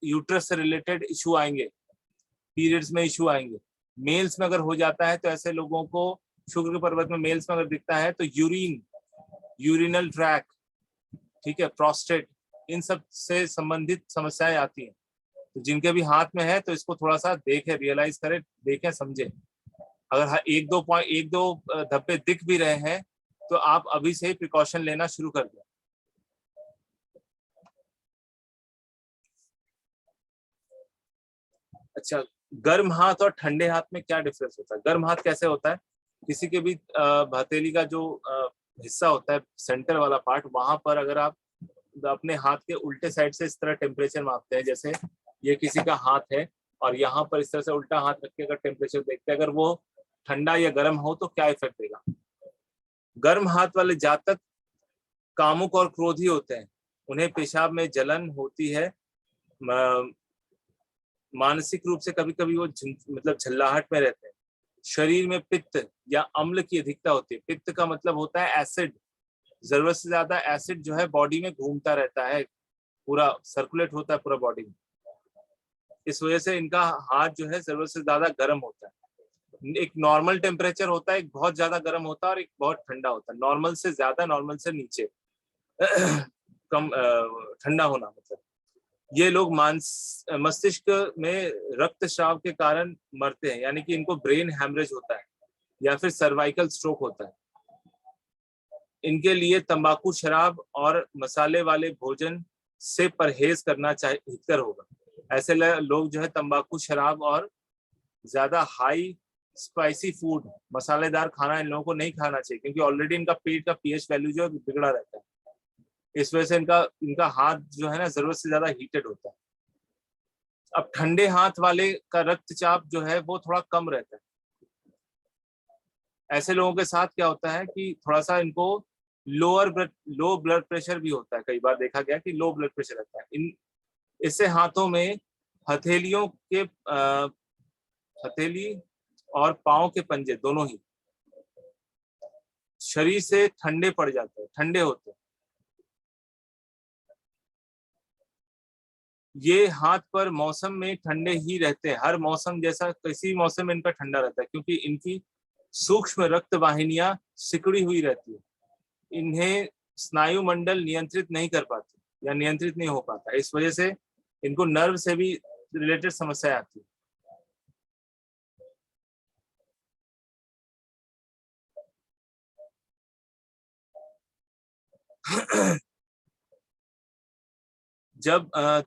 यूट्रस से रिलेटेड इशू आएंगे। पीरियड्स में इशू आएंगे। मेल्स में अगर हो जाता है तो ऐसे लोगों को शुक्र पर्वत में मेल्स में अगर दिखता है तो यूरिनल ट्रैक, ठीक है, प्रोस्टेट, इन सब से संबंधित समस्याएं आती हैं। तो जिनके भी हाथ में है तो इसको थोड़ा सा देखें, रियलाइज करें, देखें, समझें। अगर एक दो धब्बे दिख भी रहे हैं तो आप अभी से ही प्रिकॉशन लेना शुरू कर दें। अच्छा, गर्म हाथ और ठंडे हाथ में क्या डिफरेंस होता है? गर्म हाथ कैसे होता है? किसी के भी हथेली का जो हिस्सा होता है, सेंटर वाला पार्ट, वहां पर अगर आप अपने हाथ के उल्टे साइड से इस तरह टेम्परेचर मापते हैं, जैसे ये किसी का हाथ है और यहाँ पर इस तरह से उल्टा हाथ रख के अगर टेम्परेचर देखते हैं, अगर वो ठंडा या गर्म हो तो क्या इफेक्ट देगा? गर्म हाथ वाले जातक कामुक और क्रोधी होते हैं, उन्हें पेशाब में जलन होती है, मानसिक रूप से कभी कभी वो मतलब झल्लाहट में रहते हैं, शरीर में पित्त या अम्ल की अधिकता होती है। पित्त का मतलब होता है एसिड, जरूरत से ज्यादा एसिड जो है बॉडी में घूमता रहता है, पूरा सर्कुलेट होता है पूरा बॉडी में। इस वजह से इनका हाथ जो है जरूरत से ज्यादा गर्म होता है। एक नॉर्मल टेम्परेचर होता है, एक बहुत ज्यादा गर्म होता है और एक बहुत ठंडा होता है। नॉर्मल से ज्यादा, नॉर्मल से नीचे कम ठंडा होना मतलब। ये लोग मस्तिष्क में रक्तस्राव के कारण मरते हैं, यानी कि इनको ब्रेन हैमरेज होता है या फिर सर्वाइकल स्ट्रोक होता है। इनके लिए तंबाकू, शराब और मसाले वाले भोजन से परहेज करना हितकर होगा। ऐसे लोग जो है तंबाकू, शराब और ज्यादा हाई स्पाइसी फूड, मसालेदार खाना इन लोगों को नहीं खाना चाहिए, क्योंकि ऑलरेडी इनका पेट का पीएच वैल्यू जो बिगड़ा रहता है। इस वजह से इनका हाथ जो है ना जरूरत से ज्यादा हीटेड होता है। अब ठंडे हाथ वाले का रक्तचाप जो है वो थोड़ा कम रहता है। ऐसे लोगों के साथ क्या होता है कि थोड़ा सा इनको लो ब्लड प्रेशर भी होता है। कई बार देखा गया कि लो ब्लड प्रेशर रहता है। इससे हाथों में हथेलियों के हथेली और पांव के पंजे दोनों ही शरीर से ठंडे पड़ जाते हैं, ठंडे होते हैं। ये हाथ पर मौसम में ठंडे ही रहते हैं, हर मौसम जैसा किसी भी मौसम में इनका ठंडा रहता है, क्योंकि इनकी सूक्ष्म रक्त वाहिनियां सिकुड़ी हुई रहती है। इन्हें स्नायु मंडल नियंत्रित नहीं कर पाते या नियंत्रित नहीं हो पाता। इस वजह से इनको नर्व से भी रिलेटेड समस्या आती है।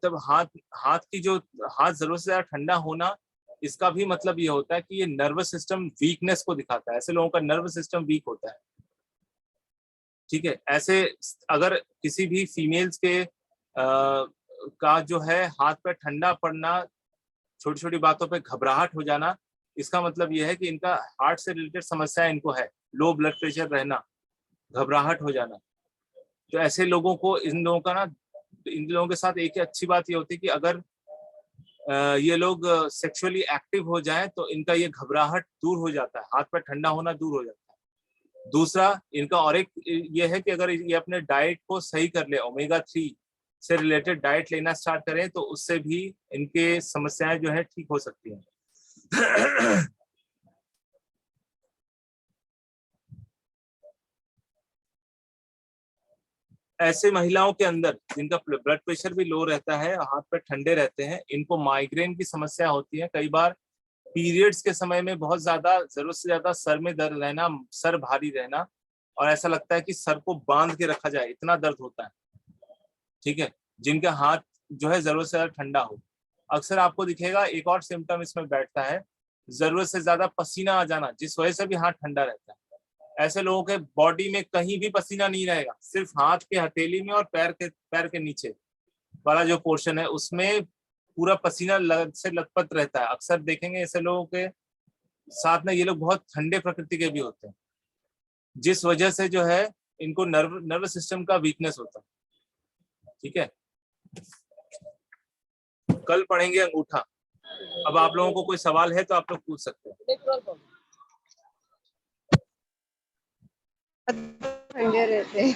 तब हाथ की जो हाथ जरूरत से ज्यादा ठंडा होना, इसका भी मतलब ये होता है कि ये नर्वस सिस्टम वीकनेस को दिखाता है। ऐसे लोगों का नर्वस सिस्टम वीक होता है, ठीक है। ऐसे अगर किसी भी फीमेल्स के का जो है हाथ पे ठंडा पड़ना, छोटी छोटी बातों पे घबराहट हो जाना, इसका मतलब यह है कि इनका हार्ट से रिलेटेड समस्या इनको है। लो ब्लड प्रेशर रहना, घबराहट हो जाना। तो ऐसे लोगों को इन लोगों के साथ एक ही अच्छी बात ये होती है कि अगर ये लोग सेक्सुअली एक्टिव हो जाएं तो इनका ये घबराहट दूर हो जाता है, हाथ पर ठंडा होना दूर हो जाता है। दूसरा इनका और एक ये है कि अगर ये अपने डाइट को सही कर ले, ओमेगा 3 से रिलेटेड डाइट लेना स्टार्ट करें, तो उससे भी इनके समस्याएं जो है ठीक हो सकती हैं। ऐसे महिलाओं के अंदर जिनका ब्लड प्रेशर भी लो रहता है, हाथ पे ठंडे रहते हैं, इनको माइग्रेन की समस्या होती है। कई बार पीरियड्स के समय में बहुत ज्यादा, जरूरत से ज्यादा सर में दर्द रहना, सर भारी रहना, और ऐसा लगता है कि सर को बांध के रखा जाए, इतना दर्द होता है, ठीक है। जिनका हाथ जो है जरूरत से ज्यादा ठंडा हो। अक्सर आपको दिखेगा एक और सिम्टम इसमें बैठता है, जरूरत से ज्यादा पसीना आ जाना, जिस वजह से भी हाथ ठंडा रहता है। ऐसे लोगों के बॉडी में कहीं भी पसीना नहीं रहेगा, सिर्फ हाथ के हथेली में और पैर के नीचे वाला जो पोर्शन है उसमें पूरा पसीना से लथपथ रहता है। अक्सर देखेंगे ऐसे लोगों के साथ में ये लोग बहुत ठंडे प्रकृति के भी होते हैं, जिस वजह से जो है इनको नर्वस सिस्टम का वीकनेस होता है, ठीक है। कल पढ़ेंगे अंगूठा। अब आप लोगों को कोई सवाल है तो आप लोग पूछ सकते हैं। ठंडे रहते हैं।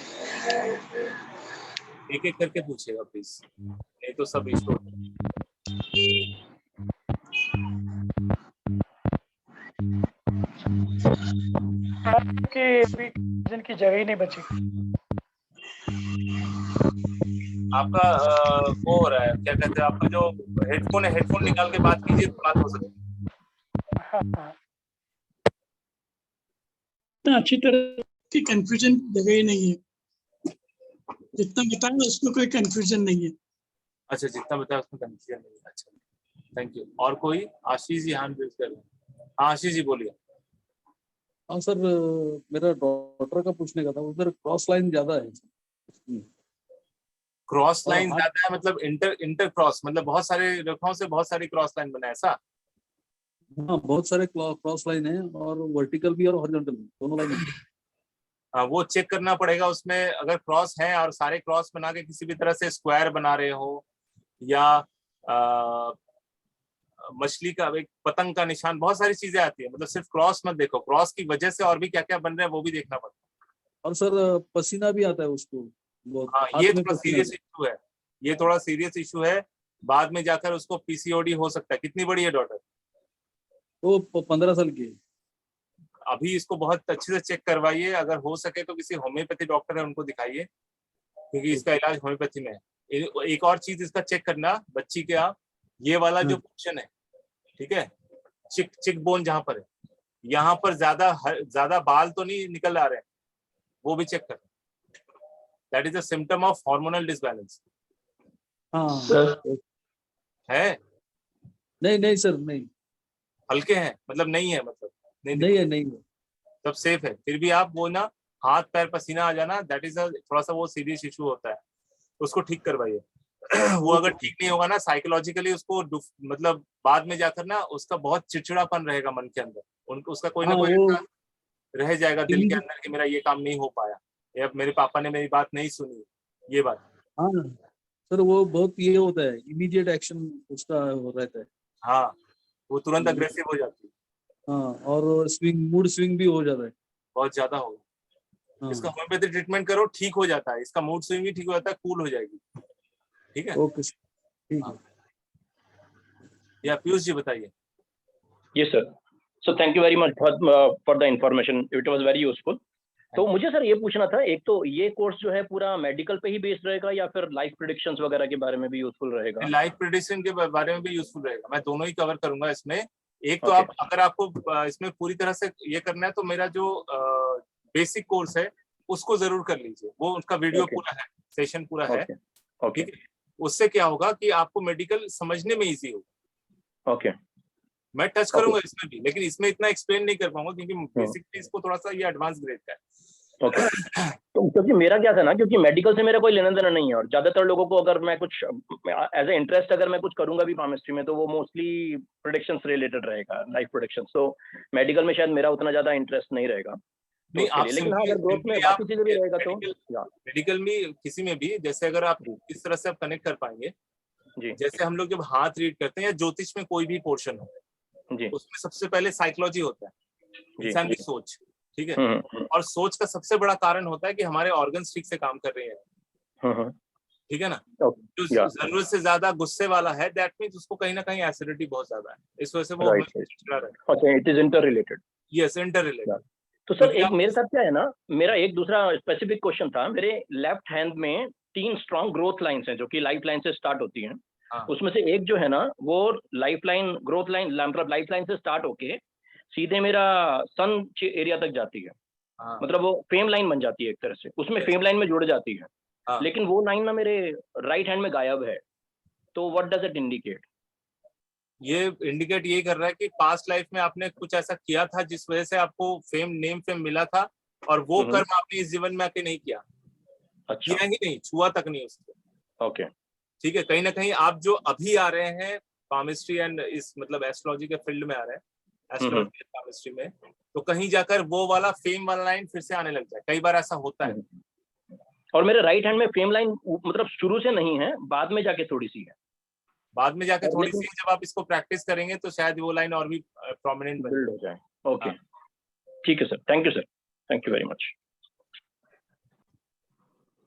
एक एक करके पूछेगा प्लीज, नहीं तो सब इसको क्योंकि अभी जिनकी जगह ही नहीं बची। आपका वो हो रहा है, क्या कहते हैं, आपका जो हेडफोन है, हेडफोन निकाल के बात कीजिए तो बात हो सकती है। हाँ, इतना अच्छी तरह की कंफ्यूजन जगह ही नहीं है, जितना बताया उसमें कोई कंफ्यूजन नहीं है। अच्छा, जितना बताया उसमें कंफ्यूजन नहीं है। अच्छा, थैंक यू। और कोई? आशीष जी हैंड रेज कर रहे हैं। हाँ आशीष जी बोलिए। हाँ सर, मेरा डॉक्टर का पूछने का था, उधर क्रॉस लाइन ज्यादा है। क्रॉस लाइन हाँ। ज्यादा है मतलब इंटर क्रॉस, मतलब बहुत सारे रेखाओं से बहुत सारी क्रॉस लाइन बना है ऐसा? हाँ, बहुत सारे क्रॉस लाइन है, और वर्टिकल भी और हॉरिजॉन्टल भी, दोनों लाइन है। हाँ, वो चेक करना पड़ेगा उसमें। अगर क्रॉस है और सारे क्रॉस बना के किसी भी तरह से स्क्वायर बना रहे हो, या मछली का, एक पतंग का निशान, बहुत सारी चीजें आती है। मतलब सिर्फ क्रॉस मत देखो, क्रॉस की वजह से और भी क्या क्या बन रहे हैं वो भी देखना पड़ता है। और सर पसीना भी आता है उसको बहुत। हाँ, हाथ ये में थोड़ा पसीना सीरियस इशू है। ये थोड़ा सीरियस इशू है। बाद में जाकर उसको पीसीओडी हो सकता है। कितनी बड़ी है डॉटर? वो 15 साल की है। अभी इसको बहुत अच्छे से चेक करवाइए। अगर हो सके तो किसी होम्योपैथी डॉक्टर है उनको दिखाइए, क्योंकि इसका इलाज होम्योपैथी में है। एक और चीज इसका चेक करना बच्ची के, आप ये वाला जो पोर्शन है, ठीक है, चिक बोन जहां पर है, यहाँ पर ज्यादा बाल तो नहीं निकल आ रहे हैं, वो भी चेक करना। That is a symptom of hormonal disbalance. हाँ सर है? नहीं सर, नहीं हल्के हैं मतलब नहीं है, मतलब नहीं है। तब सेफ है। फिर भी आप वो ना, हाथ पैर पसीना आ जाना, दैट इज थोड़ा सा वो सीरियस इशू होता है, उसको ठीक करवाइए। वो अगर ठीक नहीं होगा ना, साइकोलॉजिकली उसको मतलब बाद में जाकर ना उसका बहुत चिड़चिड़ापन रहेगा मन के अंदर, उसका कोई ना कोई रह जाएगा दिल के अंदर कि मेरा ये काम नहीं हो पाया, या मेरे पापा ने मेरी बात नहीं सुनी, ये बात। हाँ सर, वो बहुत ये होता है, इमीडिएट एक्शन उसका रहता है। हाँ, वो तुरंत अग्रेसिव हो जाती है। हाँ, और मूड स्विंग भी हो जाता है, बहुत ज्यादा होगा। इसका होम्योपैथी ट्रीटमेंट करो, ठीक हो जाता है। इसका मूड स्विंग भी ठीक हो जाता है, कूल हो जाएगी। ठीक है, ओके ठीक है। या पीयूष जी बताइए। Yes sir, so thank you very much for the information, it was very useful. तो मुझे सर ये पूछना था, एक तो ये कोर्स जो है पूरा मेडिकल पे ही बेस्ड रहेगा, या फिर लाइफ प्रेडिक्शंस वगैरह के बारे में भी यूजफुल रहेगा? लाइफ प्रेडिक्शन के बारे में भी यूजफुल रहेगा। मैं दोनों ही कवर करूंगा इसमें। एक तो आप, अगर आपको इसमें पूरी तरह से ये करना है तो मेरा जो बेसिक कोर्स है उसको जरूर कर लीजिए। वो उसका वीडियो पूरा है, सेशन पूरा है। ठीक है, उससे क्या होगा कि आपको मेडिकल समझने में इजी होगा। ओके, मैं टच करूंगा इसमें भी, लेकिन इसमें इतना एक्सप्लेन नहीं कर पाऊंगा क्योंकि बेसिकली इसको थोड़ा सा ये एडवांस ग्रेड का है। ओके। तो क्योंकि मेरा क्या था ना, क्योंकि मेडिकल से मेरा कोई लेना देना नहीं है, और ज्यादातर लोगों को अगर मैं कुछ एज ए इंटरेस्ट अगर मैं कुछ करूंगा भी केमिस्ट्री में, तो वो मोस्टली प्रेडिक्शंस रिलेटेड रहेगा, लाइफ प्रेडिक्शंस। तो मेडिकल में शायद मेरा उतना ज्यादा इंटरेस्ट नहीं रहेगा। नहीं, आप लेकिन हाँ, अगर ग्रोथ में बाकी चीजें भी रहेगा तो मेडिकल में किसी में भी, जैसे अगर आप किस तरह से आप कनेक्ट कर पाएंगे, जैसे हम लोग जब हाथ रीड करते हैं या ज्योतिष में कोई भी पोर्शन हो, उसमें सबसे पहले साइकोलॉजी होता है, इंसान की सोच। ठीक है, और सोच का सबसे बड़ा कारण होता है कि हमारे ऑर्गन्स ठीक से काम कर रहे हैं। ठीक है ना, जो जरूरत से ज्यादा गुस्से वाला है, दैट मींस उसको कहीं ना कहीं एसिडिटी बहुत ज्यादा है, इस वजह से वो चिड़चिड़ा रहता है। अच्छा, it is inter related. Yes, inter related. तो सर एक मेरे साथ क्या है ना, मेरा एक दूसरा स्पेसिफिक क्वेश्चन था। मेरे लेफ्ट हैंड में 3 स्ट्रॉन्ग ग्रोथ लाइंस हैं जो कि लाइफ लाइन से स्टार्ट होती हैं। उसमें से एक जो है ना, वो लाइफ लाइन, ग्रोथ लाइन, मतलब लाइफ लाइन से स्टार्ट होके सीधे मेरा सन एरिया तक जाती है। मतलब वो फेम लाइन बन जाती है एक तरह से, उसमें फेम लाइन में जुड़ जाती है। लेकिन वो लाइन ना मेरे राइट हैंड में गायब है। तो व्हाट डज इट इंडिकेट? ये इंडिकेट ये कर रहा है कि पास्ट लाइफ में आपने कुछ ऐसा किया था जिस वजह से आपको फेम मिला था, और वो कर्म आपने इस जीवन में आके नहीं किया। अच्छा, किया ही नहीं, छुआ तक नहीं उसको। ओके, ठीक है, कहीं ना कहीं आप जो अभी आ रहे हैं केमिस्ट्री एंड इस मतलब एस्ट्रोलॉजी के फील्ड में आ रहे हैं, एस्ट्रोलॉजी केमिस्ट्री में, तो कहीं जाकर वो वाला फेम वाला लाइन फिर से आने लग जाए। कई बार ऐसा होता है। और मेरे राइट हैंड में फेम लाइन मतलब शुरू से नहीं है, बाद में जाके थोड़ी सी है। बाद में जाके थोड़ी सी, जब आप इसको प्रैक्टिस करेंगे तो शायद वो लाइन और भी प्रोमिनेंट बिल्ड हो जाए। ओके, ठीक है sir, thank you sir, thank you very much.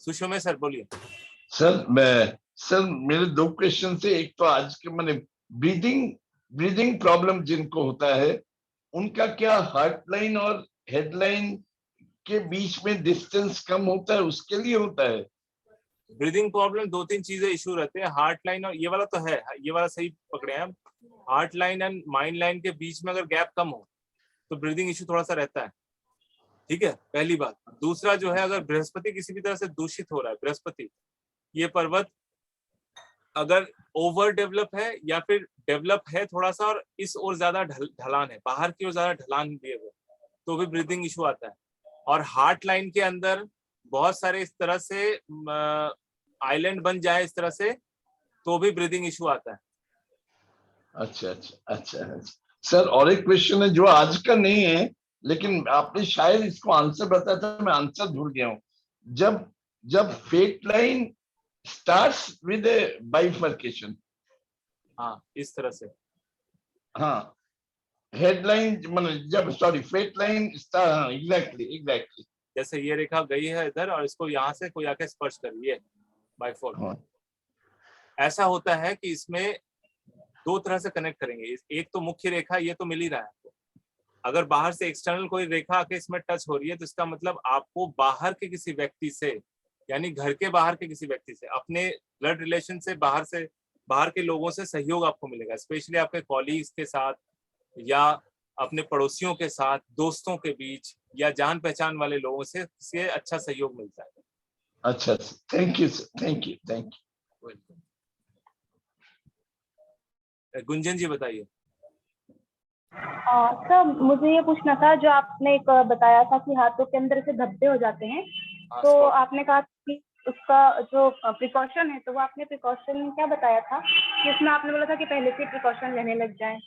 Sushma sir बोलिए। सर मेरे 2 क्वेश्चन थे। एक तो आज के मैंने ब्रीदिंग प्रॉब्लम जिनको होता है, उनका क्या हार्ट लाइन और हेड लाइन के बीच में डिस्टेंस कम होता है, उसके लिए होता है। ब्रीदिंग प्रॉब्लम 2-3 चीजें इशू रहते हैं, हार्ट लाइन और ये वाला तो है, ये वाला सही पकड़े हैं हम। Heart line and mind line के बीच में अगर गैप कम हो तो ब्रीदिंग इशू थोड़ा सा रहता है, ठीक है, पहली बात। दूसरा जो है, अगर बृहस्पति किसी भी तरह से दूषित हो रहा है, बृहस्पति ये पर्वत अगर ओवर डेवलप है या फिर डेवलप है थोड़ा सा और इस ओर ज्यादा ढलान है, बाहर की ओर ज्यादा ढलान दिए हुए, तो भी ब्रीदिंग इशू आता है। और हार्ट लाइन के अंदर बहुत सारे इस तरह से आइलैंड बन जाए इस तरह से, तो भी ब्रीदिंग इशू आता है। अच्छा अच्छा अच्छा अच्छा सर, और एक क्वेश्चन है जो आज का नहीं है, लेकिन आपने शायद इसको आंसर बताया था, मैं आंसर भूल गया हूँ। जब fate line starts with a bifurcation, हाँ इस तरह से, हाँ हेडलाइन मतलब जब sorry fate line start, exactly जैसे ये रेखा गई है इधर और इसको यहाँ से कोई आके स्पर्श कर रही है बाय फोर्स। ऐसा होता है कि इसमें दो तरह से कनेक्ट करेंगे, एक तो मुख्य रेखा, ये तो मिल ही रहा है आपको। अगर बाहर से एक्सटर्नल कोई रेखा आके इसमें टच हो रही है तो इसका मतलब आपको बाहर के किसी व्यक्ति से, यानी घर के बाहर के किसी व्यक्ति से, अपने ब्लड रिलेशन से बाहर के लोगों से सहयोग आपको मिलेगा, स्पेशली आपके कॉलीग्स के साथ या अपने पड़ोसियों के साथ, दोस्तों के बीच या जान पहचान वाले लोगों से अच्छा सहयोग मिलता है। अच्छा, thank you sir, thank you thank you. Gunjan ji बताइए। सर मुझे ये पूछना था, जो आपने एक बताया था कि हाथों के अंदर से धब्बे हो जाते हैं, तो आपने कहा कि उसका जो प्रिकॉशन है, तो वो आपने प्रिकॉशन क्या बताया था? जिसमें आपने बोला था कि पहले से प्रिकॉशन लेने लग जाएं।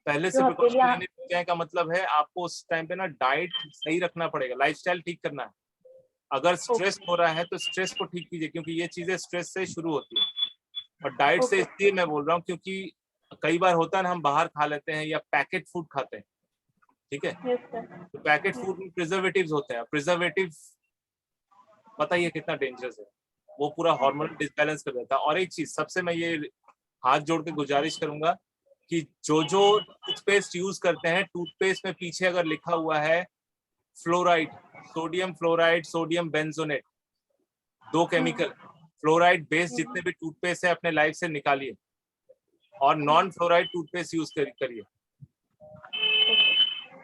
पहले से प्रिकॉशन लेने लग जाए का मतलब है आपको उस टाइम पे ना डाइट सही रखना पड़ेगा, लाइफस्टाइल ठीक करना है। अगर स्ट्रेस हो रहा है तो स्ट्रेस को ठीक कीजिए, क्योंकि ये चीजें स्ट्रेस से शुरू होती है। और डाइट से इसलिए मैं बोल रहा हूँ क्योंकि कई बार होता है ना, हम बाहर खा लेते हैं या पैकेट फूड खाते हैं, ठीक है, तो पैकेट फूड में प्रिजर्वेटिव्स होते हैं। प्रिजर्वेटिव पता ही है कितना डेंजरस है, वो पूरा हार्मोनल डिसबैलेंस कर देता है। और एक चीज सबसे मैं ये हाथ जोड़ के गुजारिश करूंगा कि जो टूथपेस्ट यूज करते हैं, टूथपेस्ट में पीछे अगर लिखा हुआ है fluoride, sodium benzoate, 2 chemical, fluoride based जितने भी टूथपेस्ट है अपने लाइफ से निकालिए और नॉन फ्लोराइड टूथपेस्ट यूज करिए,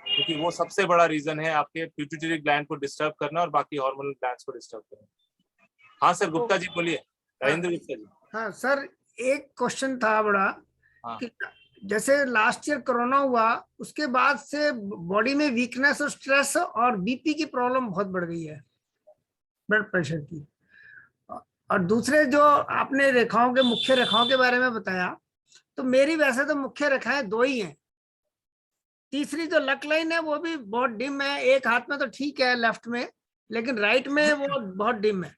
क्योंकि वो सबसे बड़ा रीजन है आपके पिट्यूटरी ग्लैंड को डिस्टर्ब करना और बाकी हार्मोनल ग्लैंड्स को डिस्टर्ब करना। हाँ सर, गुप्ता जी बोलिए, राजेंद्र गुप्ता जी। हाँ सर, एक क्वेश्चन था बड़ा, कि जैसे लास्ट ईयर कोरोना हुआ, उसके बाद से बॉडी में वीकनेस और स्ट्रेस और बीपी की प्रॉब्लम बहुत बढ़ गई है, ब्लड प्रेशर की। और दूसरे जो आपने रेखाओं के मुख्य रेखाओं के बारे में बताया, तो मेरी वैसे तो मुख्य रेखाएं 2 ही हैं। तीसरी जो लक लाइन है वो भी बहुत डिम है, एक हाथ में तो ठीक है लेफ्ट में, लेकिन राइट में वो बहुत डिम है।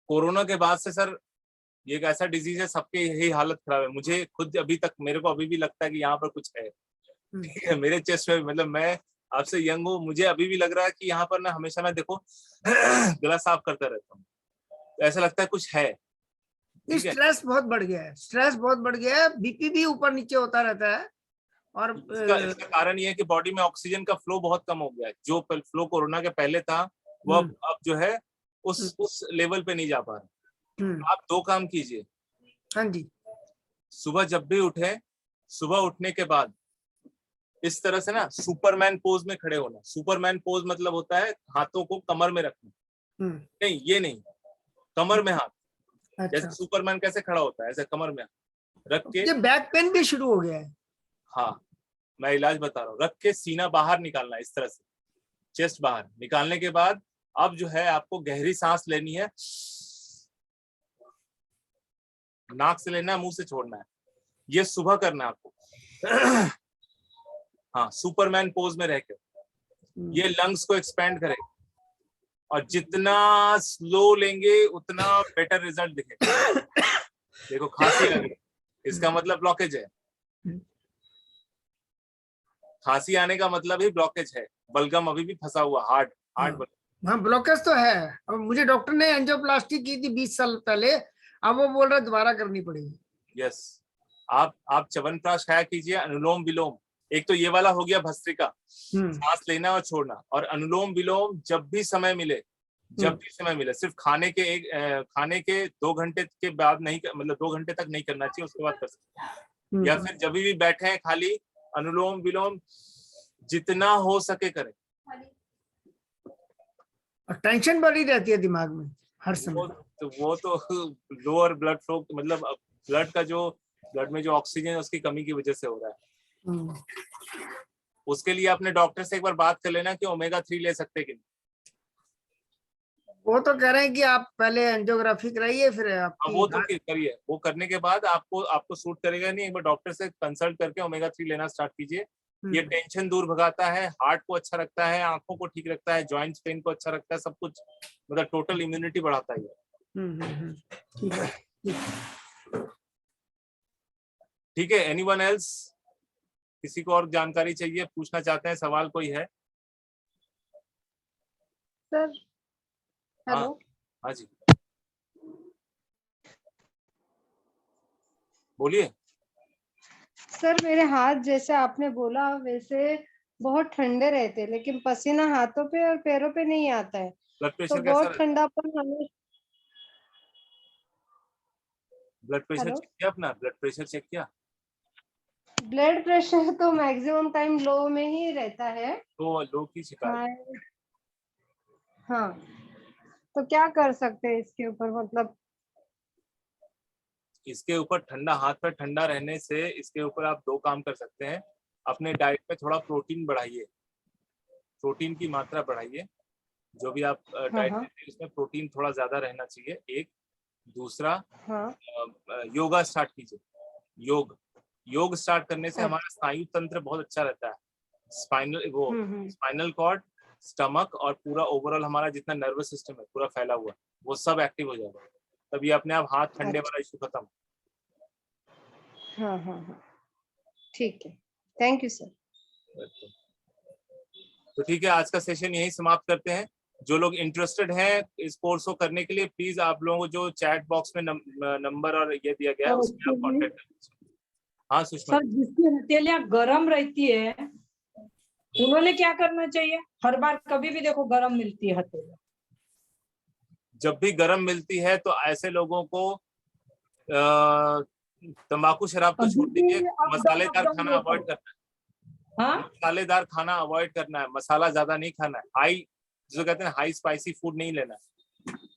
कोरोना के बाद से सर ये एक ऐसा डिजीज है, सबके यही हालत खराब है। मुझे खुद अभी तक, मेरे को अभी भी लगता है कि यहाँ पर कुछ है, ठीक है, मेरे चेस्ट में, मतलब मैं आपसे यंग हूँ, मुझे अभी भी लग रहा है कि यहाँ पर ना हमेशा मैं देखो गला साफ करता रहता हूँ, ऐसा लगता है कुछ है। स्ट्रेस बहुत बढ़ गया है, स्ट्रेस बहुत बढ़ गया है, बीपी भी ऊपर नीचे होता रहता है। और इसका कारण ये है कि बॉडी में ऑक्सीजन का फ्लो बहुत कम हो गया है। जो फ्लो कोरोना के पहले था वो अब जो है उस लेवल पे नहीं जा पा रहा। आप 2 काम कीजिए। हाँ जी। सुबह जब भी उठे, सुबह उठने के बाद इस तरह से ना सुपरमैन पोज में खड़े होना। सुपरमैन पोज मतलब होता है हाथों को कमर में रखना। नहीं, ये नहीं, कमर में हाथ। अच्छा। जैसे सुपरमैन कैसे खड़ा होता है, ऐसे कमर में रख के। ये बैक पेन भी शुरू हो गया है। हाँ, मैं इलाज बता रहा हूँ। रख के सीना बाहर निकालना, इस तरह से चेस्ट बाहर निकालने के बाद अब जो है आपको गहरी सांस लेनी है, नाक से लेना है, मुंह से छोड़ना है। ये सुबह करना है आपको। हाँ, सुपरमैन पोज में रह के ये लंग्स को एक्सपेंड करेगा और जितना स्लो लेंगे उतना बेटर रिजल्ट दिखेगा। देखो खांसी आ गई, इसका मतलब ब्लॉकेज है। खांसी आने का मतलब ही ब्लॉकेज है। बलगम अभी भी फंसा हुआ, हार्ट हाँ, ब्लॉकेज तो है। अब मुझे डॉक्टर ने एंजियोप्लास्टी की थी 20 साल पहले, अब वो बोल रहा दोबारा करनी पड़ेगी। यस, आप च्यवनप्राश खाया कीजिए, अनुलोम विलोम एक तो ये वाला हो गया भस्त्रिका, सांस लेना और छोड़ना, और अनुलोम विलोम जब भी समय मिले, सिर्फ खाने के 2 घंटे के बाद नहीं, मतलब 2 घंटे तक नहीं करना चाहिए, उसके बाद कर सकते हैं। या फिर जब भी बैठे हैं खाली अनुलोम विलोम जितना हो सके करें। और टेंशन बढ़ी रहती है दिमाग में हर समय। वो तो लोअर ब्लड फ्लो, मतलब ब्लड में जो ऑक्सीजन है उसकी कमी की वजह से हो रहा है। उसके लिए अपने डॉक्टर से एक बार बात कर लेना कि ओमेगा 3 ले सकते कि नहीं। वो तो कह रहे हैं कि आप पहले एंजियोग्राफी कराइए, फिर वो तो करिए, वो करने के बाद आपको सूट करेगा नहीं, एक बार डॉक्टर से कंसल्ट करके ओमेगा 3 लेना स्टार्ट कीजिए। ये टेंशन दूर भगाता है, हार्ट को अच्छा रखता है, आंखों को ठीक रखता है, जॉइंट्स पेन को अच्छा रखता है, सब कुछ, मतलब टोटल इम्यूनिटी बढ़ाता है। ठीक है, एनीवन एल्स? किसी को और जानकारी चाहिए, पूछना चाहते हैं, सवाल कोई है? Sir hello. हाँ जी बोलिए। सर मेरे हाथ जैसे आपने बोला वैसे बहुत ठंडे रहते हैं, लेकिन पसीना हाथों पे और पैरों पे नहीं आता है। ब्लड प्रेशर तो कैसा बहुत रहता है? ठंडापन हमें। ब्लड प्रेशर चेक किया अपना? ब्लड प्रेशर चेक किया? ब्लड प्रेशर तो मैक्सिमम टाइम लो में ही रहता है। तो लो की शिकायत? हाँ, तो क्या कर सकते हैं इसके ऊपर? मतलब इसके ऊपर ठंडा, हाथ पर ठंडा रहने से इसके ऊपर आप 2 काम कर सकते हैं। अपने डाइट में थोड़ा प्रोटीन बढ़ाइए, प्रोटीन की मात्रा बढ़ाइए। जो भी आप डाइट लेते हैं उसमें प्रोटीन थोड़ा ज्यादा रहना चाहिए, एक। दूसरा, योगा स्टार्ट कीजिए। योग स्टार्ट करने से हमारा स्नायु तंत्र बहुत अच्छा रहता है। स्पाइनल कॉर्ड, स्टमक और पूरा ओवरऑल हमारा जितना नर्वस सिस्टम है पूरा फैला हुआ, वो सब एक्टिव हो जाएगा, तब ये अपने आप हाथ ठंडे वाला इशू खत्म। हाँ, ठीक है, थैंक यू सर। तो ठीक है, आज का सेशन यही समाप्त करते हैं। जो लोग इंटरेस्टेड हैं इस कोर्स को करने के लिए, प्लीज आप लोगों को जो चैट बॉक्स में नंबर और ये दिया गया है उसमें आप कांटेक्ट करें। हाँ सुषमा सर, जिसकी हथेलियां गर्म रहती है उन्होंने क्या करना चाहिए? हर बार कभी भी देखो गर्म मिलती है हथेलियां। जब भी गर्म मिलती है तो ऐसे लोगों को तंबाकू शराब तो छोड़ दीजिए, मसालेदार खाना अवॉइड करना है। मसालेदार खाना अवॉइड करना है, मसाला ज्यादा नहीं खाना है, हाई जो कहते हैं हाई स्पाइसी फूड नहीं लेना है।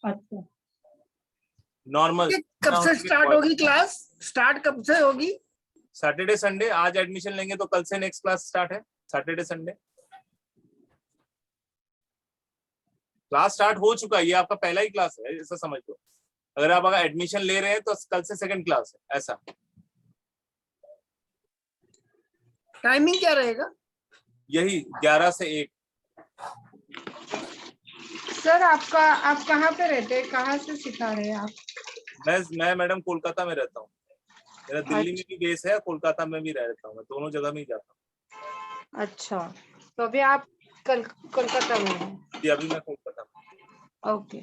अच्छा, नॉर्मल। कब से स्टार्ट होगी क्लास? स्टार्ट कब से होगी? Saturday Sunday. आज एडमिशन लेंगे तो कल से नेक्स्ट क्लास स्टार्ट है, सैटरडे संडे। क्लास स्टार्ट हो चुका है, ये आपका पहला ही क्लास है ऐसा समझ लो। अगर आप एडमिशन ले रहे हैं तो कल से सेकंड क्लास है ऐसा। टाइमिंग क्या रहेगा? यही 11 से 1। सर आप कहाँ पे रहते हैं, कहाँ से सिखा रहे हैं आप? मैं मैडम कोलकाता में रहता हूँ। मेरा दिल्ली में भी बेस है, कोलकाता में भी रहता हूँ, मैं दोनों जगह में ही जाता हूँ। अच्छा, तो अभी आप कोलकाता में हैं? जी अभी मैं कोलकाता में। ओके।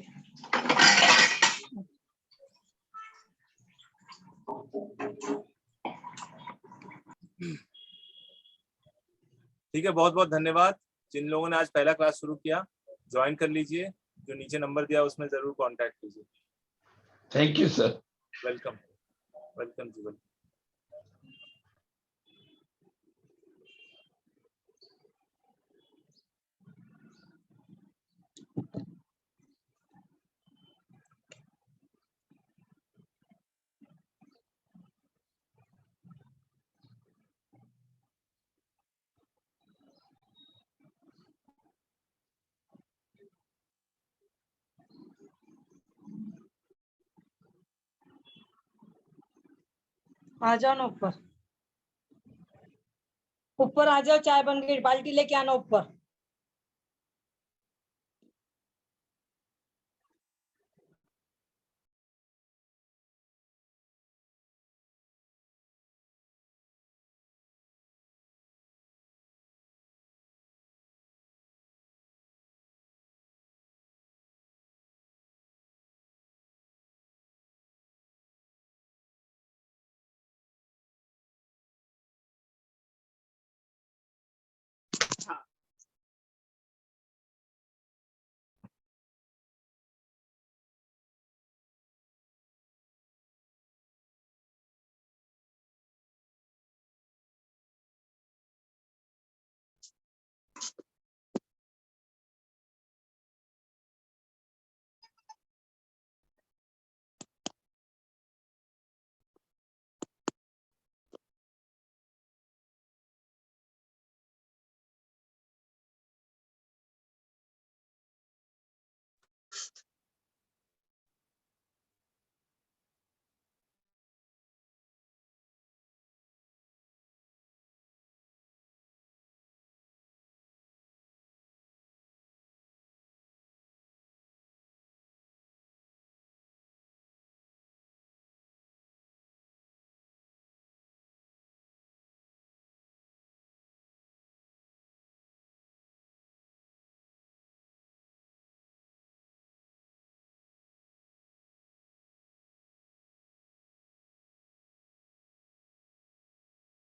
ठीक है, बहुत बहुत धन्यवाद। जिन लोगों ने आज पहला क्लास शुरू किया ज्वाइन कर लीजिए, जो नीचे नंबर दिया उसमें जरूर कांटेक्ट कीजिए। Thank you sir. Welcome welcome जी, वेलकम। आ जाओ ना ऊपर, ऊपर आ जाओ, चाय बन गई, बाल्टी लेके आना ऊपर।